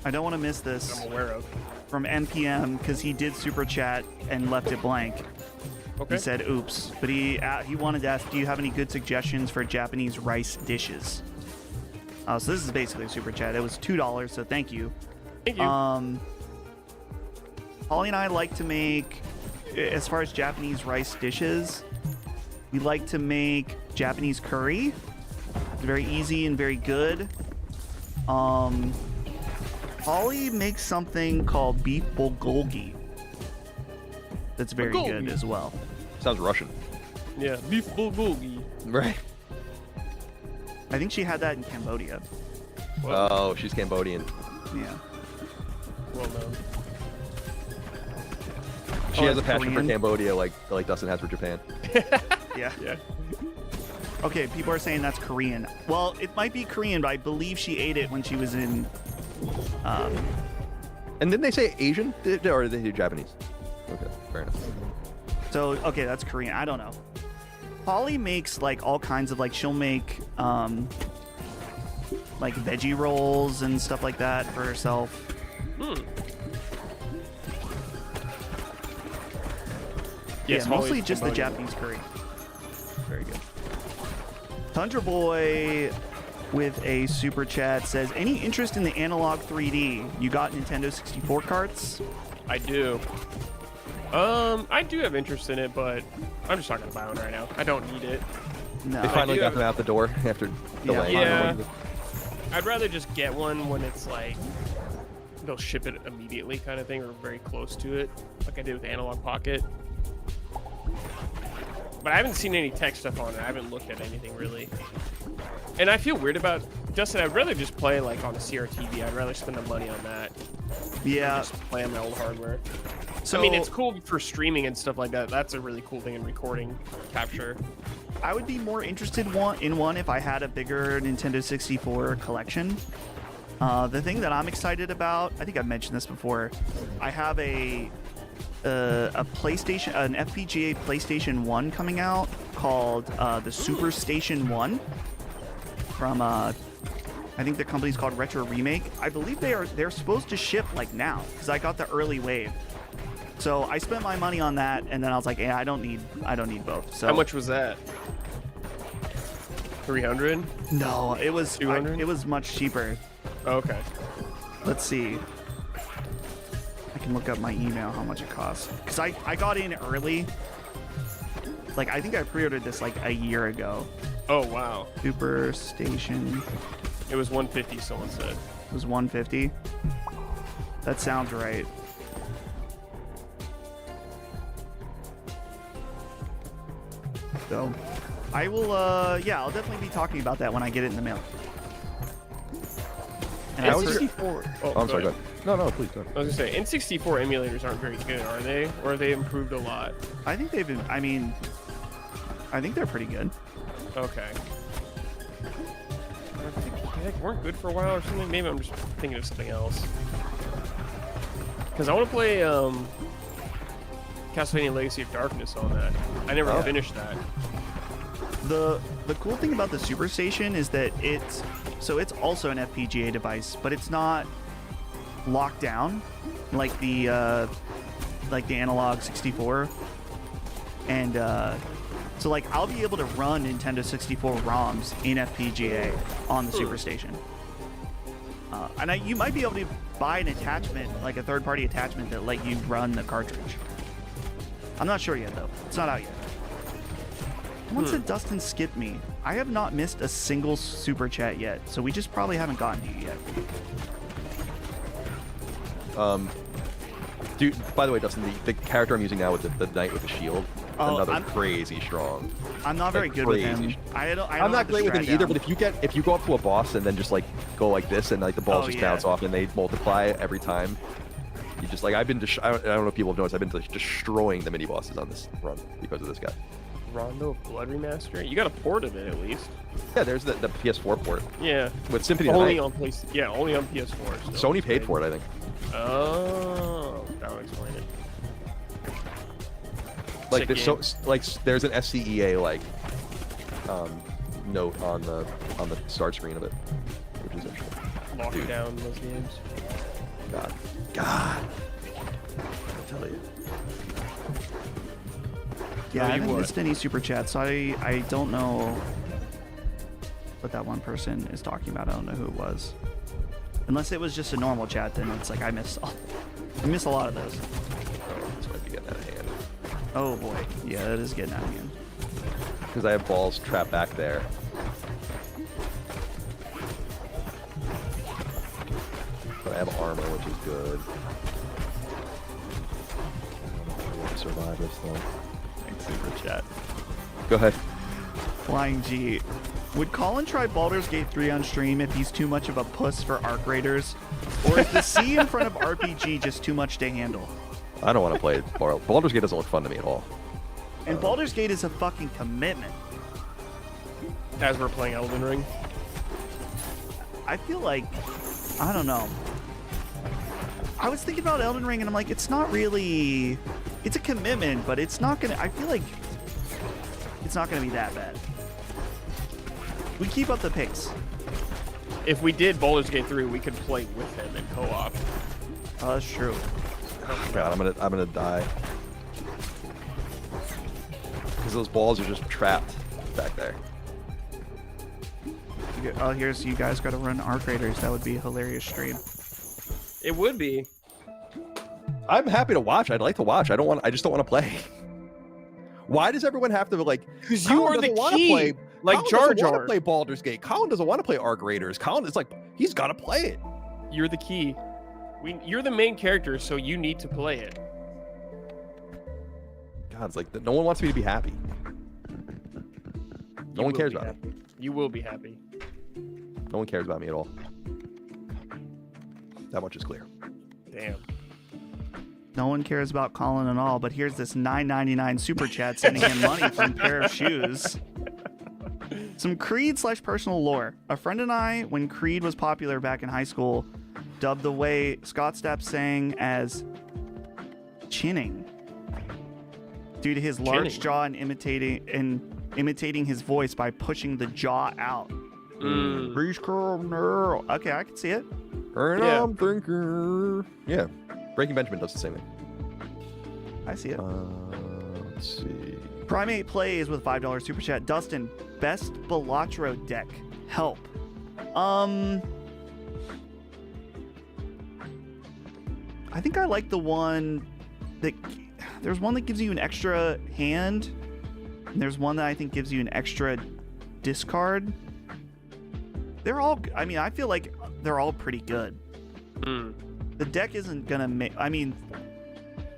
I don't want to miss this I'm aware of. from NPM because he did super chat and left it blank. Okay. He said, "Oops," but he wanted to ask, "Do you have any good suggestions for Japanese rice dishes?" So this is basically a super chat. It was $2, so thank you. Thank you. Holly and I like to make, as far as Japanese rice dishes, we like to make Japanese curry. It's very easy and very good. Holly makes something called beef bulgogi. That's very good Bulgogi. as well. Sounds Russian. Yeah. Beef bulgogi. Right. I think she had that in Cambodia. Well, Oh, she's Cambodian. Yeah. well known. She Oh, has a it's passion Korean? for Cambodia, like Dustin has for Japan. Yeah. Yeah. Okay, people are saying that's Korean. Well, it might be Korean, but I believe she ate it when she was in. And didn't they say Asian, or did they do Japanese? Okay, fair enough. So okay, that's Korean. I don't know. Holly makes like all kinds of like she'll make like veggie rolls and stuff like that for herself. Yes, Yeah, mostly Holly's just the Cambodian. Japanese curry. Very good. Tundra Boy with a super chat says, "Any interest in the analog 3D? You got Nintendo 64 carts?" I do. I do have interest in it, but I'm just not gonna buy one right now. I don't need it. No. They finally do got have- them out the door after delaying. Yeah. I'd rather just get one when it's like they'll ship it immediately, kind of thing, or very close to it, like I did with Analog Pocket. But I haven't seen any tech stuff on it. I haven't looked at anything really. And I feel weird about Dustin. I'd rather just play like on a CRTV. I'd rather spend the money on that. Yeah. Just play on my old hardware. So I mean, it's cool for streaming and stuff like that. That's a really cool thing in recording, capture. I would be more interested in one if I had a bigger Nintendo 64 collection. The thing that I'm excited about, I think I've mentioned this before. I have a PlayStation, an FPGA PlayStation 1 coming out called the Super Station 1 from I think the company's called Retro Remake. I believe they're supposed to ship like now because I got the early wave. So I spent my money on that, and then I was like, "Yeah, I don't need both." So How much was that? 300? No, it was 200? it was much cheaper. Oh, okay. Let's see. I can look up my email how much it costs because I got in early. Like I think I pre-ordered this like a year ago. Oh wow. Super Station It was 150. Someone said. was 150. That sounds right. So, I will. Yeah, I'll definitely be talking about that when I get it in the mail. And How is your- N64. Oh, I'm sorry. Go ahead. No, please go ahead. I was gonna say N64 emulators aren't very good, are they? Or have they improved a lot? I think they've been. I mean, I think they're pretty good. Okay. I think they weren't good for a while or something. Maybe I'm just thinking of something else. Because I want to play Castlevania Legacy of Darkness on that. I never finished that. The cool thing about the Super Station is that it's also an FPGA device, but it's not locked down like the analog 64. And so like I'll be able to run Nintendo 64 ROMs in FPGA on the Super Station. And you might be able to buy an attachment, like a third-party attachment that let you run the cartridge. I'm not sure yet though. It's not out yet. Once said Dustin skipped me. I have not missed a single super chat yet, so we just probably haven't gotten to you yet. Dude, by the way, Dustin, the character I'm using now with the knight with the shield, another crazy strong. I'm not very good with him. I'm not great with him either, but if you go up to a boss and then just like go like this and like the balls just bounce off and they multiply every time, you just like I don't know if people have noticed, I've been like, destroying the mini bosses on this run because of this guy. Rondo of Blood remaster. You got a port of it at least. Yeah, there's the PS4 port. Yeah. With Symphony of the only Night. on PS. Yeah, only on PS4. Still. Sony paid for it, I think. Oh, that would explain it. Like Sick game. there's an SCEA like note on the start screen of it, which is interesting. Lock down those games. God. I'll tell you. Yeah, I you haven't would. missed any super chats, so I don't know what that one person is talking about. I don't know who it was. Unless it was just a normal chat, then it's like I miss a lot of those. Oh, this might be getting out of hand. Oh boy, yeah, that is getting out of hand. Because I have balls trapped back there. But I have armor, which is good. I want to survive this though. Thanks, super chat. Go ahead. Flying G. Would Colin try Baldur's Gate 3 on stream if he's too much of a puss for Arc Raiders? Or is the C in front of RPG just too much to handle? I don't want to play it. Baldur's Gate doesn't look fun to me at all. And Baldur's Gate is a fucking commitment. As we're playing Elden Ring. I feel like, I don't know. I was thinking about Elden Ring and I'm like, it's not really, it's a commitment, but it's not gonna, I feel like it's not gonna be that bad. We keep up the pace. If we did Baldur's Gate 3, we could play with him in co-op. Oh, that's true. God, I'm gonna die. Because those balls are just trapped back there. Oh, here's you guys got to run Arc Raiders. That would be a hilarious stream. It would be. I'm happy to watch. I'd like to watch. I just don't want to play. Why does everyone have to like? Because you are the key. Like Colin Jar doesn't want Jar. to play Baldur's Gate. Colin doesn't want to play Arc Raiders. Colin is like, he's got to play it. You're the key. You're the main character, so you need to play it. God, it's like no one wants me to be happy. No one cares about me. You will be happy. No one cares about me at all. That much is clear. Damn. No one cares about Colin at all, but here's this $9.99 super chat sending him money for a pair of shoes. Some Creed/personal lore. A friend and I, when Creed was popular back in high school, dubbed the way Scott Stapp sang as chinning due to his large jaw and imitating his voice by pushing the jaw out. Okay, I can see it. I'm thinker. Yeah, Breaking Benjamin does the same thing. I see it. Let's see. Primate Plays with $5 super chat. Dustin, best Balatro deck. Help. I think I like the one that there's one that gives you an extra hand, and there's one that I think gives you an extra discard. They're all, I mean, I feel like they're all pretty good. The deck isn't gonna make, I mean,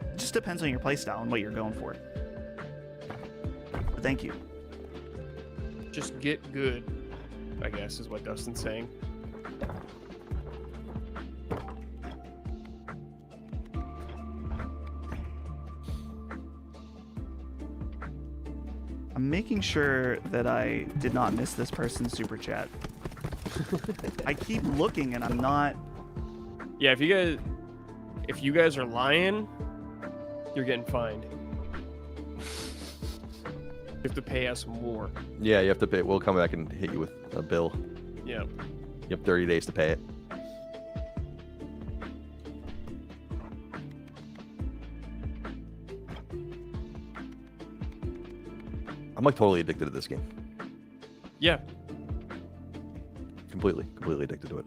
it just depends on your playstyle and what you're going for. But thank you. Just get good, I guess, is what Dustin's saying. I'm making sure that I did not miss this person's super chat. I keep looking and I'm not. Yeah, if you guys are lying, you're getting fined. You have to pay us more. Yeah, you have to pay. We'll come back and hit you with a bill. Yeah. You have 30 days to pay it. I'm like totally addicted to this game. Yeah. Completely addicted to it.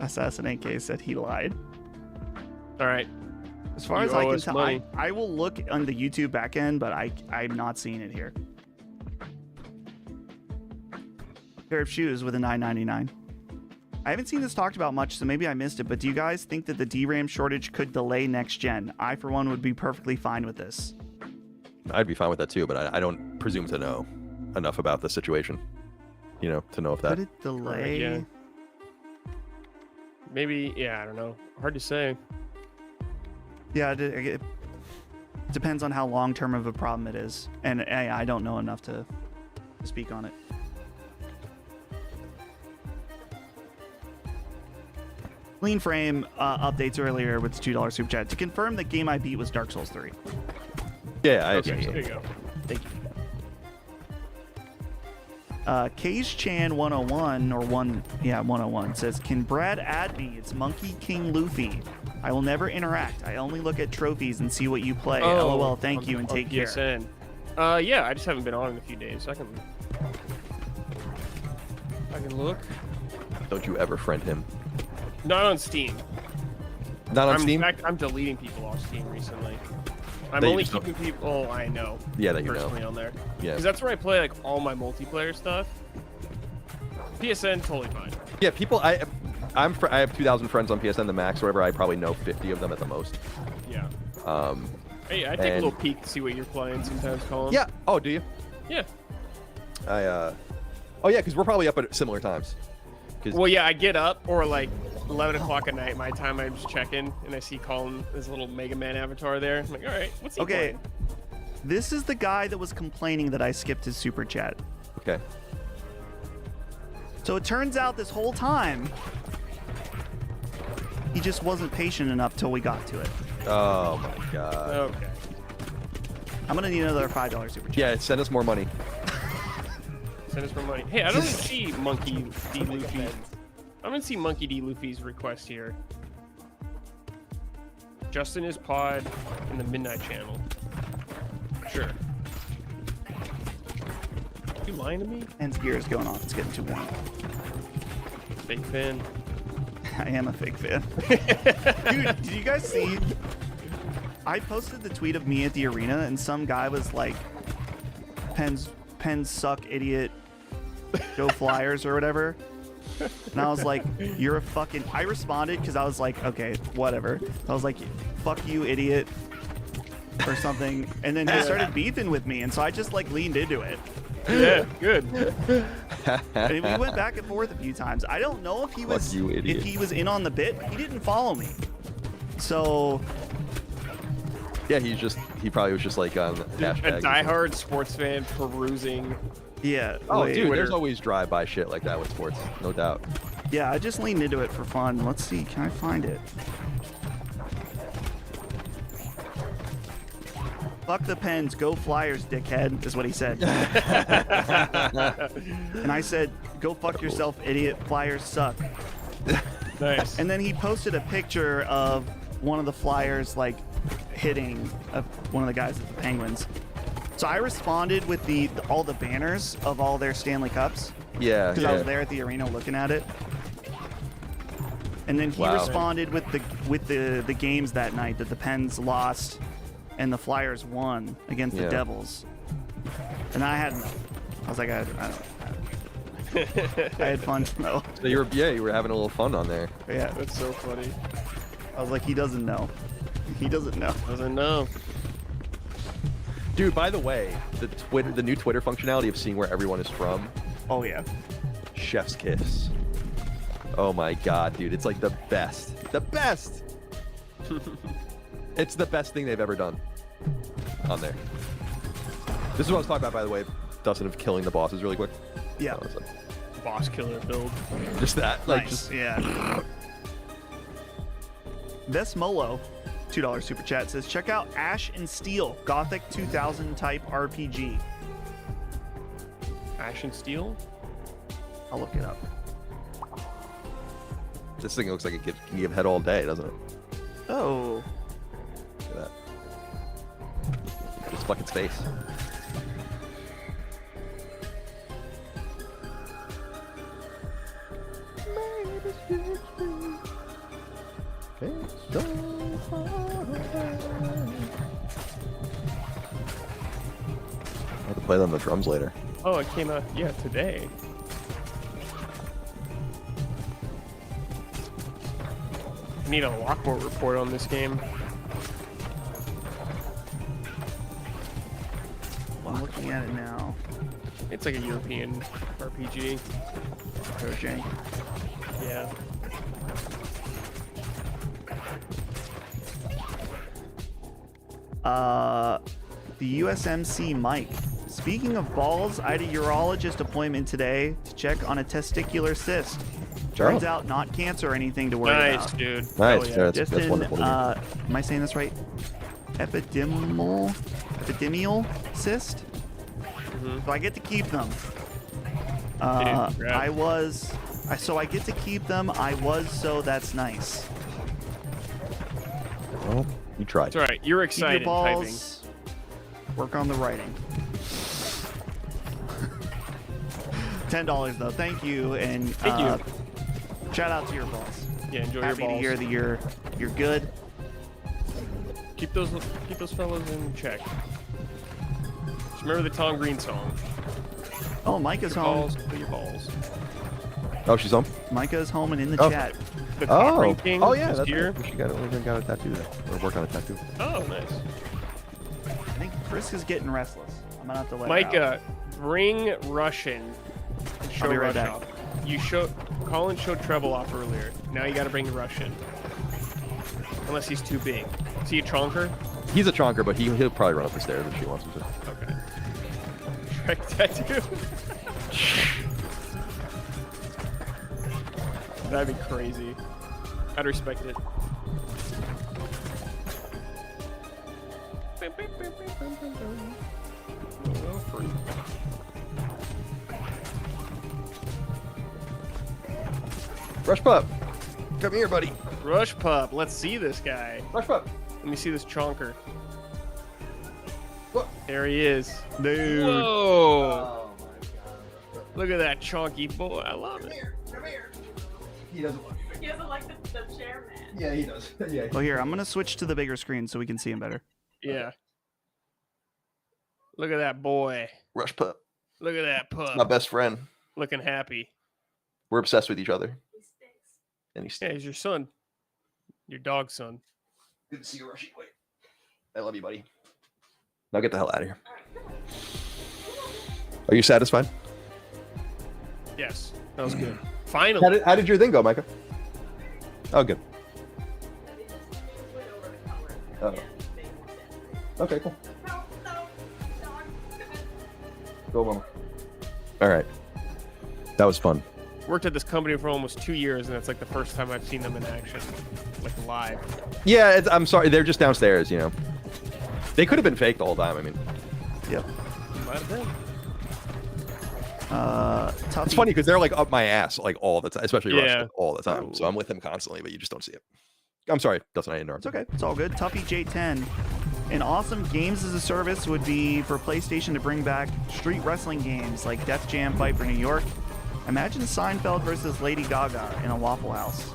Assassinate Case said he lied. All right. As far You as I owe can us tell, money. I will look on the YouTube backend, but I'm not seeing it here. Pair of shoes with a $9.99. I haven't seen this talked about much, so maybe I missed it, but do you guys think that the DRAM shortage could delay next gen? I, for one, would be perfectly fine with this. I'd be fine with that too, but I don't presume to know enough about the situation, you know, to know if that. Could it delay? Yeah. Maybe, yeah, I don't know. Hard to say. Yeah, it depends on how long-term of a problem it is. And I don't know enough to speak on it. Clean Frame updates earlier with the $2 super chat to confirm the game I beat was Dark Souls 3. Yeah, I Okay, assume so. there you go. Thank you. Cage Chan 101 or 101 says, "Can Brad add me? It's Monkey King Luffy. I will never interact. I only look at trophies and see what you play. LOL. Thank you and take care." PSN. Yeah, I just haven't been on in a few days. I can look. Don't you ever friend him. Not on Steam. Not on Steam? In fact, I'm deleting people off Steam recently. I'm That you only just don't- keeping people I know. Yeah, that you know. personally on there. Yeah. Because that's where I play like all my multiplayer stuff. PSN, totally fine. Yeah, people. I have 2,000 friends on PSN, the max, or whatever. I probably know 50 of them at the most. Yeah. Um, Hey, I take a little peek to see what you're playing sometimes, Colin. yeah. Oh, do you? Yeah. Oh yeah, because we're probably up at similar times. Well, yeah, I get up or like 11 o'clock at night, my time. I'm just checking and I see Colin, his little Mega Man avatar there. I'm like, all right, what's he Okay. playing? This is the guy that was complaining that I skipped his super chat. Okay. So it turns out this whole time, he just wasn't patient enough till we got to it. Oh my god. Okay. I'm gonna need another $5 super chat. Yeah, send us more money. Send us more money. Hey, I don't see Monkey D. Luffy. I don't see Monkey D. Luffy's request here. Justin is pod in the Midnight Channel. Sure. You lying to me? Hands gear is going off. It's getting too warm. Big fan. I am a fake fan. Dude, did you guys see? I posted the tweet of me at the arena, and some guy was like, "Pens suck, idiot. Go Flyers," or whatever. And I was like, "You're a fucking." I responded because I was like, "Okay, whatever." I was like, "Fuck you, idiot," or something. And then he started beefing with me, and so I just like leaned into it. Yeah, good. And we went back and forth a few times. I don't know if he was Fuck you, idiot. if he was in on the bit. He didn't follow me, so Yeah, he probably was just like on hashtag. A diehard sports fan perusing. yeah. Oh, wait, dude, Twitter. there's always drive-by shit like that with sports, no doubt. yeah. I just leaned into it for fun. Let's see. Can I find it? Fuck the Pens, go Flyers, dickhead, is what he said. And I said, go fuck yourself, idiot. Flyers suck. Nice. And then he posted a picture of one of the Flyers like hitting one of the guys at the Penguins. So I responded with all the banners of all their Stanley Cups Yeah, because I was there at the arena looking at it. And then he Wow. responded with the games that night that the Pens lost and the Flyers won against the Yeah. Devils. And I was like, I had fun though. So you were having a little fun on there. Yeah, That's so funny. I was like, he doesn't know. He doesn't know. Doesn't know. Dude, by the way, the new Twitter functionality of seeing where everyone is from, Oh yeah. chef's kiss. Oh my god, dude, it's like the best. The best. It's the best thing they've ever done on there. This is what I was talking about, by the way, Dustin, of killing the bosses really quick. Yeah. Boss killer build. Just that. Like, Nice. just Yeah. Vesmolo, $2 super chat, says, check out Ash and Steel, Gothic 2000 type RPG. Ash and Steel? I'll look it up. this thing looks like it can give head all day, doesn't it? Oh. Look at that. Just fucking space. I'll have to play on the drums later. Oh, it came out, yeah, today. I need a Lockport report on this game. I'm looking at it now. It's like a European RPG. Okay. Yeah. The USMC Mike. Speaking of balls, I had a urologist appointment today to check on a testicular cyst. Turns out not cancer or anything to worry Nice, about. dude. Nice. Hell yeah. Yeah, that's Just in, wonderful. To hear. am I saying this right? Epidemial cyst? So I get to keep them. Dude, so I get to keep them. So that's nice. Well, you tried. It's alright. You're Keep your excited typing. balls. Work on the writing. $10 though. Thank you, and Thank you. shout out to your balls. Yeah, enjoy Happy your to balls. hear that you're good. Keep those fellas in check. Just remember the Tom Green song. Oh, Micah's Your home. balls, put your balls. Oh, she's home. Micah's home and in the Oh. chat. The Cock Ring King oh yeah, is that's here. right. She got a tattoo there. Or work on a tattoo. Oh, nice. I think Chris is getting restless. I'm gonna have to let her out. Micah, bring Russian. Show I'll be right Rush back. off. Colin showed treble off earlier. Now you got to bring the Russian. Unless he's too big. Is he a chonker? He's a chonker, but he'll probably run up the stairs if she wants him to. Okay. Shrek tattoo. That'd be crazy. I'd respect it. Oh, free. Rush Pup, come here, buddy. Rush Pup. Let's see this guy. Rush Pup. Let me see this chonker. What? There he is. Dude. Whoa. Oh my god. Look at that chonky boy. I love it. Come here. He doesn't. He doesn't like the chairman. Yeah, he does. Yeah. Well, here, I'm gonna switch to the bigger screen so we can see him better. Yeah. Look at that boy. Rush Pup, Look at that pup. my best friend. Looking happy. We're obsessed with each other. He stinks. And he's Yeah, he's your son. Your dog's son. good to see you, Rushy. Wait. I love you, buddy. Now get the hell out of here. Are you satisfied? Yes. That was good. Finally. How did your thing go, Micah? Oh, good. And he just went over the color. Oh. Yeah, make more sense. Okay, cool. No, dog. Go, Mama. All right. That was fun. Worked at this company for almost 2 years, and it's like the first time I've seen them in action. Like live. Yeah, I'm sorry. They're just downstairs, you know. They could have been fake the whole time. I mean, Yep. Might have been. Tuffy. it's funny because they're like up my ass like all the time, especially Rush, Yeah. like, all the time. So I'm with them constantly, but you just don't see it. I'm sorry, Dustin, I interrupted. It's okay. It's all good. Tuffy J10. An awesome games as a service would be for PlayStation to bring back street wrestling games like Death Jam Fight for New York. Imagine Seinfeld versus Lady Gaga in a Waffle House.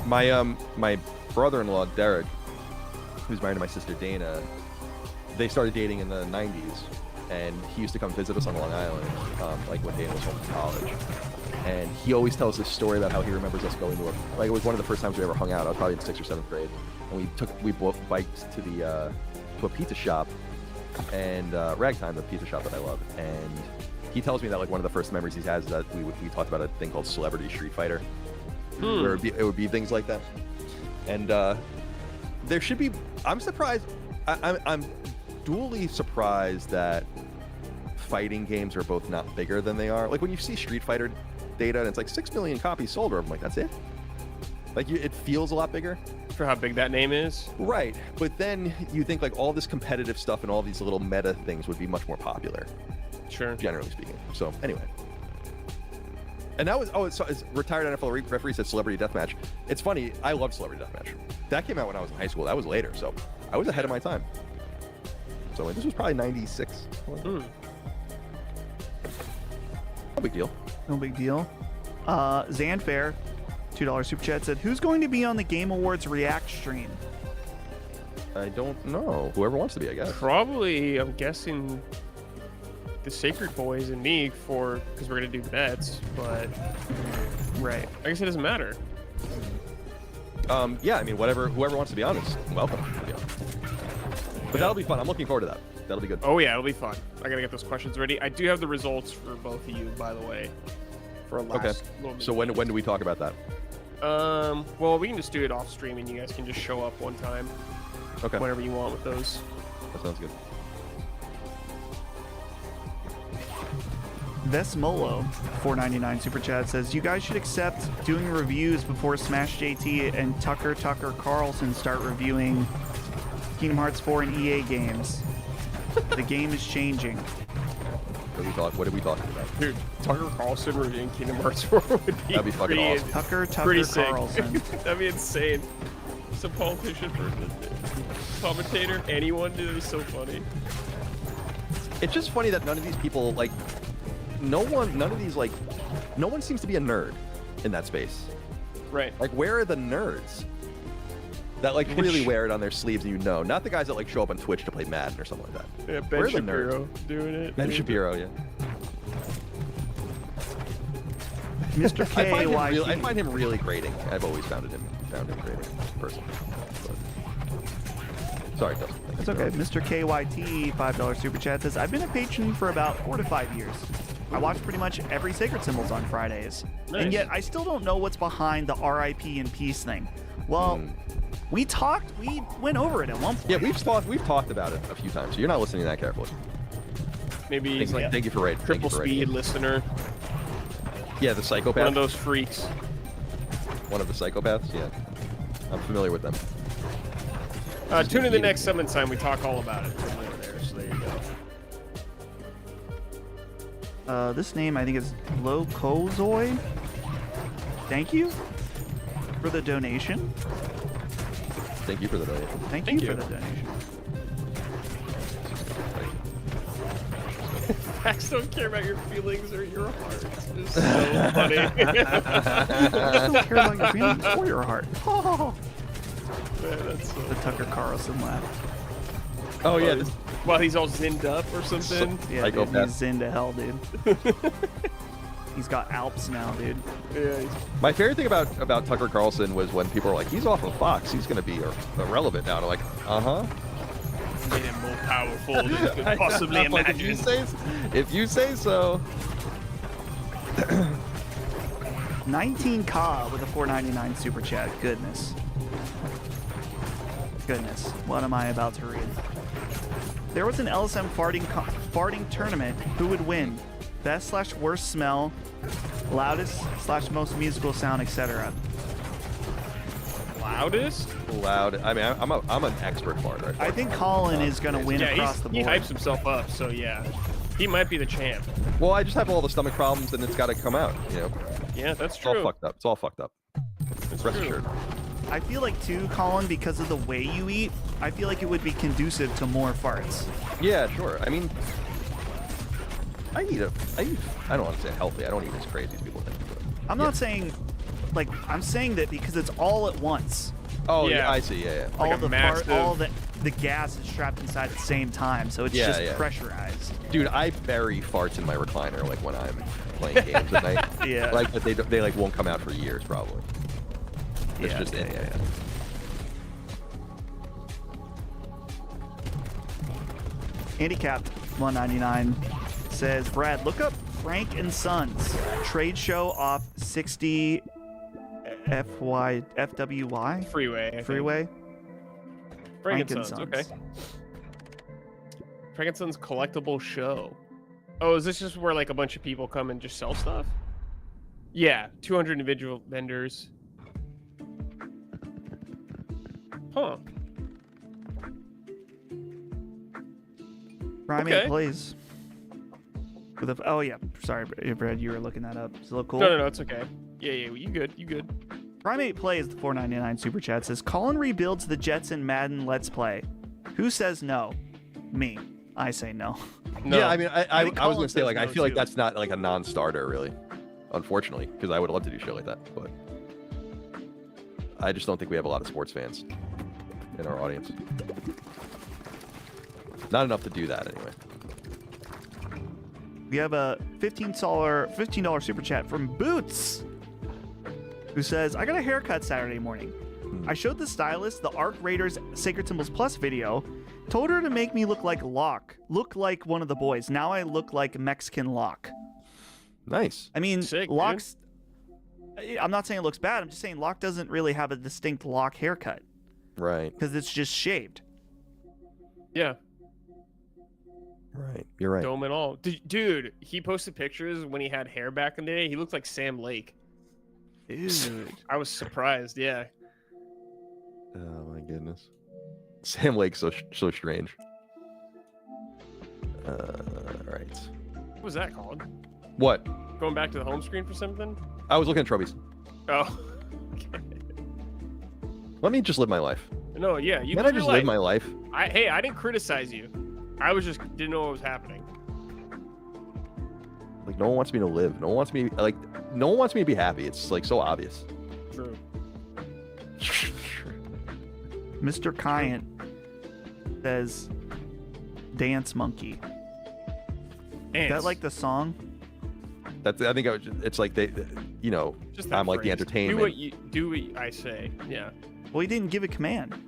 My brother-in-law Derek, who's married to my sister Dana, they started dating in the 90s, and he used to come visit us on Long Island, like when Dana was home from college. And he always tells this story about how he remembers us going to it was one of the first times we ever hung out. I was probably in 6th or 7th grade, and we both biked to the to a pizza shop, and Ragtime, the pizza shop that I love. And he tells me that like one of the first memories he has is that we talked about a thing called Celebrity Street Fighter, where it would be things like that. And there should be. I'm surprised. I'm dually surprised that fighting games are both not bigger than they are. Like when you see Street Fighter data and it's like 6 million copies sold, or I'm like, that's it. Like it feels a lot bigger. For how big that name is. Right, but then you think like all this competitive stuff and all these little meta things would be much more popular, Sure. generally speaking. So anyway, and that was it's retired NFL referee said Celebrity Deathmatch. It's funny, I love Celebrity Deathmatch. That came out when I was in high school. That was later, so I was ahead of my time. So this was probably 96. Mm. No big deal. No big deal. Zanfair, $2 super chat said, "Who's going to be on the Game Awards React stream?" I don't know. Whoever wants to be, I guess. Probably, I'm guessing the Sacred Boys and me because we're gonna do bets, but Right. I guess it doesn't matter. Yeah, I mean, whoever wants to be on is welcome. Yeah. But that'll be fun. I'm looking forward to that. That'll be good. Oh yeah, it'll be fun. I gotta get those questions ready. I do have the results for both of you, by the way. For a last little So when do we talk about that? well, we can just do it off stream, and you guys can just show up one time Okay, whenever you want with those. that sounds good. Vesmolo, $4.99 super chat says, "You guys should accept doing reviews before Smash JT and Tucker Carlson start reviewing Kingdom Hearts 4 and EA games. The game is changing." What are we talking about? Dude, Tucker Carlson reviewing Kingdom Hearts 4 would be That'd be fucking pretty, awesome. Tucker pretty sick. Carlson. That'd be insane. Some politician person, commentator, anyone, dude, that'd be so funny. It's just funny that none of these people like, no one seems to be a nerd in that space. Right. Like, where are the nerds that like really wear it on their sleeves? And not the guys that like show up on Twitch to play Madden or something like that. Yeah, Where Ben are the Shapiro doing it. Ben dude. Shapiro, yeah. Mr. I KYT. find him really grating. I've always found him grating, personally. But... Sorry, Dustin. It's okay. Mr. KYT, $5 super chat says, "I've been a patron for about 4 to 5 years. I watch pretty much every Sacred Symbols on Fridays. Nice. And yet I still don't know what's behind the RIP and peace thing." Well, we went over it at one point. Yeah, we've talked about it a few times. So you're not listening that carefully. Maybe he's like Thank you for rating. triple speed listener. Yeah, the psychopath. One of those freaks. One of the psychopaths. Yeah, I'm familiar with them. Tune in the next summon time. We talk all about it. There, so there you go. This name, I think, is Lokozoi. Thank you for the donation. Thank you for the donation. Thank Thank you you. for the donation. Facts don't care about your feelings or your heart. It's so funny. I still care about your feelings or your heart. Man, that's so... The Tucker Carlson laugh. Oh yeah, While he's all zinned up or something. Yeah, dude, Psychopath. he's into hell, dude. He's got Alps now, dude. Yeah, he's... my favorite thing about Tucker Carlson was when people were like, "He's off of Fox. He's going to be irrelevant now." And I'm like, made him more powerful than you could possibly I'm like, imagine. if you say so. 19Ka with a $4.99 super chat. Goodness. What am I about to read? There was an LSM farting tournament. Who would win? Best/worst smell, loudest/most musical sound, etc. Loudest? Loud. I mean, I'm an expert farter. I think Colin is going to win across the he board. hypes himself up, so yeah. He might be the champ. Well, I just have all the stomach problems, and it's got to come out. Yeah, that's It's all true. fucked up. It's all fucked up. That's Rest true. assured. I feel like too, Colin, because of the way you eat, I feel like it would be conducive to more farts. Yeah, sure. I mean, I don't want to say healthy. I don't eat as crazy as people think. But, I'm not saying, like, I'm saying that because it's all at once. oh, Yeah. yeah, I see. Yeah, yeah. All a the massive- all the gas is trapped inside at the same time, so it's Yeah, just yeah. pressurized. Dude, I bury farts in my recliner like when I'm playing games at night. Yeah. Like, but they like won't come out for years probably. It's Yeah, just yeah, in there. yeah. Handicapped 199 says, "Brad, look up Frank and Sons trade show off 60 FWY? Freeway. I think. Freeway? Frankenstein's. Okay. Frankenstein's collectible show. Oh, is this just where like a bunch of people come and just sell stuff? Yeah, 200 individual vendors. Huh. Primate Okay. plays. With a, oh yeah, sorry, Brad, you were looking that up. Does it look cool? No, it's okay. Yeah, you good. Primate plays the $4.99 super chat says Colin rebuilds the Jetson Madden Let's Play. Who says no? Me. I say no. No. Yeah, I mean, I think was Colin gonna say like says I no, feel like too. that's not like a non-starter really, unfortunately, because I would love to do shit like that, but I just don't think we have a lot of sports fans in our audience. Not enough to do that anyway. We have a $15 super chat from Boots, who says, I got a haircut Saturday morning. I showed the stylist the Arc Raiders Sacred Symbols Plus video, told her to make me look like Locke, look like one of the boys. Now I look like Mexican Locke. Nice. I mean, Sick, dude. Locke's... I'm not saying it looks bad. I'm just saying Locke doesn't really have a distinct Locke haircut Right. because it's just shaved. Yeah, Right. You're right. dome and all. Dude, he posted pictures when he had hair back in the day. He looked like Sam Lake. Dude. I was surprised. Yeah. Oh my goodness. Sam Lake's so strange. Right. What was that called? What? Going back to the home screen for something? I was looking at trophies. Oh. Let me just live my life. No, yeah. You Can live I just your live life. my life? Hey, I didn't criticize you. I was just didn't know what was happening. Like no one wants me to live. No one wants me no one wants me to be happy. It's like so obvious. True. Mr. Kyant says, Dance Monkey. Is that like the song? That's I think it's like you know, Just that I'm like the phrase. entertainment. Do what I say. Yeah. Well, he didn't give a command.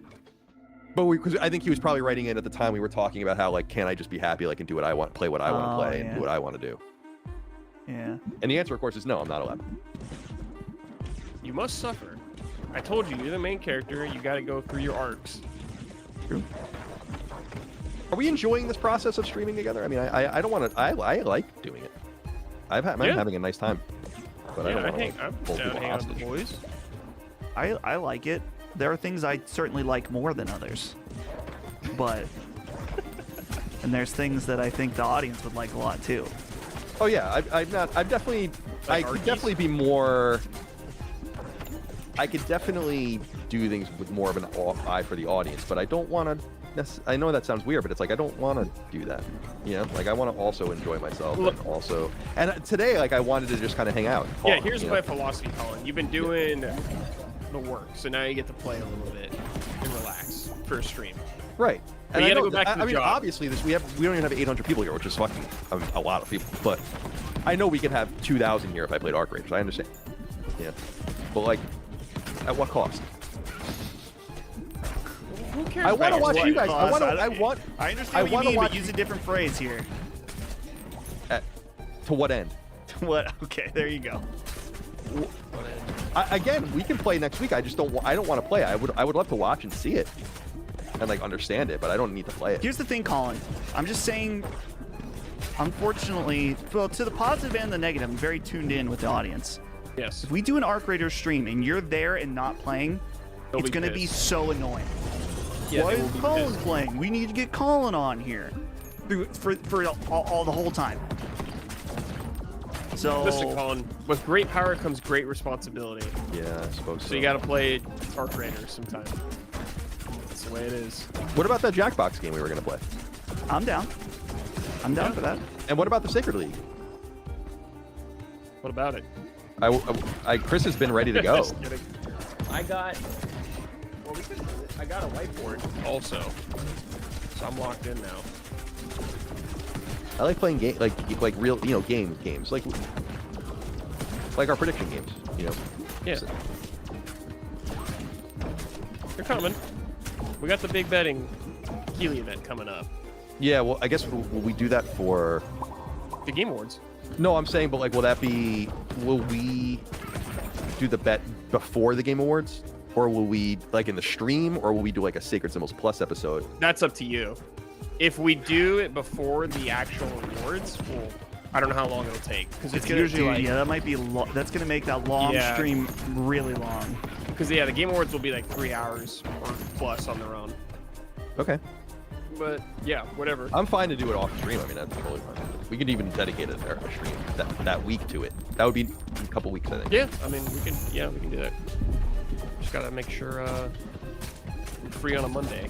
But because I think he was probably writing in at the time we were talking about how like can I just be happy like and do what I want, play what I want to play, and yeah. do what I want to do. Yeah. And the answer, of course, is no. I'm not allowed. You must suffer. I told you, you're the main character. You got to go through your arcs. True. Are we enjoying this process of streaming together? I mean, I don't want to. I like doing it. I'm Yeah. having a nice time. But I Yeah, don't I want think to I'm hold down to people hang out with hostage. the boys. I like it. There are things I certainly like more than others. But... and there's things that I think the audience would like a lot, too. Oh yeah, I'm definitely. Like I could Arkies? definitely be more. I could definitely do things with more of an eye for the audience, but I don't want to. I know that sounds weird, but it's like I don't want to do that. You know, like I want to also enjoy myself Look- and also. And today, like I wanted to just kind of hang out. And talk, Yeah, here's you my know? philosophy, Colin. You've been doing the work, so now you get to play a little bit and relax for a stream. Right. But And you I gotta know go back to the I mean, job. obviously, we don't even have 800 people here, which is fucking a lot of people. But I know we could have 2,000 here if I played Arc Raiders. I understand. Yeah. But like, at what cost? Who cares? I want to about watch your you life? guys. I want. I I understand what you wanna mean, watch but use you- a different phrase here. To what end? What? Okay, there you go. Again, we can play next week. I just don't. I don't want to play. I would love to watch and see it, and like understand it, but I don't need to play it. Here's the thing, Colin. I'm just saying, unfortunately, well, to the positive and the negative, I'm very tuned in with the audience. Yes. If we do an Arc Raider stream and you're there and not playing, They'll it's be going to be pissed. so annoying. Yeah, Why they will is be Colin pissed. playing? We need to get Colin on here for all the whole time. So Listen, Colin. With great power comes great responsibility. Yeah, I suppose so. So you got to play Arc Raiders sometime. That's the way it is. What about that Jackbox game we were gonna play? I'm down. I'm down for that. And what about the Sacred League? What about it? Chris has been ready to go. Just kidding. I got. Well, I got a whiteboard also, so I'm locked in now. I like playing like real games like our prediction games. You know. Yeah. They're coming. We got the big betting Keeley event coming up. Yeah. Well, I guess will we do that for? The Game Awards. No, I'm saying, but like, will we do the bet before the Game Awards, or will we like in the stream, or will we do like a Sacred Symbols Plus episode? That's up to you. If we do it before the actual awards, well, I don't know how long it'll take because it's usually like yeah, that might be that's gonna make that long Yeah. stream really long. because the Game Awards will be like 3 hours or plus on their own. Okay. But yeah, whatever. I'm fine to do it off stream. I mean, that's totally fine. We could even dedicate a stream that week to it. That would be a couple weeks, I think. Yeah, I mean we can do that. Just gotta make sure I'm free on a Monday.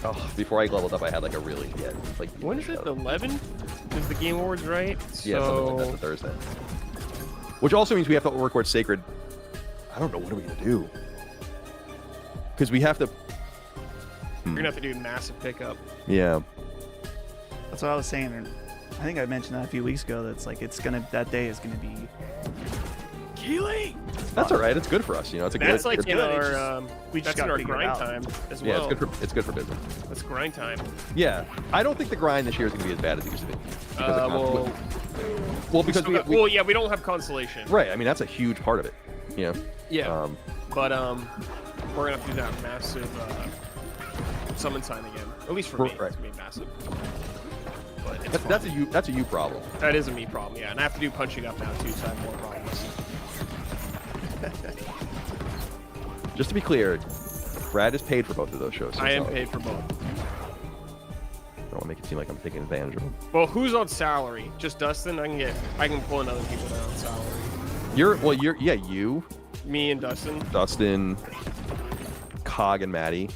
Oh, before I leveled up, I had like a really like. When is it? The 11th is the Game Awards, right? Yeah, something like that. The Thursday. Which also means we have to record Sacred. I don't know, what are we gonna do? Because we have to. You're gonna have to do a massive pickup. Yeah. That's what I was saying. And I think I mentioned that a few weeks ago. That's like that day is gonna be. Keely. That's all right. It's good for us, you know. It's a That's good. like it's in good. our we just that's in gotta our figure it grind out. time as Yeah, well. it's good for business. That's grind time. Yeah, I don't think the grind this year is gonna be as bad as it used to be. Because of well, because we don't have consolation. right. I mean, that's a huge part of it. You know. Yeah. But we're gonna have to do that massive summon sign again. At least for me, Right. it's gonna be massive. But it's fun. That's a you problem. That is a me problem, yeah. And I have to do punching up now too, so I have more problems. Just to be clear, Brad is paid for both of those shows. So I it's am not like- paid for both. I don't want to make it seem like I'm taking advantage of him. Well, who's on salary? Just Dustin? I can pull in other people that are on salary. You, Me and Dustin. Dustin, Cog, and Maddie,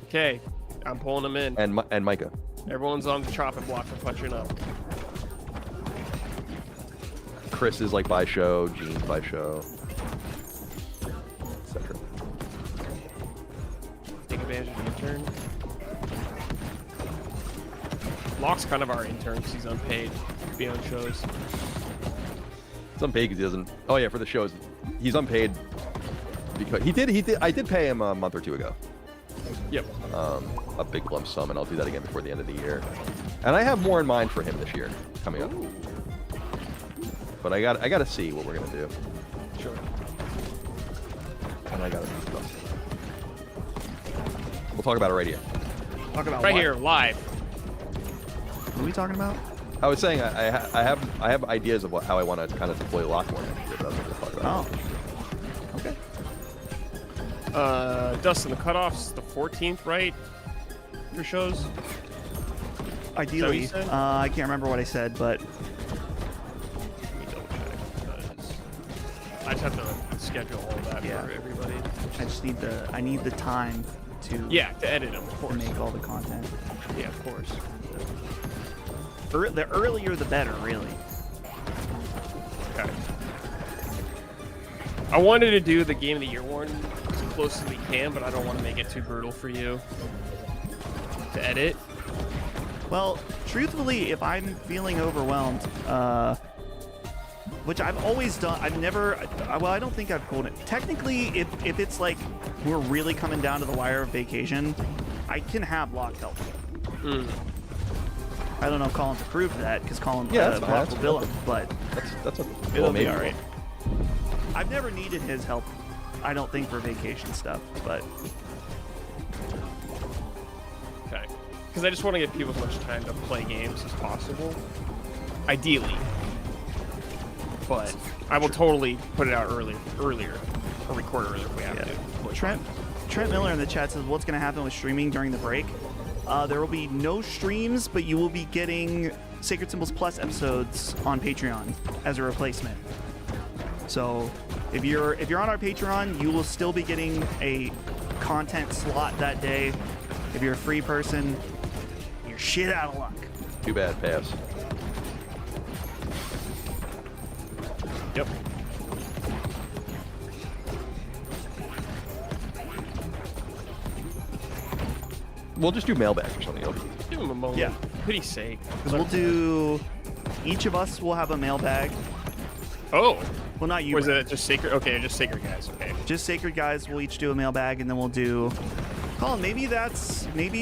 Okay, I'm pulling them in. and Micah. Everyone's on the chopping block for punching up. Chris is like by show, Gene's by show, etc. Take advantage of the intern. Locke's kind of our intern because he's unpaid to be on shows. He's unpaid because he doesn't. Oh yeah, for the shows, he's unpaid because he did. I did pay him a month or two ago. Yep. A big lump sum, and I'll do that again before the end of the year. And I have more in mind for him this year coming up. But I got to see what we're gonna do. Sure. And I got to do stuff. We'll talk about it right here. Talk about Right what? here, live. What are we talking about? I was saying I have ideas of how I want to kind of deploy Lockmore next year, but I was going to talk about it. Oh. Okay. Dustin, the cutoff's the 14th, right? For shows? Ideally, Is that what you said? I can't remember what I said, but Let me double check. Because I just have to schedule all that Yeah. for everybody. I just need the time to Yeah, to edit them, of to course. make all the content. Yeah, of course. The earlier the better, really. Okay. I wanted to do the Game of the Year one as close as we can, but I don't want to make it too brutal for you to edit. Well, truthfully, if I'm feeling overwhelmed, which I've always done, I've never. Well, I don't think I've pulled it. Technically, if it's like we're really coming down to the wire of vacation, I can have Locke help. I don't know if Colin's approved of that because Colin Yeah, that's fine. Locke will bill him, but That's a it'll well, be maybe. all right. I've never needed his help. I don't think for vacation stuff, but Okay. Because I just want to give people as much time to play games as possible. Ideally. But I will totally put it out earlier, or record earlier if we have to. Trent Miller in the chat says, what's going to happen with streaming during the break? There will be no streams, but you will be getting Sacred Symbols Plus episodes on Patreon as a replacement. So if you're on our Patreon, you will still be getting a content slot that day. If you're a free person, you're shit out of luck. Too bad, pass. Yep. We'll just do mailbags or something. It'll be Give him a moment. Yeah. Pity's sake. Because we'll do, each of us will have a mailbag. Oh. Well, not you. Or is Brett. it just sacred? Okay, just sacred guys. Okay. Just Sacred Guys will each do a mailbag, and then we'll do. Colin, maybe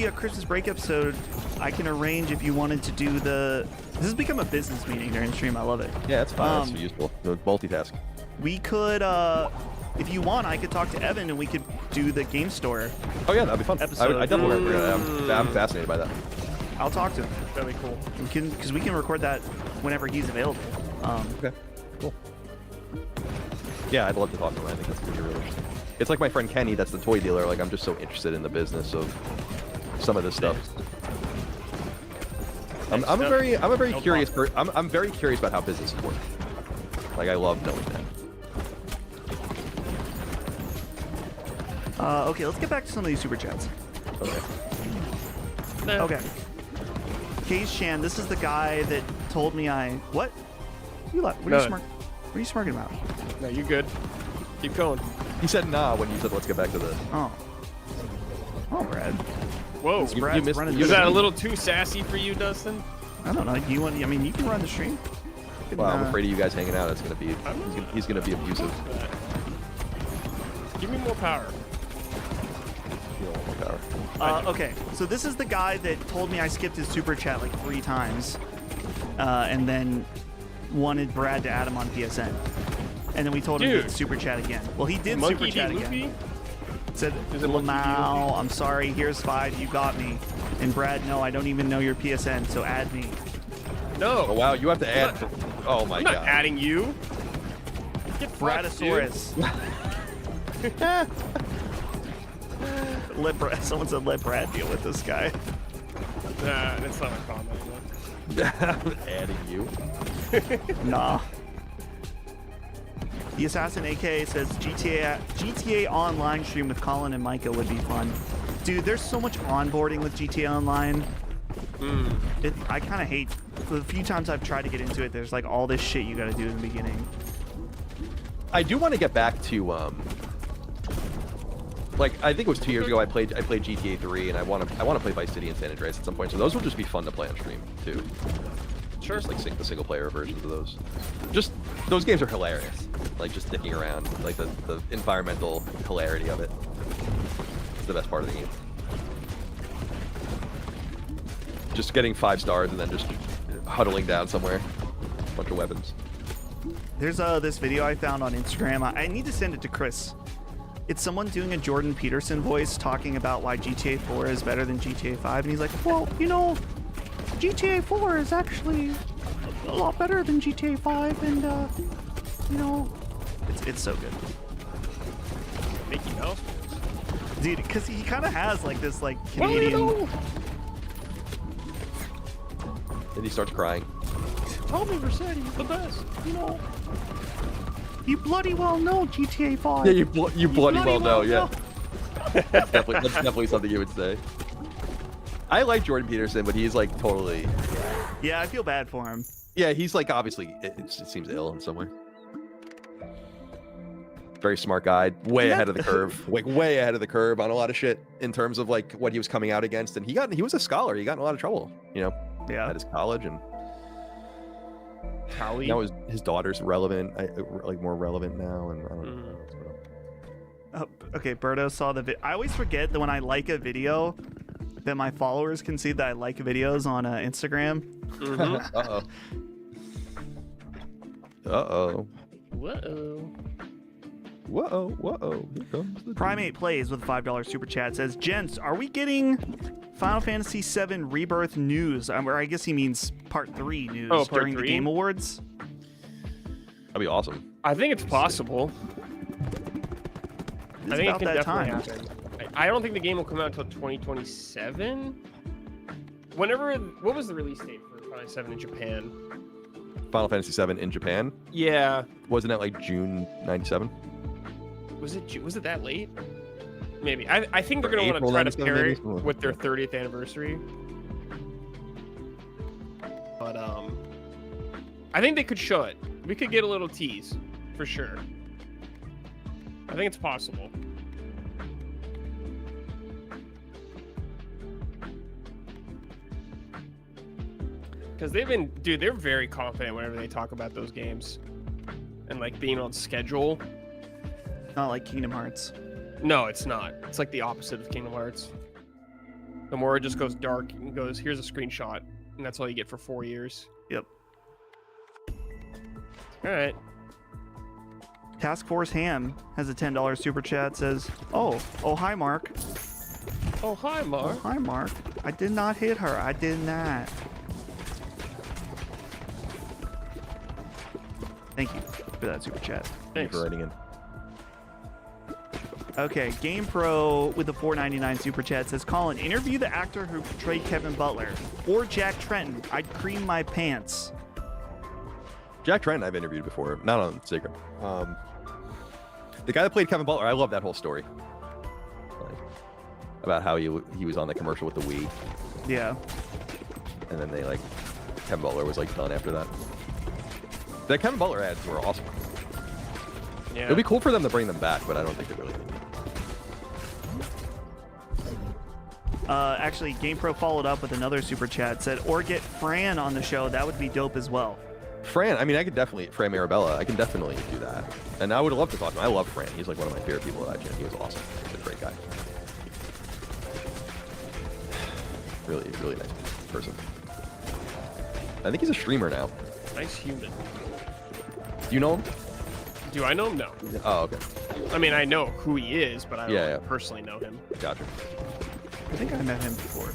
a Christmas break episode I can arrange if you wanted to do the. This has become a business meeting during the stream. I love it. Yeah, it's fine. It's useful. Multitask. We could, if you want, I could talk to Evan and we could do the game store. Oh yeah, that'd be fun. I definitely want to. I'm fascinated by that. I'll talk to him. That'd be cool. Because we can record that whenever he's available. Okay, cool. Yeah, I'd love to talk to him. I think that's gonna be really interesting. It's like my friend Kenny, that's the toy dealer. Like, I'm just so interested in the business of some of this stuff. I'm a very curious person. I'm very curious about how businesses work. Like, I love knowing that. Okay, let's get back to some of these super chats. Okay. Okay. Case Shan, this is the guy that told me what? What are you smirking about? No, you're good. Keep going. He said nah when you said let's get back to the. Oh, Brad. Whoa. Brad's missed- running you Is the that a stream. little too sassy for you, Dustin? I don't know. Do you want? I mean, you can run the stream. You can, Well, I'm afraid of you guys hanging out. It's gonna be. He's gonna be abusive. Give me more power. You don't want more power. Okay, so this is the guy that told me I skipped his super chat like 3 times, and then wanted Brad to add him on PSN. And then we told him to super chat again. Well, he did super Monkey chat D. again. Luffy? Said, Is it well, Monkey D. now, Luffy? I'm sorry, here's 5, you got me. And Brad, no, I don't even know your PSN, so add me. No. Oh wow, you have to add. Oh my I'm god. not adding you. Get fucked, dude. Bratosaurus. Someone said let Brad deal with this guy. Nah, that's not a comment. Adding you. Nah. The Assassin AK says GTA Online stream with Colin and Micah would be fun. Dude, there's so much onboarding with GTA Online. I kind of hate the few times I've tried to get into it. There's like all this shit you got to do in the beginning. I do want to get back to like I think it was 2 years ago I played GTA 3 and I want to play Vice City and San Andreas at some point. So those will just be fun to play on stream too. Sure. Just like the single player versions of those. Just those games are hilarious. Like just sticking around, like the environmental hilarity of it. It's the best part of the game. Just getting 5 stars and then just huddling down somewhere. Bunch of weapons. There's this video I found on Instagram. I need to send it to Chris. It's someone doing a Jordan Peterson voice talking about why GTA 4 is better than GTA 5, and he's like, well, you know, GTA 4 is actually a lot better than GTA 5, and you know, it's so good. Mickey Mouse. Dude, because he kind of has like this like Canadian. And he starts crying. Tommy Vercetti, the best. You know. You bloody well know GTA 5. Yeah, you bloody well know, yeah. know. That's definitely something you would say. I like Jordan Peterson, but he's like totally. Yeah, I feel bad for him. Yeah, he's like obviously it seems ill in some way. Very smart guy, way ahead of the curve, like way ahead of the curve on a lot of shit in terms of like what he was coming out against, and he was a scholar. He got in a lot of trouble, you know, Yeah. at his college, and Howie. now his daughter's relevant, like more relevant now, and I don't know. Oh, okay, Berto saw the I always forget that when I like a video, that my followers can see that I like videos on Instagram. Uh-oh. Uh-oh. Whoa. Whoa, whoa, here comes the Primate Plays with a $5 super chat says, gents, are we getting Final Fantasy VII Rebirth news? Or I guess he means Part 3 news Oh, Part during the 3? Game Awards. That'd be awesome. I think it's possible. It's I think it about can that definitely time. happen. I don't think the game will come out until 2027. What was the release date for Final Fantasy VII in Japan? Final Fantasy VII in Japan, Yeah. wasn't it like June '97? Was it that late? Maybe. I think they're going to want April to try to 97 pair maybe? it Something like with their that. 30th anniversary. But I think they could show it. We could get a little tease for sure. I think it's possible. Because they're very confident whenever they talk about those games. And like being on schedule. Not like Kingdom Hearts. No, it's not. It's like the opposite of Kingdom Hearts. The more it just goes dark and goes, here's a screenshot, and that's all you get for 4 years. Yep. All right. Task Force Ham has a $10 super chat. Says, "Oh, hi, Mark. Oh, hi, Mark. Oh, hi, Mark. I did not hit her. I did not." Thank you for that super chat. Thank you Thanks. for writing in. Okay, Game Pro with the $4.99 super chat says, "Colin, interview the actor who portrayed Kevin Butler or Jack Trenton. I'd cream my pants." Jack Trenton I've interviewed before, not on Sacred. The guy that played Kevin Butler, I love that whole story. Like, about how he was on the commercial with the Wii, Yeah. and then Kevin Butler was like done after that. The Kevin Butler ads were awesome. Yeah. It would be cool for them to bring them back, but I don't think they really do. Actually, GamePro followed up with another super chat. Said, "Or get Fran on the show. That would be dope as well." Fran, I mean, I could definitely, Fran Mirabella, I can definitely do that. And I would love to talk to him. I love Fran. He's like one of my favorite people at IGN. He was awesome. He's a great guy. Really, really nice person. I think he's a streamer now. Nice human. Do you know him? Do I know him? No. Oh, okay. I mean, I know who he is, but I don't Yeah. personally know him. Gotcha. I think I met him before.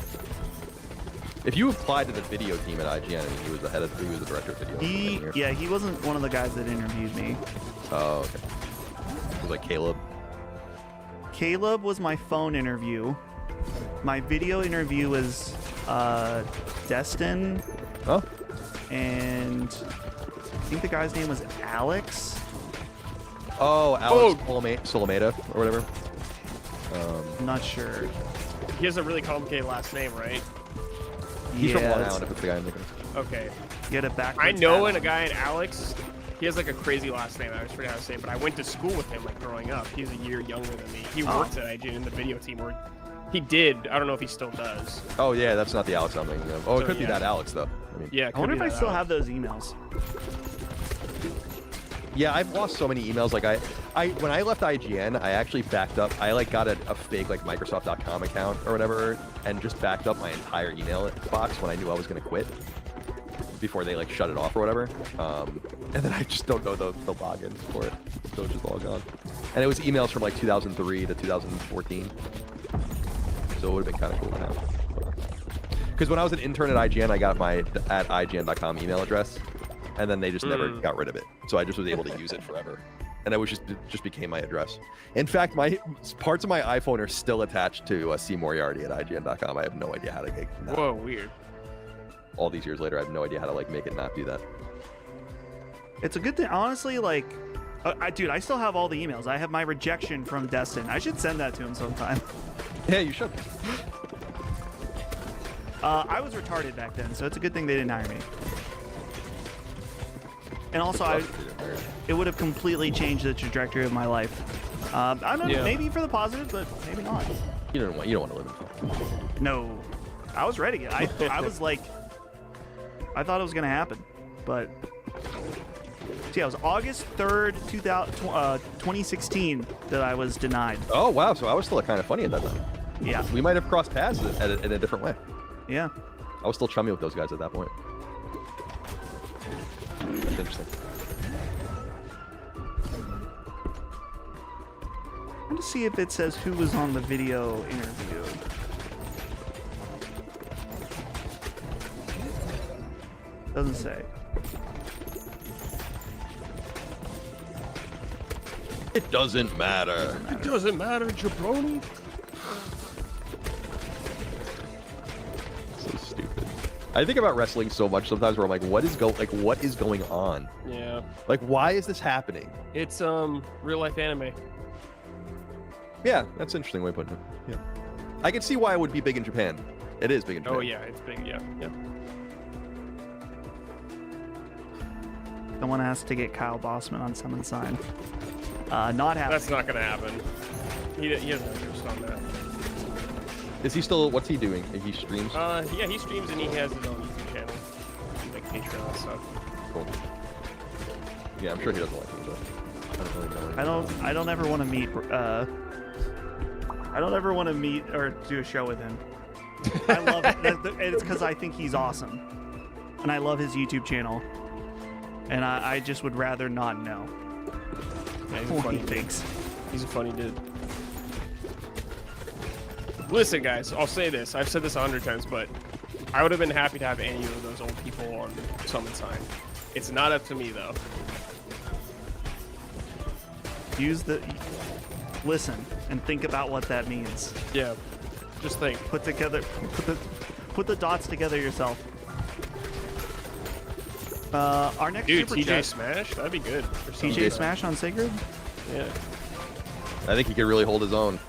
If you applied to the video team at IGN, I mean, he was the director of video. He wasn't one of the guys that interviewed me. Oh, okay. It was like Caleb. Caleb was my phone interview. My video interview was Dustin, Oh, and I think the guy's name was Alex. oh, Alex Solomeda or whatever. I'm not sure. He has a really complicated last name, right? He's from Long it's- Island, if it's the guy I'm thinking of. Okay. He had a backwards I know hat a on. guy named Alex. He has like a crazy last name. I always forget how to say it, but I went to school with him like growing up. He's a year younger than me. He Oh. worked at IGN in the video team, or he did. I don't know if he still does. Oh, yeah, that's not the Alex I'm thinking of. Oh, it So, could be yeah. that Alex, though. I mean, Yeah. I wonder if I still have. have those emails. yeah, I've lost so many emails. Like, when I left IGN, I actually backed up. I, like, got a fake, like, Microsoft.com account or whatever, and just backed up my entire email box when I knew I was going to quit before they, like, shut it off or whatever. And then I just don't know the login for it. So it's just all gone. And it was emails from, like, 2003 to 2014. So it would have been kind of cool to have. Because when I was an intern at IGN, I got my at IGN.com email address, and then they just never got rid of it. So I just was able to use it forever. And it was just became my address. In fact, my parts of my iPhone are still attached to C Moriarty at IGN.com. I have no idea how to get that. Whoa, weird. All these years later, I have no idea how to like make it not do that. It's a good thing, honestly. Like, dude, I still have all the emails. I have my rejection from Dustin. I should send that to him sometime. Yeah, you should. I was retarded back then, so it's a good thing they didn't hire me. And also, it would have completely changed the trajectory of my life. I don't know, Yeah. maybe for the positive, but maybe not. You don't want to live in. No, I was ready. I was like, I thought it was gonna happen, but see, it was August 3rd, 2016 that I was denied. Oh wow, so I was still kind of funny at that time. Yeah, We might have crossed paths in a different way. yeah. I was still chummy with those guys at that point. That's interesting. I'm going to see if it says who was on the video interview. Doesn't say. It doesn't matter. It doesn't matter, jabroni. So stupid. I think about wrestling so much sometimes where I'm like, what is going on? Yeah. Like, why is this happening? It's real life anime. Yeah, that's an interesting way of putting it. Yeah. I can see why it would be big in Japan. It is big in Japan. Oh yeah, it's big. Yeah. Yeah. Someone has to get Kyle Bossman on Summon Sign. Not happening. That's not gonna happen. He doesn't have interest on that. Is he still, what's he doing? He streams? Yeah, he streams and he has his own YouTube channel, like Patreon and stuff. Cool. Yeah, I'm sure he doesn't like me, but I don't really know. I don't ever want to meet. I don't ever want to meet or do a show with him. I love it. It's because I think he's awesome, and I love his YouTube channel, and I just would rather not know Yeah, he's a what funny he dude. thinks. He's a funny dude. Listen, guys, I'll say this. I've said this 100 times, but I would have been happy to have any of those old people on Summon Sign. It's not up to me, though. Listen and think about what that means. Yeah. Just think. Put the dots together yourself. Our next Dude, super TJ chat, Smash? That'd be good. For Summon TJ Sign. Smash on Sacred. Yeah. I think he could really hold his own.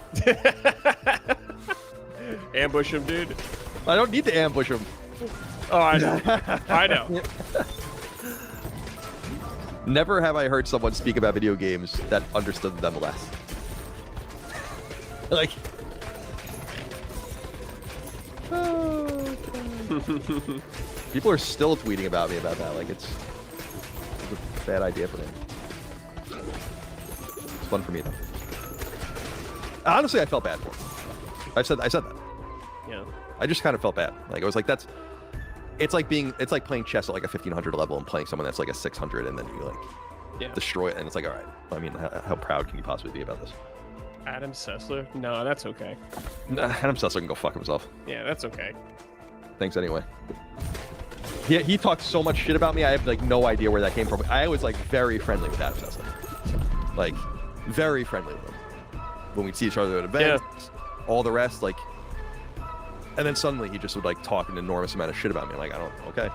Ambush him, dude. I don't need to ambush him. Oh, I know. I know. Never have I heard someone speak about video games that understood them less. Like, people are still tweeting about me about that. Like, it's a bad idea for me. It's fun for me though. Honestly, I felt bad for him. I said that. Yeah. I just kind of felt bad. Like, I was like, it's like playing chess at like a 1500 level and playing someone that's like a 600, and then you like destroy it, and it's like, all right. I mean, how proud can you possibly be about this? Adam Sessler? No, that's okay. Adam Sessler can go fuck himself. Yeah, that's okay. Thanks anyway. He talked so much shit about me. I have like no idea where that came from. I was like very friendly with Adam Sessler. Like, very friendly with him. When we'd see each other at events, all the rest, like, and then suddenly he just would like talk an enormous amount of shit about me. I'm like, okay.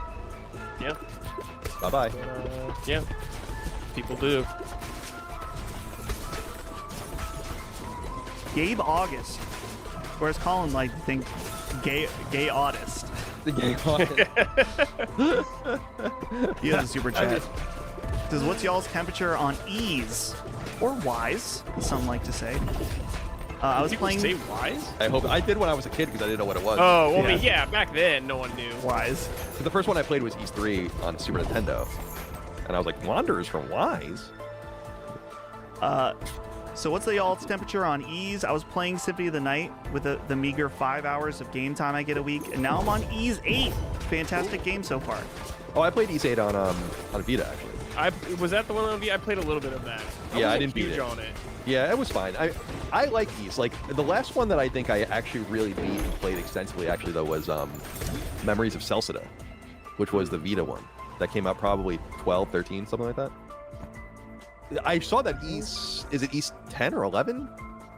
Yeah. Bye-bye. Yeah. People do. Gabe August, whereas Colin like to think gay artist. The game He has a super chat. Says, what's y'all's temperature on ease or wise? Some like to say. I was People playing say wise? I hope I did when I was a kid because I didn't know what it was. Oh, well, I mean, yeah, back then no one knew. wise. So the first one I played was East 3 on Super Nintendo, and I was like, Wanderers from Wise? So what's the y'all's temperature on ease? I was playing Symphony of the Night with the meager 5 hours of game time I get a week, and now I'm on ease 8. Fantastic game so far. Oh, I played East 8 on Vita actually. Was that the one on V? I played a little bit of that. Yeah, I wasn't didn't beat huge it. on it. Yeah, it was fine. I like East. Like the last one that I think I actually really beat and played extensively actually though was Memories of Celcida, which was the Vita one that came out probably 12, 13, something like that. I saw that East, is it East 10 or 11?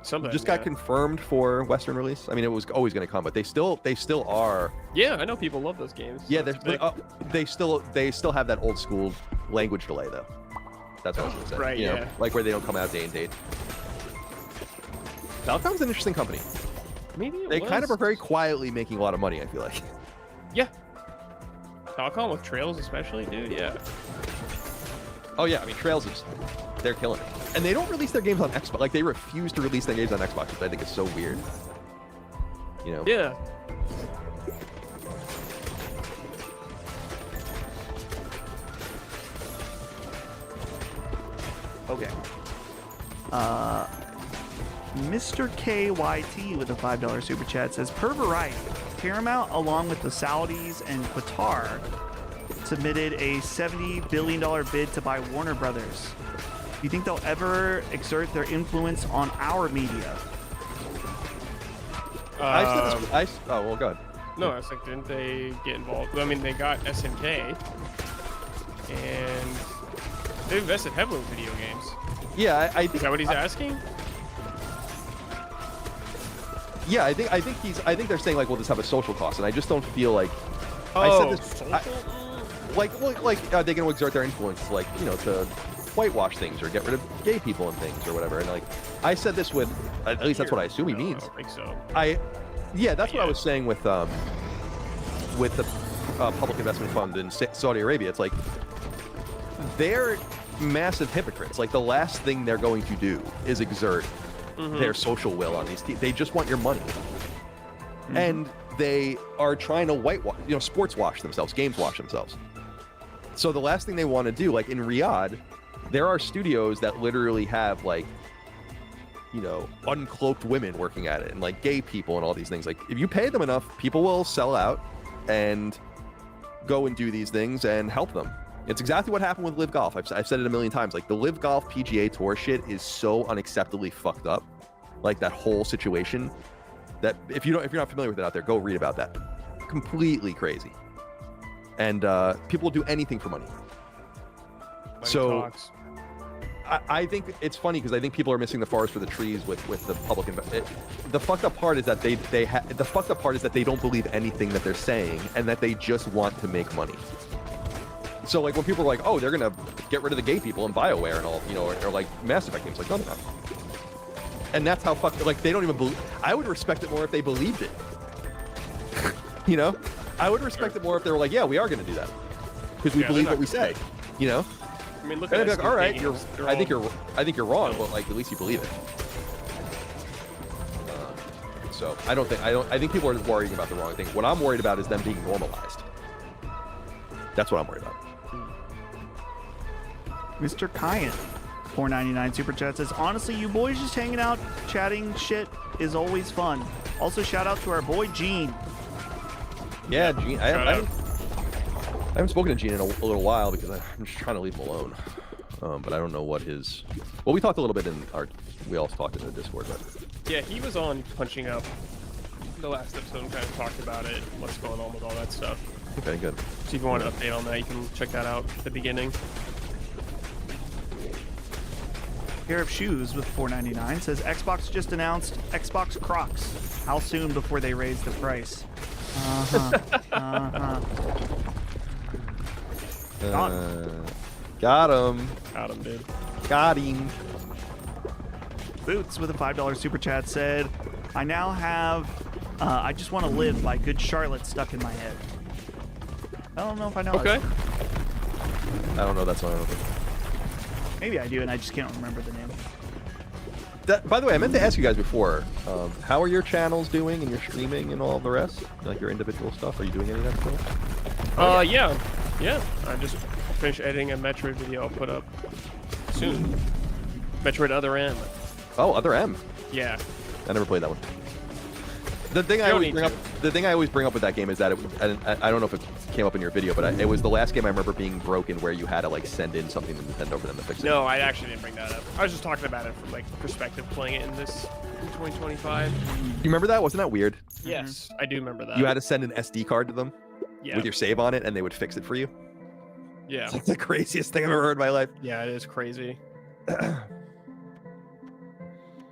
Something. Just got confirmed for Western release. I mean, it was always going to come, but they still are. Yeah, I know people love those games. Yeah, That's big. they still have that old school language delay though. That's what I was going to say. Right, You know, yeah. like where they don't come out day and date. Falcom's an interesting company. Maybe it They was. kind of are very quietly making a lot of money, I feel like. Yeah. Falcon with Trails especially, dude. Yeah. Oh yeah, I mean Trails they're killing it. And they don't release their games on Xbox. Like they refuse to release their games on Xbox, which I think is so weird. You know? Yeah. Okay. Mr. KYT with a $5 super chat says, per variety, Paramount, along with the Saudis and Qatar, submitted a $70 billion bid to buy Warner Brothers. Do you think they'll ever exert their influence on our media? Oh well, go ahead. No, I was like, didn't they get involved? I mean, they got SNK, and they invested heavily in video games. Yeah, I think. Is that what he's asking? Yeah, I think they're saying like, we'll just have a social cost, and I just don't feel like. Oh, I said this. social? Like, are they going to exert their influence, like, you know, to whitewash things or get rid of gay people and things or whatever? And like, I said this with, at least that's what I assume he No, means. I don't think so. Yeah, that's what I was saying with the public investment fund in Saudi Arabia. It's like they're massive hypocrites. Like the last thing they're going to do is exert their social will on these teams. They just want your money, and they are trying to whitewash, you know, sports wash themselves, games wash themselves. So the last thing they want to do, like in Riyadh, there are studios that literally have like uncloaked women working at it and like gay people and all these things. Like if you pay them enough, people will sell out and go and do these things and help them. It's exactly what happened with Live Golf. I've said it a million times. Like the Live Golf PGA Tour shit is so unacceptably fucked up. Like that whole situation. That if you're not familiar with it out there, go read about that. Completely crazy. And people will do anything for money. So I think it's funny because I think people are missing the forest for the trees with the public the fucked up part is that the fucked up part is that they don't believe anything that they're saying and that they just want to make money. So like when people are like, oh, they're gonna get rid of the gay people in BioWare and all, or like Mass Effect games, like no, they're not. And that's how fucked. Like they don't even believe. I would respect it more if they believed it. I would respect it more if they were like, yeah, we are gonna do that because we believe what we say. I mean, look And at I'd be like, all right, I think you're wrong, No. but like at least you believe it. So I think people are worrying about the wrong thing. What I'm worried about is them being normalized. That's what I'm worried about. Mr. Kyan, $4.99 super chat says, honestly, you boys just hanging out, chatting shit is always fun. Also, shout out to our boy Gene. Yeah, Gene. I haven't spoken to Gene in a little while because I'm just trying to leave him alone. But I don't know what his. Well, we talked a little bit we all talked in the Discord, but. Yeah, he was on Punching Up the last episode and kind of talked about it, what's going on with all that stuff. Okay, good. So if you want an update on that, you can check that out at the beginning. Pair of shoes with $4.99 says Xbox just announced Xbox Crocs. How soon before they raise the price? Got him. Got him, dude. Got him. Boots with a $5 super chat said, I now have I Just Want to Live by Good Charlotte stuck in my head. I don't know if I know Okay. it. I don't know that song. I don't think. Maybe I do, and I just can't remember the name. By the way, I meant to ask you guys before. How are your channels doing and your streaming and all the rest? Like your individual stuff? Are you doing any of that stuff? Yeah. I just finished editing a Metroid video I'll put up soon. Metroid Other M. Oh, Other M. Yeah. I never played that one. The thing I always bring up with that game is that I don't know if it came up in your video, but it was the last game I remember being broken where you had to like send in something to Nintendo for them to fix it. No, I actually didn't bring that up. I was just talking about it from like perspective playing it in 2025. You remember that? Wasn't that weird? Yes, I do remember that. You had to send an SD card to them yeah. with your save on it, and they would fix it for you. Yeah. It's the craziest thing I've ever heard in my life. Yeah, it is crazy.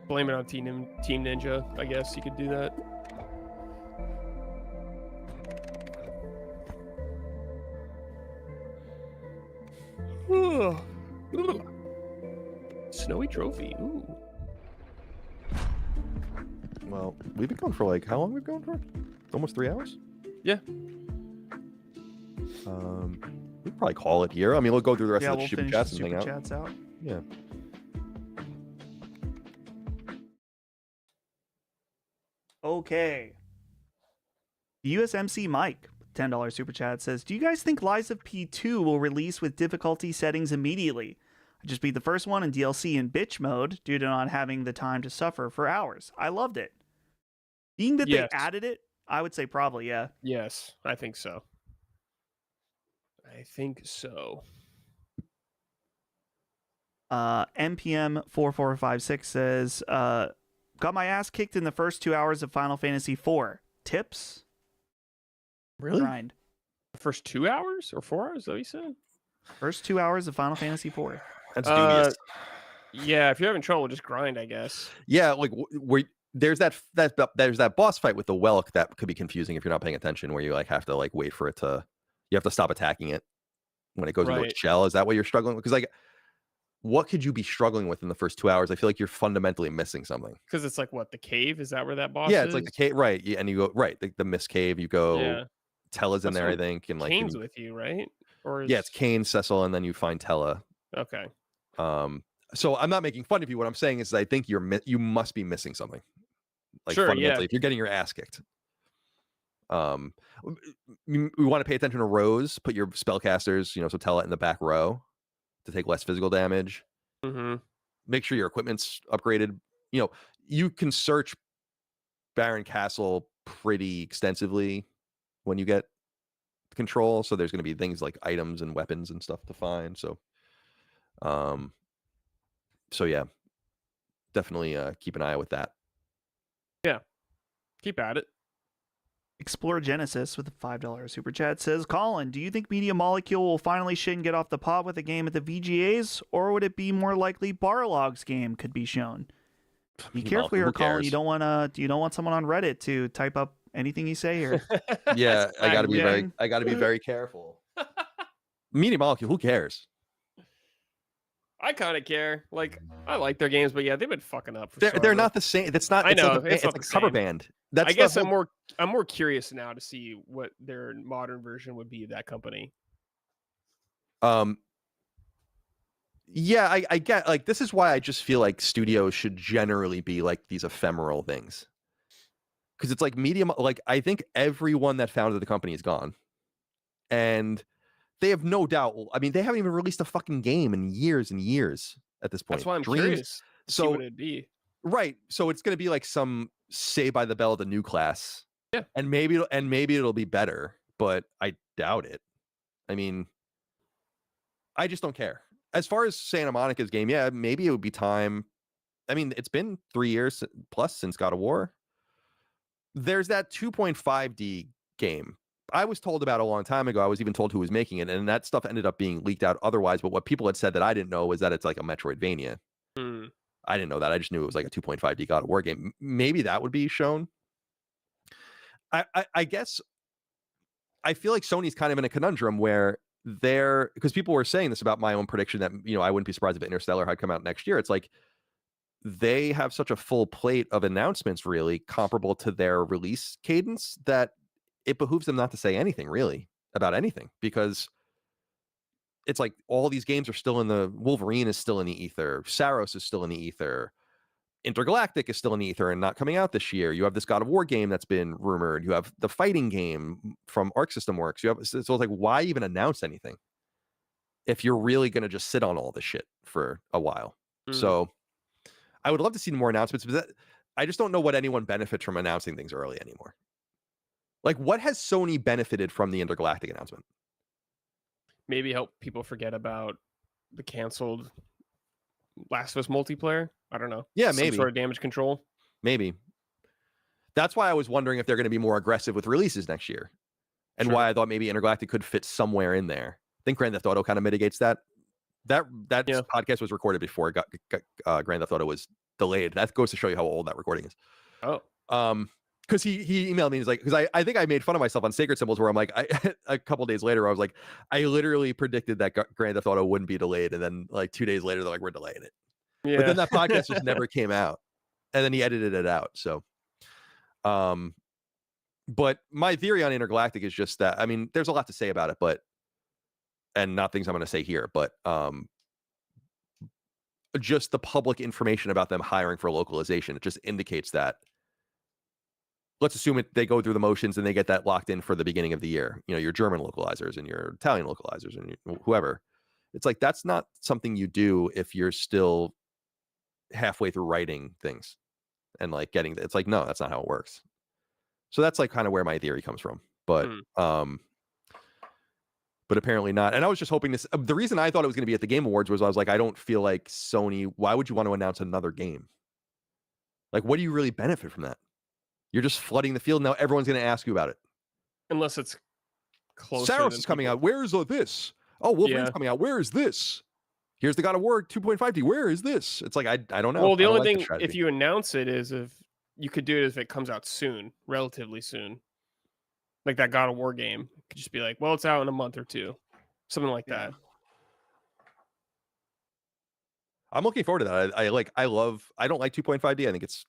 Blame it on Team Ninja. I guess you could do that. Snowy trophy. Ooh. Well, we've been going for like how long? We've been going for? Almost 3 hours. Yeah. We'll probably call it here. I mean, we'll go through the rest of the super finish chats the and hang super out. chats out. Yeah. Okay. USMC Mike, $10 super chat says, do you guys think Lies of P2 will release with difficulty settings immediately? I just beat the first one in DLC in bitch mode due to not having the time to suffer for hours. I loved it. Being that Yes. they added it, I would say probably, yeah. Yes, I think so. I think so. MPM 4456 says, got my ass kicked in the first 2 hours of Final Fantasy IV. Tips? Really? Grind. The first 2 hours or 4 hours? Is that what you said? First 2 hours of Final Fantasy IV. That's dubious. Yeah, if you're having trouble, just grind, I guess. Yeah, like there's that boss fight with the Welk that could be confusing if you're not paying attention, where you like have to like wait for it to, you have to stop attacking it when it goes into Right. its shell. Is that what you're struggling with? Because like, what could you be struggling with in the first 2 hours? I feel like you're fundamentally missing something. Because it's like what, the cave? Is that where that boss Yeah, is? it's like the cave, right? And you go right, the mist cave. You go. Yeah. Tella's in That's there, I what think, and like Kane's with you, right? Or is... yeah, it's Kane, Cecil, and then you find Tella. Okay. So I'm not making fun of you. What I'm saying is I think you must be missing something. Like Sure, fundamentally, yeah. if you're getting your ass kicked. We want to pay attention to rows. Put your spellcasters, so Tella in the back row to take less physical damage. Mm-hmm. Make sure your equipment's upgraded you know, you can search Baron Castle pretty extensively when you get control. So there's going to be things like items and weapons and stuff to find. So, yeah, definitely keep an eye out with that. Yeah, keep at it. Explore Genesis with a $5 super chat says, Colin, do you think Media Molecule will finally shit and get off the pot with a game at the VGAs, or would it be more likely Barlog's game could be shown? Be careful here, Colin. You don't want someone on Reddit to type up anything you say here. Yeah, I got to be yeah. very careful. Media Molecule, who cares? I kind of care. Like, I like their games, but yeah, they've been fucking up. They're not the same. That's not. I know, it's not like the a cover same. band. That's I guess the whole... I'm more curious now to see what their modern version would be of that company. Yeah, I get, like, this is why I just feel like studios should generally be like these ephemeral things. Because it's like like, I think everyone that founded the company is gone. And they have no doubt. I mean, they haven't even released a fucking game in years and years at this point. That's why I'm curious to see what it'd be. Right. So it's going to be like some Say by the Bell the new class. Yeah. And maybe it'll be better, but I doubt it. I mean, I just don't care. As far as Santa Monica's game, yeah, maybe it would be time. I mean, it's been 3 years plus since God of War. There's that 2.5D game I was told about a long time ago. I was even told who was making it, and that stuff ended up being leaked out otherwise. But what people had said that I didn't know was that it's like a Metroidvania. I didn't know that. I just knew it was like a 2.5D God of War game. Maybe that would be shown. I guess I feel like Sony's kind of in a conundrum where because people were saying this about my own prediction that, you know, I wouldn't be surprised if Interstellar had come out next year. It's like they have such a full plate of announcements, really comparable to their release cadence, that it behooves them not to say anything really about anything, because it's like all these games are still in the... Wolverine is still in the ether. Saros is still in the ether. Intergalactic is still in the ether and not coming out this year. You have this God of War game that's been rumored. You have the fighting game from Arc System Works. So it's like, why even announce anything if you're really going to just sit on all this shit for a while? So I would love to see more announcements, but I just don't know what anyone benefits from announcing things early anymore. Like, what has Sony benefited from the Intergalactic announcement? Maybe help people forget about the canceled Last of Us multiplayer. I don't know. Yeah, Some maybe. sort of damage control. Maybe. That's why I was wondering if they're going to be more aggressive with releases next year, and why I thought maybe Intergalactic could fit somewhere in there. I think Grand Theft Auto kind of mitigates that. That podcast was recorded before Grand Theft Auto was delayed. That goes to show you how old that recording is. Oh. Because he emailed me. He's like, because I think I made fun of myself on Sacred Symbols, where I'm like, a couple days later, I was like, I literally predicted that Grand Theft Auto wouldn't be delayed, and then like 2 days later, they're like, we're delaying it. Yeah. But then that podcast just never came out, and then he edited it out. So, but my theory on Intergalactic is just that, I mean, there's a lot to say about it, and not things I'm going to say here, but just the public information about them hiring for localization, it just indicates that. Let's assume they go through the motions and they get that locked in for the beginning of the year. You know, your German localizers and your Italian localizers and whoever. It's like, that's not something you do if you're still halfway through writing things and like getting... It's like, no, that's not how it works. So that's like kind of where my theory comes from. But apparently not. And I was just hoping this... The reason I thought it was going to be at the Game Awards was I was like, I don't feel like Sony... Why would you want to announce another game? Like, what do you really benefit from that? You're just flooding the field. Now everyone's going to ask you about it. Unless it's close. Saros is coming out. Where is this? Oh, Wolverine's coming out. Where is this? Here's the God of War 2.5D. Where is this? It's like, I don't know. Well, the only thing, if you announce it, is if you could do it if it comes out soon, relatively soon. Like that God of War game. It could just be like, well, it's out in a month or two. Something like that. I'm looking forward to that. I don't like 2.5D. I think it's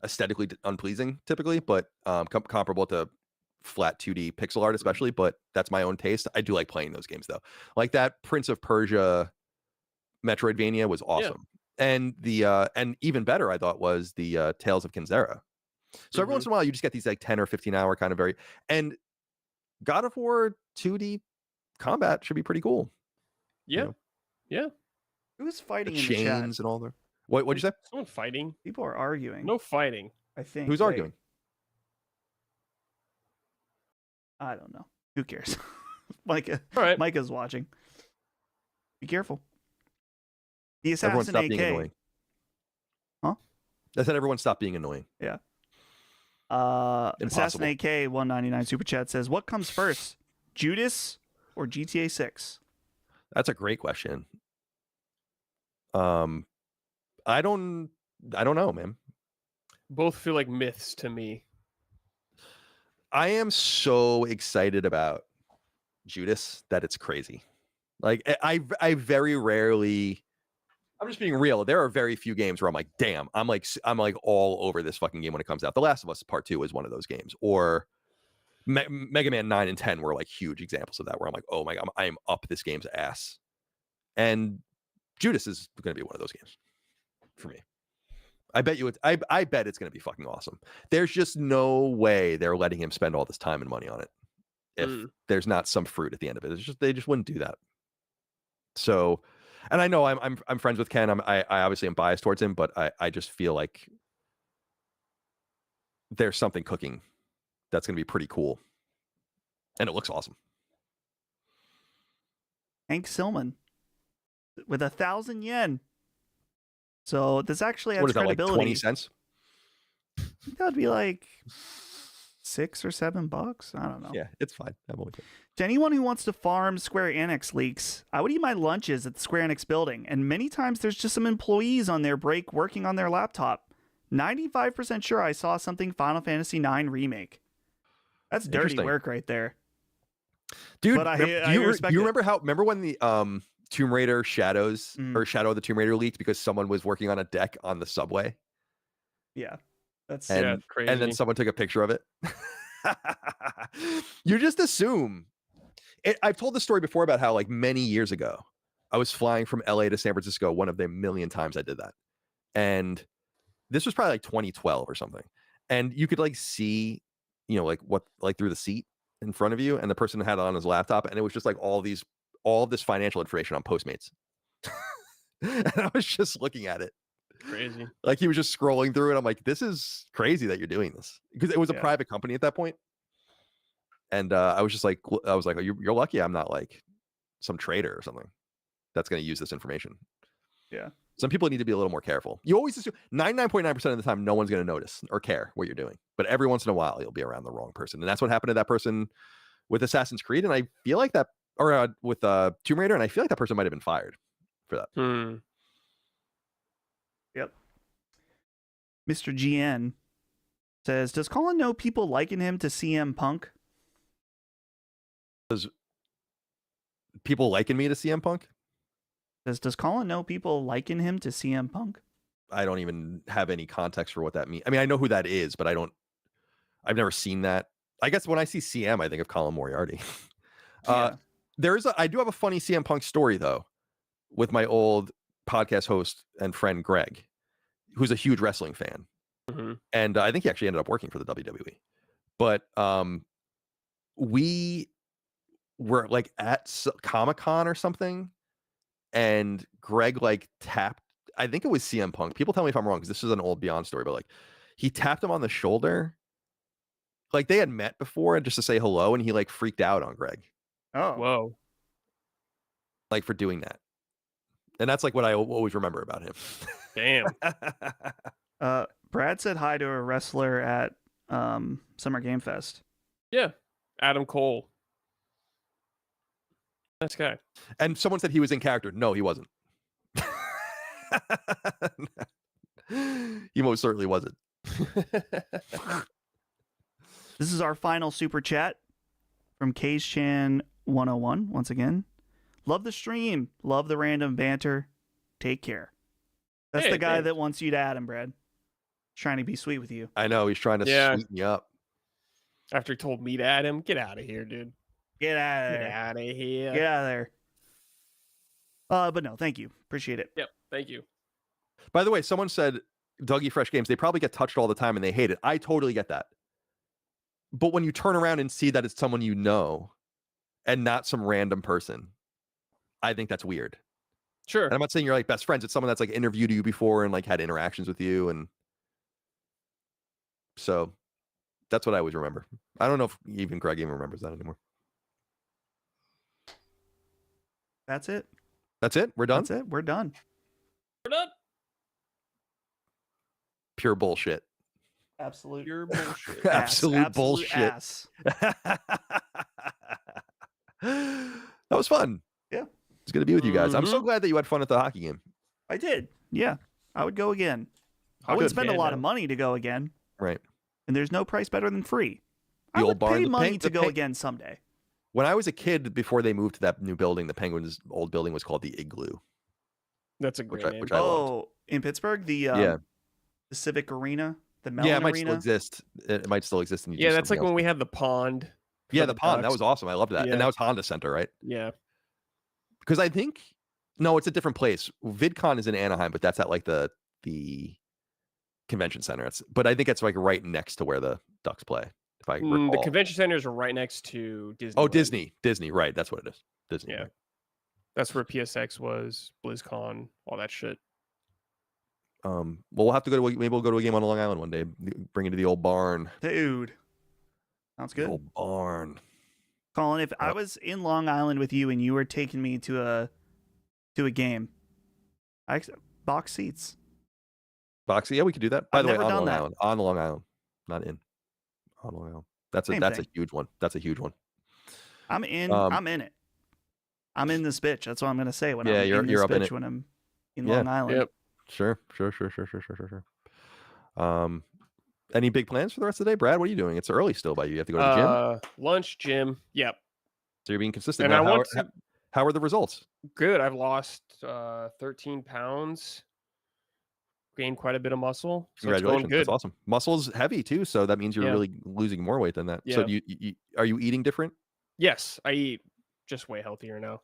aesthetically unpleasing typically, but comparable to flat 2D pixel art especially, but that's my own taste. I do like playing those games though. Like that Prince of Persia Metroidvania was awesome. And and even better I thought was the Tales of Kinzera. So every once in a while you just get these like 10 or 15 hour kind of and God of War 2D combat should be pretty cool. Yeah. You know? Yeah. Who's fighting The in the chat? chains and all that. What'd you say? Someone fighting? People are arguing. No fighting. I think. Who's Wait, arguing? I don't know. Who cares? Micah. All right. Micah's watching. Be careful. The Everyone assassin stop AK. being annoying. Huh? I said everyone stop being annoying. Assassin Impossible. AK 199 super chat says, "What comes first, Judas or GTA 6?" That's a great question. I don't know, man. Both feel like myths to me. I am so excited about Judas that it's crazy. Like I very rarely. I'm just being real. There are very few games where I'm like, damn, I'm like all over this fucking game when it comes out. The Last of Us Part 2 is one of those games, or Mega Man 9 and 10 were like huge examples of that, where I'm like, oh my god, I'm up this game's ass. And Judas is going to be one of those games for me. I bet you I bet it's going to be fucking awesome. There's just no way they're letting him spend all this time and money on it if there's not some fruit at the end of it. It's just they just wouldn't do that. So, and I know I'm friends with Ken. I obviously am biased towards him, but I just feel like there's something cooking that's going to be pretty cool, and it looks awesome. Hank Silman with 1,000 yen. So this actually adds What is that, like credibility. 20 cents? That would be like $6 or $7. I don't know. Yeah, it's fine. I'm only kidding. To anyone who wants to farm Square Enix leaks, I would eat my lunches at the Square Enix building, and many times there's just some employees on their break working on their laptop. 95% sure I saw something Final Fantasy IX Remake. That's dirty Interesting. work right there. Dude, But I respect you it. remember when the Tomb Raider Shadows Mm. or Shadow of the Tomb Raider leaked because someone was working on a deck on the subway? Yeah. That's And, Yeah, crazy. and then someone took a picture of it. You just assume. I've told this story before about how, like, many years ago, I was flying from LA to San Francisco, one of the million times I did that. And this was probably like 2012 or something. And you could like see, like what, like through the seat in front of you, and the person had it on his laptop, and it was just like all of this financial information on Postmates. And I was just looking at it. Crazy. Like he was just scrolling through it. I'm like, this is crazy that you're doing this, because it was a Yeah. private company at that point. And I was like, oh, you're lucky I'm not like some trader or something that's going to use this information. Yeah. Some people need to be a little more careful. You always assume 99.9% of the time, no one's going to notice or care what you're doing. But every once in a while, you'll be around the wrong person. And that's what happened to that person with Assassin's Creed. And I feel like that, or with Tomb Raider. And I feel like that person might have been fired for that. Yep. Mr. GN says, does Colin know people liken him to CM Punk? People liken me to CM Punk? Does Colin know people liken him to CM Punk? I don't even have any context for what that means. I mean, I know who that is, but I've never seen that. I guess when I see CM, I think of Colin Moriarty. Yeah. I do have a funny CM Punk story though, with my old podcast host and friend Greg, who's a huge wrestling fan. Mm-hmm. And I think he actually ended up working for the WWE. But we were like at Comic-Con or something, and Greg like tapped, I think it was CM Punk. People tell me if I'm wrong, because this is an old Beyond story, but like he tapped him on the shoulder. Like they had met before just to say hello, and he like freaked out on Greg, Oh. Whoa. like for doing that. And that's like what I always remember about him. Damn. Brad said hi to a wrestler at Summer Game Fest. Yeah. Adam Cole. Nice guy. And someone said he was in character. No, he wasn't. He most certainly wasn't. This is our final super chat from Cage Chan 101. Once again, love the stream, love the random banter. Take care. That's Hey, the guy thanks. that wants you to add him, Brad. Trying to be sweet with you. I know he's trying to Yeah. sweeten you up. After he told me to add him, get out of here, dude. Get out of Get there. out of here. Get out of there. But no, thank you. Appreciate it. Yep. Thank you. By the way, someone said Dougie Fresh Games, they probably get touched all the time and they hate it. I totally get that. But when you turn around and see that it's someone you know and not some random person, I think that's weird. Sure. And I'm not saying you're like best friends. It's someone that's like interviewed you before and like had interactions with you, and so that's what I always remember. I don't know if even Greg even remembers that anymore. That's it. That's it. We're done. That's it. We're done. We're done. Pure bullshit. Absolute. Pure bullshit. Absolute bullshit. Ass. That was fun. Yeah. It's good to be with you guys. I'm so Mhm. glad that you had fun at the hockey game. I did. Yeah. I would go again. I Good wouldn't spend a fan, lot of though. money to go again. Right. And there's no price better than free. The I old would barn, pay the money peng- to the go peng- again someday. When I was a kid, before they moved to that new building, the Penguins' old building was called the Igloo. That's a great name. which I loved. Oh, in Pittsburgh, the Civic Arena, the Mellon Yeah, it might Arena. still exist. It might still exist. And you Yeah, do that's like something when else. we had the pond. for Yeah, the pond. That ducks. was awesome. I loved that. Yeah. And now it's Honda Center, right? Yeah. Because I think no, it's a different place. VidCon is in Anaheim, but that's at like the convention center. But I think it's like right next to where the Ducks play. If I recall. The convention centers are right next to Disney. Oh, Disney, right? That's what it is. Disney. Yeah. right. That's where PSX was, BlizzCon, all that shit. Well, we'll have to go to maybe we'll go to a game on Long Island one day. Bring it to the old barn. Dude. Sounds The good. old barn. Colin, if I was in Long Island with you and you were taking me to a game, box seats. Boxy, yeah, we could do that. By I've the way, never on done Long that. Island. On Long Island. Not in. On Long Island. That's Same a thing. huge one. That's a huge one. I'm in. Um, I'm in it. I'm in this bitch. That's what I'm gonna say when Yeah, I'm you're- in this you're up in bitch it. when I'm in Yeah. Long Island. Yep. Sure. Any big plans for the rest of the day, Brad? What are you doing? It's early still by you. You have to go to the gym. Lunch, gym. Yep. So you're being consistent. And Now, I want to. how are the results? Good. I've lost 13 pounds. Gained quite a bit of muscle. So it's going Congratulations. good. That's awesome. Muscle's heavy too, so that means you're Yeah. really losing more weight than that. So Yeah. do you are you eating different? Yes, I eat just way healthier now.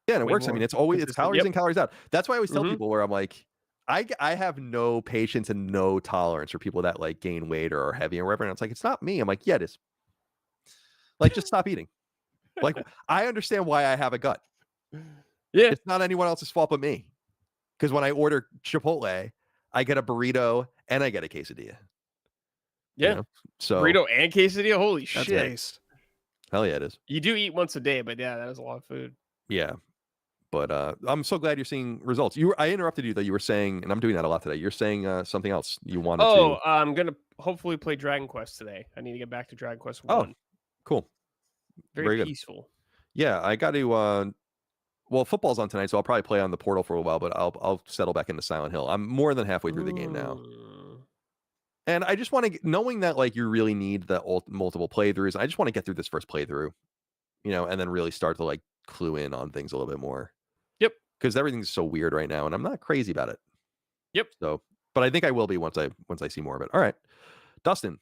Yeah, and it Way works. I more mean, it's always it's consistent. calories Yep. in, calories out. That's why I always tell Mhm. people where I'm like, I have no patience and no tolerance for people that like gain weight or are heavy or whatever. And it's like, it's not me. I'm like, yeah, it is. Like, just stop eating. Like, I understand why I have a gut. Yeah. It's not anyone else's fault but me. Because when I order Chipotle, I get a burrito and I get a quesadilla. you Yeah. know? So Burrito and quesadilla. Holy That's shit. based. hell yeah, it is. You do eat once a day, but yeah, that is a lot of food. Yeah. But I'm so glad you're seeing results. I interrupted you though. You were saying, and I'm doing that a lot today. You're saying something else you wanted Oh, to. I'm gonna hopefully play Dragon Quest today. I need to get back to Dragon Quest Oh, 1. Cool. Very very good. peaceful. Yeah, I got to. Well, football's on tonight, so I'll probably play on the Portal for a while. But I'll settle back into Silent Hill. I'm more than halfway through the game now, and I just want to, knowing that like you really need the multiple playthroughs. I just want to get through this first playthrough, and then really start to like clue in on things a little bit more. Yep. Because everything's so weird right now, and I'm not crazy about it. Yep. So, but I think I will be once I see more of it. All right, Dustin.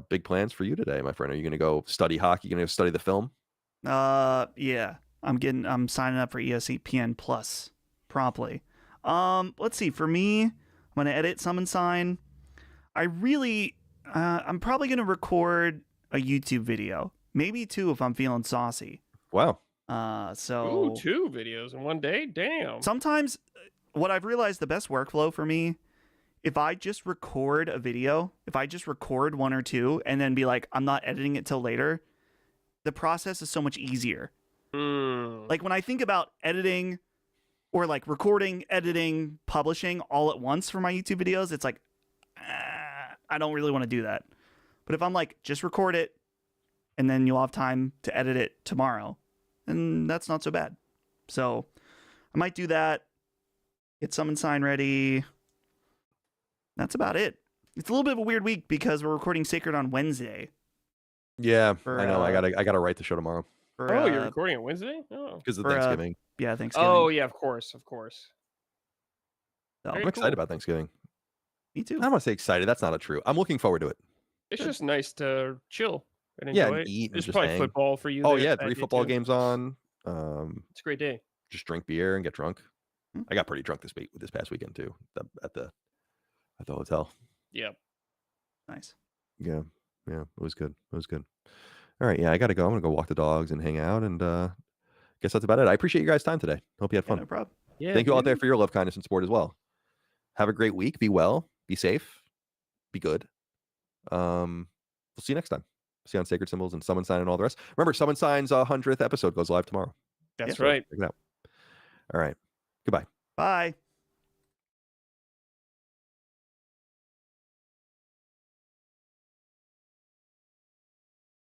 Big plans for you today, my friend. Are you going to go study hockey? You going to study the film? Yeah. I'm signing up for ESPN Plus promptly. Let's see. For me, I'm gonna edit, summon, sign. I'm probably gonna record a YouTube video, maybe two if I'm feeling saucy. Wow. So Ooh, 2 videos in one day. Damn. sometimes what I've realized the best workflow for me, if I just record a video, if I just record 1 or 2 and then be like, I'm not editing it till later, the process is so much easier. Like when I think about editing or like recording, editing, publishing all at once for my YouTube videos, it's like, I don't really want to do that. But if I'm like, just record it and then you'll have time to edit it tomorrow, then that's not so bad. So I might do that. Get summon sign ready. That's about it. It's a little bit of a weird week because we're recording Sacred on Wednesday. Yeah, For, I know. I gotta write the show tomorrow For, Oh, you're recording on Wednesday? Oh. because of for, Thanksgiving. yeah, Thanksgiving. Oh, yeah, of course. So, very I'm excited cool. about Thanksgiving. me too. I don't want to say excited. That's not true. I'm looking forward to it. It's just nice to chill and Yeah, enjoy and it. eat and There's just probably hang. football for you. Oh there yeah, that 3 day, football too. games on. It's a great day. Just drink beer and get drunk. Hmm. I got pretty drunk this past weekend too. At the hotel. Yeah. Nice. Yeah, it was good. All right, yeah, I gotta go. I'm gonna go walk the dogs and hang out and guess that's about it. I appreciate you guys' time today. Hope you had Yeah, fun. no problem. Yeah. Thank you all out dude. there for your love, kindness, and support as well. Have a great week. Be well. Be safe. Be good. We'll see you next time. See you on Sacred Symbols and Summon Sign and all the rest. Remember, Summon Sign's 100th episode goes live tomorrow. That's So right. check it out. All right. Goodbye. Bye.